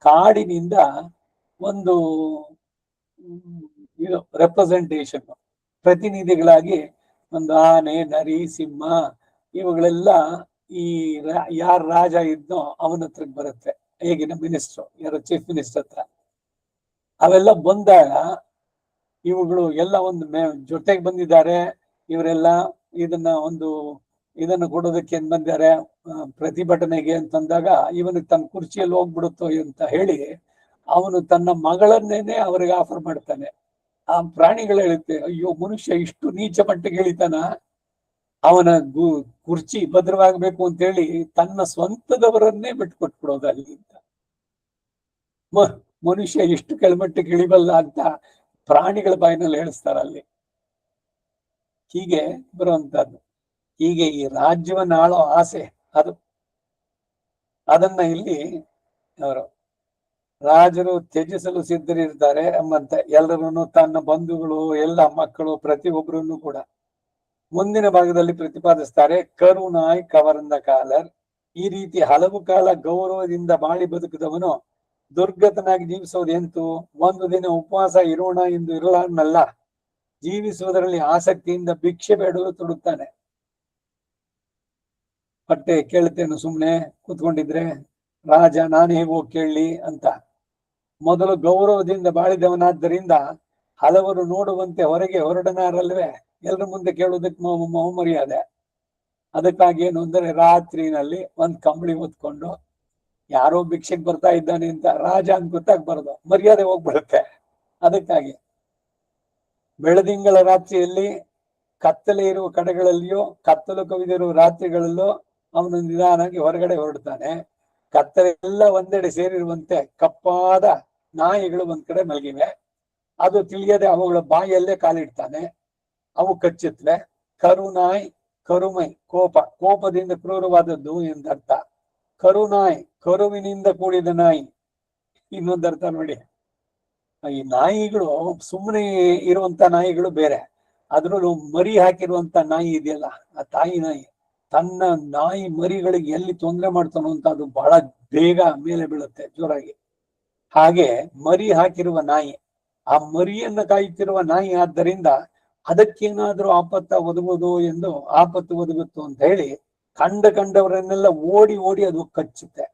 ಕಾಡಿನಿಂದ ಒಂದು ಇದು ರೆಪ್ರೆಸೆಂಟೇಷನ್, ಪ್ರತಿನಿಧಿಗಳಾಗಿ ಒಂದು ಆನೆ, ನರಿ, ಸಿಂಹ ಇವುಗಳೆಲ್ಲ ಈ ಯಾರ ರಾಜ ಇದ್ನೋ ಅವನ ಹತ್ರಕ್ಕೆ ಬರುತ್ತೆ. ಹೇಗಿನ ಮಿನಿಸ್ಟ್ರು, ಯಾರು ಚೀಫ್ ಮಿನಿಸ್ಟರ್ ಹತ್ರ. ಅವೆಲ್ಲ ಬಂದಾಗ ಇವುಗಳು ಎಲ್ಲ ಒಂದು ಜೊತೆಗೆ ಬಂದಿದ್ದಾರೆ. ಇವರೆಲ್ಲ ಇದನ್ನು ಕೊಡೋದಕ್ಕೆ ಏನ್ ಬಂದಿದ್ದಾರೆ ಪ್ರತಿಭಟನೆಗೆ ಅಂತಂದಾಗ, ಇವನಿಗೆ ತನ್ನ ಕುರ್ಚಿಯಲ್ಲಿ ಹೋಗ್ಬಿಡುತ್ತೋ ಅಂತ ಹೇಳಿ ಅವನು ತನ್ನ ಮಗಳನ್ನೇನೆ ಅವರಿಗೆ ಆಫರ್ ಮಾಡ್ತಾನೆ. ಆ ಪ್ರಾಣಿಗಳು ಹೇಳುತ್ತೆ, ಅಯ್ಯೋ ಮನುಷ್ಯ ಇಷ್ಟು ನೀಚ ಮಟ್ಟಿಗೆ ಹೇಳಿತಾನ, ಅವನ ಕುರ್ಚಿ ಭದ್ರವಾಗಬೇಕು ಅಂತ ಹೇಳಿ ತನ್ನ ಸ್ವಂತದವರನ್ನೇ ಬಿಟ್ಕೊಟ್ಬಿಡೋದು ಅಲ್ಲಿ ಅಂತ. ಮನುಷ್ಯ ಎಷ್ಟು ಕೆಳಮಟ್ಟಕ್ಕೆ ಇಳಿಬಲ್ಲ ಅಂತ ಪ್ರಾಣಿಗಳ ಬಾಯಿನಲ್ಲಿ ಹೇಳಿಸ್ತಾರ ಅಲ್ಲಿ. ಹೀಗೆ ಬರುವಂತಹದ್ದು. ಹೀಗೆ ಈ ರಾಜ್ಯವನ್ನ ಆಳೋ ಆಸೆ, ಅದನ್ನ ಇಲ್ಲಿ ಅವರು ರಾಜರು ತ್ಯಜಿಸಲು ಸಿದ್ಧರಿರ್ತಾರೆ ಎಂಬಂತೆ ಎಲ್ಲರನ್ನು, ತನ್ನ ಬಂಧುಗಳು, ಎಲ್ಲ ಮಕ್ಕಳು, ಪ್ರತಿಯೊಬ್ಬರನ್ನು ಕೂಡ ಮುಂದಿನ ಭಾಗದಲ್ಲಿ ಪ್ರತಿಪಾದಿಸ್ತಾರೆ. ಕರುನಾಯ್ ಕವರ್ಂದ ಕಾಲರ್. ಈ ರೀತಿ ಹಲವು ಕಾಲ ಗೌರವದಿಂದ ಬಾಳಿ ಬದುಕಿದವನು ದುರ್ಗತನಾಗಿ ಜೀವಿಸೋದು ಎಂತು? ಒಂದು ದಿನ ಉಪವಾಸ ಇರೋಣ ಎಂದು ಇರಲಾರ್ನಲ್ಲ, ಜೀವಿಸುವುದರಲ್ಲಿ ಆಸಕ್ತಿಯಿಂದ ಭಿಕ್ಷೆ ಬೇಡಲು ತೊಡುತ್ತಾನೆ. ಹೊಟ್ಟೆ ಕೇಳುತ್ತೇನು ಸುಮ್ನೆ ಕೂತ್ಕೊಂಡಿದ್ರೆ, ರಾಜ ನಾನು ಹೇಗೆ ಹೋಗಿ ಕೇಳಲಿ ಅಂತ. ಮೊದಲು ಗೌರವದಿಂದ ಬಾಳಿದವನಾದ್ದರಿಂದ ಹಲವರು ನೋಡುವಂತೆ ಹೊರಗೆ ಹೊರಡನಾರಲ್ವೇ, ಎಲ್ಲರ ಮುಂದೆ ಕೇಳೋದಕ್ಕೆ ಮರ್ಯಾದೆ. ಅದಕ್ಕಾಗಿ ಏನು ಅಂದರೆ, ರಾತ್ರಿನಲ್ಲಿ ಒಂದ್ ಕಂಬಳಿ ಹೊತ್ಕೊಂಡು ಯಾರೋ ಭಿಕ್ಷೆಗೆ ಬರ್ತಾ ಇದ್ದಾನೆ ಅಂತ ರಾಜ ಅಂತ ಗೊತ್ತಾಗ್ಬಾರ್ದು, ಮರ್ಯಾದೆ ಹೋಗ್ಬಿಡುತ್ತೆ. ಅದಕ್ಕಾಗಿ ಬೆಳದಿಂಗಳ ರಾತ್ರಿಯಲ್ಲಿ ಕತ್ತಲೆ ಇರುವ ಕಡೆಗಳಲ್ಲಿಯೋ, ಕತ್ತಲು ಕವಿದಿರುವ ರಾತ್ರಿಗಳಲ್ಲೋ ಅವನು ನಿಧಾನಾಗಿ ಹೊರಗಡೆ ಹೊರಡ್ತಾನೆ. ಕತ್ತಲೆ ಎಲ್ಲ ಒಂದೆಡೆ ಸೇರಿರುವಂತೆ ಕಪ್ಪಾದ ನಾಯಿಗಳು ಒಂದ್ ಕಡೆ ಮಲಗಿವೆ. ಅದು ತಿಳಿಯದೆ ಅವುಗಳ ಬಾಯಲ್ಲೇ ಕಾಲಿಡ್ತಾನೆ, ಅವು ಕಚ್ಚುತ್ತವೆ. ಕರುನಾಯ್ ಕರುಮೈ ಕೋಪ, ಕೋಪದಿಂದ ಕ್ರೂರವಾದದ್ದು ಎಂದರ್ಥ. ಕರುನಾಯ್ ಕರುವಿನಿಂದ ಕೂಡಿದ ನಾಯಿ ಇನ್ನೊಂದರ್ಥ ನೋಡಿ. ಈ ನಾಯಿಗಳು ಸುಮ್ಮನೆ ಇರುವಂತ ನಾಯಿಗಳು ಬೇರೆ, ಅದ್ರಲ್ಲೂ ಮರಿ ಹಾಕಿರುವಂತ ನಾಯಿ ಇದೆಯಲ್ಲ, ಆ ತಾಯಿ ನಾಯಿ ತನ್ನ ನಾಯಿ ಮರಿಗಳಿಗೆ ಎಲ್ಲಿ ತೊಂದರೆ ಮಾಡ್ತಾನೋ ಅಂತ ಅದು ಬಹಳ ಬೇಗ ಮೇಲೆ ಬೀಳುತ್ತೆ ಜೋರಾಗಿ. ಹಾಗೆ ಮರಿ ಹಾಕಿರುವ ನಾಯಿ, ಆ ಮರಿಯನ್ನ ಕಾಯುತ್ತಿರುವ ನಾಯಿ, ಆದ್ದರಿಂದ ಅದಕ್ಕೇನಾದ್ರೂ ಒದಗುವುದು ಎಂದು ಆಪತ್ತು ಒದಗುತ್ತು ಅಂತ ಹೇಳಿ ಕಂಡವರನ್ನೆಲ್ಲ ಓಡಿ ಓಡಿ ಅದು ಕಚ್ಚುತ್ತೆ.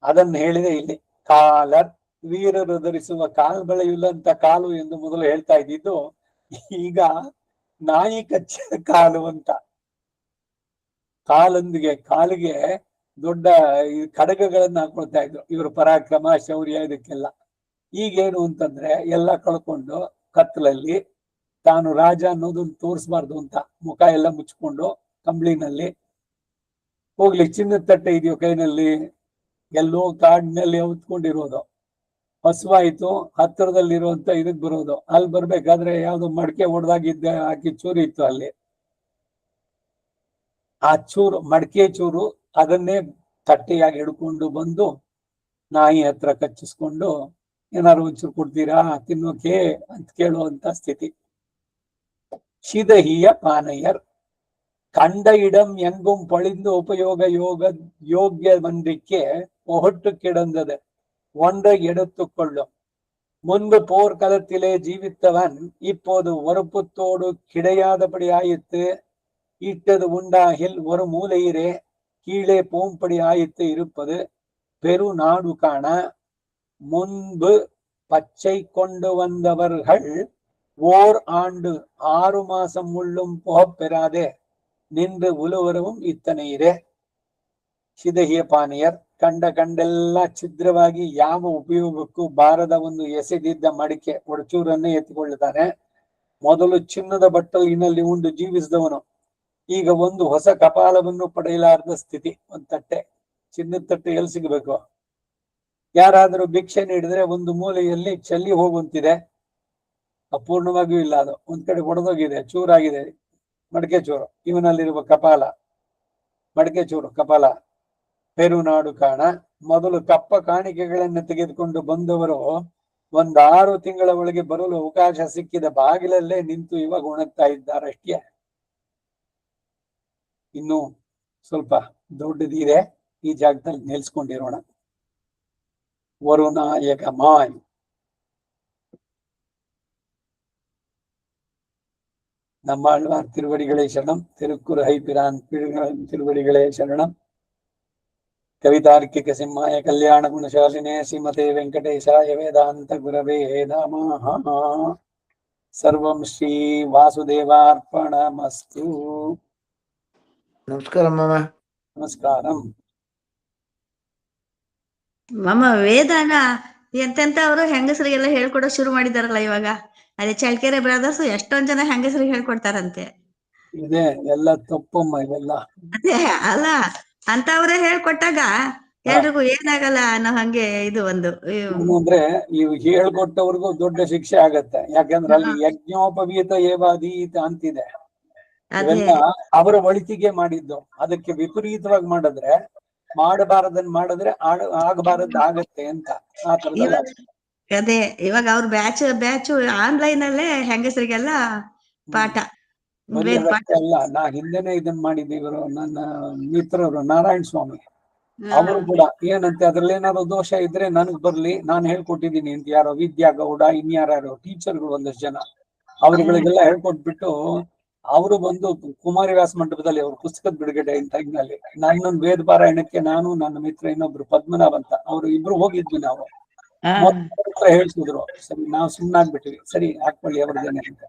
ಅದನ್ನು ಹೇಳಿದೆ ಇಲ್ಲಿ. ಕಾಲರ್ ವೀರರು ಧರಿಸುವ ಕಾಲ್ಬಳೆಯುಳ್ಳಂತ ಕಾಲು ಎಂದು ಮೊದಲು ಹೇಳ್ತಾ ಇದ್ದಿದ್ದು, ಈಗ ನಾಯಿ ಕಚ್ಚಿದ ಕಾಲು ಅಂತ. ಕಾಲಿಗೆ ದೊಡ್ಡ ಕಡಗಗಳನ್ನ ಹಾಕೊಳ್ತಾ ಇದ್ರು ಇವರು, ಪರಾಕ್ರಮ ಶೌರ್ಯ ಇದಕ್ಕೆಲ್ಲ. ಈಗೇನು ಅಂತಂದ್ರೆ ಎಲ್ಲ ಕಳ್ಕೊಂಡು ಕತ್ತಲಲ್ಲಿ ತಾನು ರಾಜ ಅನ್ನೋದನ್ನ ತೋರಿಸ್ಬಾರ್ದು ಅಂತ ಮುಖ ಎಲ್ಲ ಮುಚ್ಕೊಂಡು ಕಂಬಳಿನಲ್ಲಿ ಹೋಗ್ಲಿ. ಚಿನ್ನದ ತಟ್ಟೆ ಇದೆಯೋ ಕೈನಲ್ಲಿ, ಎಲ್ಲೋ ಕಾಡಿನಲ್ಲಿ ಹೊತ್ಕೊಂಡಿರೋದು. ಹಸುವಾಯ್ತು, ಹತ್ತಿರದಲ್ಲಿರುವಂತ ಇದಕ್ ಬರೋದು. ಅಲ್ಲಿ ಬರ್ಬೇಕಾದ್ರೆ ಯಾವ್ದೋ ಮಡಕೆ ಹೊಡೆದಾಗಿದ್ದ ಹಾಕಿ ಚೂರು ಇತ್ತು ಅಲ್ಲಿ, ಆ ಚೂರು ಮಡಕೆ ಚೂರು ಅದನ್ನೇ ತಟ್ಟೆಯಾಗಿ ಹಿಡ್ಕೊಂಡು ಬಂದು ನಾಯಿ ಹತ್ರ ಕಚ್ಚಿಸ್ಕೊಂಡು ಏನಾದ್ರು ಒಂಚೂರು ಕೊಡ್ತೀರಾ ತಿನ್ನೋಕೆ ಅಂತ ಕೇಳುವಂತ ಸ್ಥಿತಿ. ಶಿದಹಿಯ ಪಾನಯರ್ ಕಂಡ ಇಡಂ ಎಂಗುಂ ಪಳಿಂದು ಉಪಯೋಗ ಯೋಗ್ಯ ಮಂದಿಕ್ಕೆ ಒಹಟ್ಟು கிடந்தது ஒன்றை எடுத்துக்கொள்ளும். முன்பு போர்க்களத்திலே ஜீவித்தவன் இப்போது ஒருப்புத்தோடு கிடையாதபடி ஆயித்து. இட்டது உண்டாகில் ஒரு மூலையிலே கீழே போம்படி ஆயித்து இருப்பது பெரு நாடு காண. முன்பு பச்சை கொண்டு வந்தவர்கள் ஓர் ஆண்டு 6 மாசம் உள்ளும் போகப்பெறாதே ನಿಂದು ಉಳುವರவும் ಇತ್ತನೆಯಿರೆ. ಶಿದಹಿಯ ಪಾನೀಯರ್ ಕಂಡೆಲ್ಲ ಛಿದ್ರವಾಗಿ ಯಾವ ಉಪಯೋಗಕ್ಕೂ ಬಾರದ ಒಂದು ಎಸೆದಿದ್ದ ಮಡಿಕೆ ಒಡಚೂರನ್ನೇ ಎತ್ತಿಕೊಳ್ಳುತ್ತಾನೆ. ಮೊದಲು ಚಿನ್ನದ ಬಟ್ಟಲಿನಲ್ಲಿ ಉಂಡು ಜೀವಿಸಿದವನು ಈಗ ಒಂದು ಹೊಸ ಕಪಾಲವನ್ನು ಪಡೆಯಲಾರದ ಸ್ಥಿತಿ. ಒಂದು ತಟ್ಟೆ, ಚಿನ್ನದ ತಟ್ಟೆ ಎಲ್ಲಿ ಸಿಗಬೇಕು? ಯಾರಾದರೂ ಭಿಕ್ಷೆ ನೀಡಿದ್ರೆ ಒಂದು ಮೂಲೆಯಲ್ಲಿ ಚೆಲ್ಲಿ ಹೋಗುವಂತಿದೆ, ಅಪೂರ್ಣವಾಗಿಯೂ ಇಲ್ಲ. ಅದು ಒಂದ್ ಕಡೆ ಒಡೆದೋಗಿದೆ, ಚೂರಾಗಿದೆ ಮಡಿಕೆ ಚೂರು. ಇವನಲ್ಲಿರುವ ಕಪಾಲ ಮಡಿಕೆ ಚೂರು, ಕಪಾಲ. ಪೆರುನಾಡು ಕಾಣ. ಮೊದಲು ಕಪ್ಪ ಕಾಣಿಕೆಗಳನ್ನು ತೆಗೆದುಕೊಂಡು ಬಂದವರು 6 ತಿಂಗಳ ಒಳಗೆ ಬರಲು ಅವಕಾಶ ಸಿಕ್ಕಿದ ಬಾಗಿಲಲ್ಲೇ ನಿಂತು ಇವಾಗ ಉಣಗ್ತಾ ಇದ್ದಾರಷ್ಟೇ. ಇನ್ನು ಸ್ವಲ್ಪ ದೊಡ್ಡದಿದೆ, ಈ ಜಾಗದಲ್ಲಿ ನಿಲ್ಸ್ಕೊಂಡಿರೋಣ. ವರುನಾಯಕ ಮಾಯ್ நம்மாழ்வார் திருவடிகளே சரணம். திருக்குறளை பிரான் திருவடிகளே சரணம். கவிதார்க்கிக சிம்மாய கல்யாண குணசாலினே ஸ்ரீமதே வெங்கடேசாய வேதாந்த குரவே நமஹ. ಸರ್ವಂ ಶ್ರೀ ವಾಸುದೇವಾರ್ಪಣಮಸ್ತು. ನಮಸ್ಕಾರ ಮಾಮ. ನಮಸ್ಕಾರಂ ಮಾಮ. ವೇದಾನ ಎಂತೆಂತವ್ರು ಹೆಂಗಸರಿಗೆಲ್ಲ ಹೇಳ್ಕೊಡೋ ಶುರು ಮಾಡಿದಾರಲ್ಲ ಇವಾಗ. ಅದೇ ಚಳ್ಕೆರೆ ಬ್ರದರ್ಸ್ ಎಷ್ಟೊಂದ್ ಜನ ಹೆಂಗಸರಿಗೆ ಹೇಳ್ಕೊಡ್ತಾರಂತೆ. ಇದೆ ಎಲ್ಲ ತಪ್ಪಮ್ಮ ಇವೆಲ್ಲ. ಅದೇ ಅಲ್ಲ, ಅಂತವ್ರೆ ಹೇಳ್ಕೊಟ್ಟಾಗ ಎಲ್ರಿಗೂ ಏನಾಗಲ್ಲ ಅನ್ನೋ ಹಂಗೆ ಇದು ಒಂದು ಅಂದ್ರೆ ಇವ್ ಹೇಳ್ಕೊಟ್ಟವ್ರಿಗೂ ದೊಡ್ಡ ಶಿಕ್ಷೆ ಆಗತ್ತೆ. ಯಾಕಂದ್ರೆ ಅಲ್ಲಿ ಯಜ್ಞೋಪವೀತ ಏವಾದೀತ ಅಂತಿದೆ. ಇವೆಲ್ಲ ಅವರ ಒಳಿತಿಗೆ ಮಾಡಿದ್ದು. ಅದಕ್ಕೆ ವಿಪರೀತವಾಗಿ ಮಾಡಬಾರದನ್ನ ಮಾಡಿದ್ರೆ ಆಗಬಾರದ್ ಆಗತ್ತೆ ಅಂತ ಆ ತರದಲ್ಲ. ಅದೇ ಇವಾಗ ಅವ್ರ ಬ್ಯಾಚ್ ಆನ್ಲೈನ್ ಅಲ್ಲೇ ಹೆಂಗಸರಿಗೆಲ್ಲ ಪಾಠ. ಅಲ್ಲ, ನಾ ಹಿಂದೆನೆ ಇದನ್ನ ಮಾಡಿದ್ದೆ. ಇವರು ನನ್ನ ಮಿತ್ರರು ನಾರಾಯಣ ಸ್ವಾಮಿ ಅವರು ಕೂಡ ಏನಂತೆ, ಅದ್ರಲ್ಲಿ ಏನಾದ್ರು ದೋಷ ಇದ್ರೆ ನನಗ್ ಬರ್ಲಿ, ನಾನು ಹೇಳ್ಕೊಟ್ಟಿದ್ದೀನಿ ಅಂತ ಯಾರೋ ವಿದ್ಯಾ ಗೌಡ ಇನ್ಯಾರು ಟೀಚರ್ಗಳು ಒಂದಷ್ಟು ಜನ ಅವ್ರಗಳಿಗೆಲ್ಲ ಹೇಳ್ಕೊಟ್ಬಿಟ್ಟು ಅವರು ಬಂದು ಕುಮಾರಿ ವ್ಯಾಸ ಮಂಟಪದಲ್ಲಿ ಅವ್ರ ಪುಸ್ತಕದ ಬಿಡುಗಡೆ ಟೈಮ್ನಲ್ಲಿ ನನ್ನೊಂದು ವೇದ ಪಾರಾಯಣಕ್ಕೆ ನಾನು ನನ್ನ ಮಿತ್ರ ಇನ್ನೊಬ್ರು ಪದ್ಮನಾಭ್ ಅಂತ ಅವ್ರು ಇಬ್ರು ಹೋಗಿದ್ವಿ. ನಾವು ಹೇಳ್ತಿದ್ರು, ಸರಿ ನಾವು ಸುಮ್ಮನಾಗ್ಬಿಟ್ಟಿವಿ, ಸರಿ ಹಾಕೊಳ್ಳಿ ಅವ್ರದೇನೆ ಅಂತ.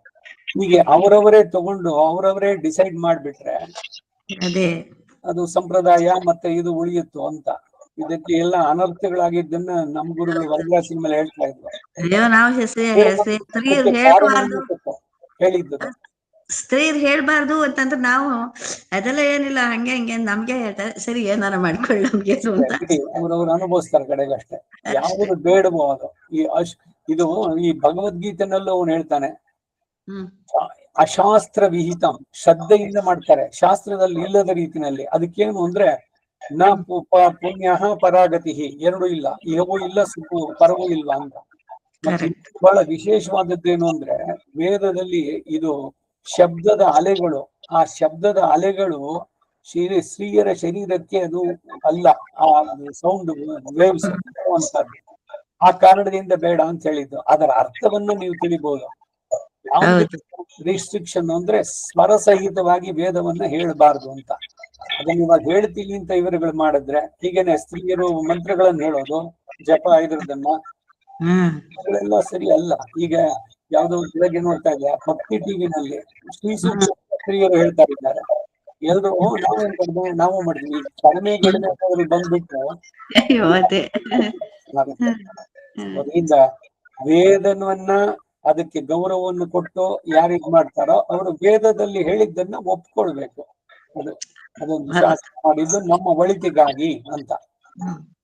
ಹೀಗೆ ಅವರವರೇ ತಗೊಂಡು ಅವರವರೇ ಡಿಸೈಡ್ ಮಾಡ್ಬಿಟ್ರೆ ಅದು ಸಂಪ್ರದಾಯ ಮತ್ತೆ ಇದು ಉಳಿಯಿತು ಅಂತ. ಇದಕ್ಕೆ ಎಲ್ಲ ಅನರ್ಥಗಳಾಗಿದ್ದನ್ನ ನಮ್ಮ ಗುರುಗಳು ವರದಾಸಿ ಮೇಲೆ ಹೇಳ್ತಾ ಇದ್ರು. ಹೇಳಿದ್ದು ಸ್ತ್ರೀರ್ ಹೇಳ್ಬಾರ್ದು ಅಂತಂದ್ರೆ ನಾವು ಅದೆಲ್ಲ ಏನಿಲ್ಲ, ಹಂಗೆ ಹಿಂಗೆ ನಮ್ಗೆ ಹೇಳ್ತಾರೆ, ಸರಿ ಏನಾರ ಮಾಡ್ಕೊಳ್ಳಿ ನಮ್ಗೆ ಅವ್ರವ್ರು ಅನುಭವಿಸ್ತಾರೆ ಕಡೆಗೆ ಅಷ್ಟೇ. ಯಾವುದು ಬೇಡವೋ ಅದು. ಇದು ಈ ಭಗವದ್ಗೀತೆನಲ್ಲೂ ಅವನು ಹೇಳ್ತಾನೆ, ಅಶಾಸ್ತ್ರ ವಿಹಿತಂ, ಶ್ರದ್ಧೆಯಿಂದ ಮಾಡ್ತಾರೆ, ಶಾಸ್ತ್ರದಲ್ಲಿ ಇಲ್ಲದ ರೀತಿನಲ್ಲಿ. ಅದಕ್ಕೇನು ಅಂದ್ರೆ ನ ಪುಣ್ಯ ಪರಾಗತಿ, ಎರಡು ಇಲ್ಲ, ಇಹವೂ ಇಲ್ಲ ಸುಖವೂ ಪರವೂ ಇಲ್ಲ ಅಂತ. ಮತ್ತೆ ಬಹಳ ವಿಶೇಷವಾದದ್ದೇನು ಅಂದ್ರೆ ವೇದದಲ್ಲಿ ಇದು ಶಬ್ದದ ಅಲೆಗಳು, ಆ ಶಬ್ದದ ಅಲೆಗಳು ಸ್ತ್ರೀಯರ ಶರೀರಕ್ಕೆ ಅದು ಅಲ್ಲ, ಆ ಸೌಂಡ್ ವೇವ್ಸ್ ಅಂತದ್ದು. ಆ ಕಾರಣದಿಂದ ಬೇಡ ಅಂತ ಹೇಳಿದ್ದು. ಅದರ ಅರ್ಥವನ್ನ ನೀವು ತಿಳಿಬಹುದು. ರಿಸ್ಟ್ರಿಕ್ಷನ್ ಅಂದ್ರೆ ಸ್ವರ ಸಹಿತವಾಗಿ ವೇದವನ್ನ ಹೇಳಬಾರ್ದು ಅಂತ. ಅದನ್ನ ಇವಾಗ ಹೇಳ್ತೀನಿ ಅಂತ ಇವರುಗಳು ಮಾಡಿದ್ರೆ, ಹೀಗೇನೆ ಸ್ತ್ರೀಯರು ಮಂತ್ರಗಳನ್ನ ಹೇಳೋದು, ಜಪ ಇದ್ರದನ್ನ ಅವೆಲ್ಲ ಸರಿ ಅಲ್ಲ. ಈಗ ಯಾವ್ದೋ ಬೆಳಗ್ಗೆ ನೋಡ್ತಾ ಇದ್ದೆ ಭಕ್ತಿ ಟಿವಿನಲ್ಲಿ ಶ್ರೀ ಸೂಕ್ತ ಸ್ತ್ರೀಯರು ಹೇಳ್ತಾ ಇದ್ದಾರೆ. ಎಲ್ರು ನಾವು ಮಾಡಿದ್ವಿ, ಕಡಿಮೆ ಬಂದ್ಬಿಟ್ಟು ಅದರಿಂದ ವೇದನವನ್ನ ಅದಕ್ಕೆ ಗೌರವವನ್ನು ಕೊಟ್ಟು ಯಾರಿಗ್ ಮಾಡ್ತಾರೋ ಅವರು ವೇದದಲ್ಲಿ ಹೇಳಿದ್ದನ್ನ ಒಪ್ಕೊಳ್ಬೇಕು. ಅದೊಂದು ಶಾಸ್ತ್ರ ಮಾಡಿದ್ದು ನಮ್ಮ ಒಳಿತಿಗಾಗಿ ಅಂತ.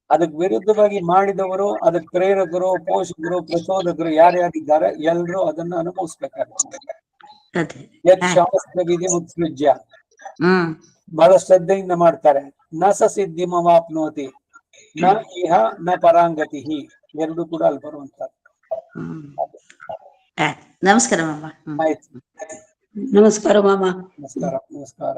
ಅದಕ್ಕೆ ವಿರುದ್ಧವಾಗಿ ಮಾಡಿದವರು, ಅದಕ್ಕೆ ಪ್ರೇರಕರು, ಪೋಷಕರು, ಪ್ರಚೋದಕರು ಯಾರ್ಯಾರಿದ್ದಾರೆ ಎಲ್ರು ಅದನ್ನ ಅನುಭವಿಸ್ಬೇಕಾಗ್ತದೆ. ಶಾಸ್ತ್ರ ವಿಧಿ ಮುತ್ಸೃಜ್ಯ, ಬಹಳ ಶ್ರದ್ಧೆಯಿಂದ ಮಾಡ್ತಾರೆ. ನ ಸ ಸಿದ್ಧಿಮವಾಪ್ನೋತಿ ನ ಇಹ ನ ಪರಾಂಗತಿ, ಎರಡು ಕೂಡ ಅಲ್ಲಿ ಬರುವಂತದ್ದು. ನಮಸ್ಕಾರ ಮಾಮ. ಆಯ್ತು, ನಮಸ್ಕಾರ ಮಾಮ. ನಮಸ್ಕಾರ.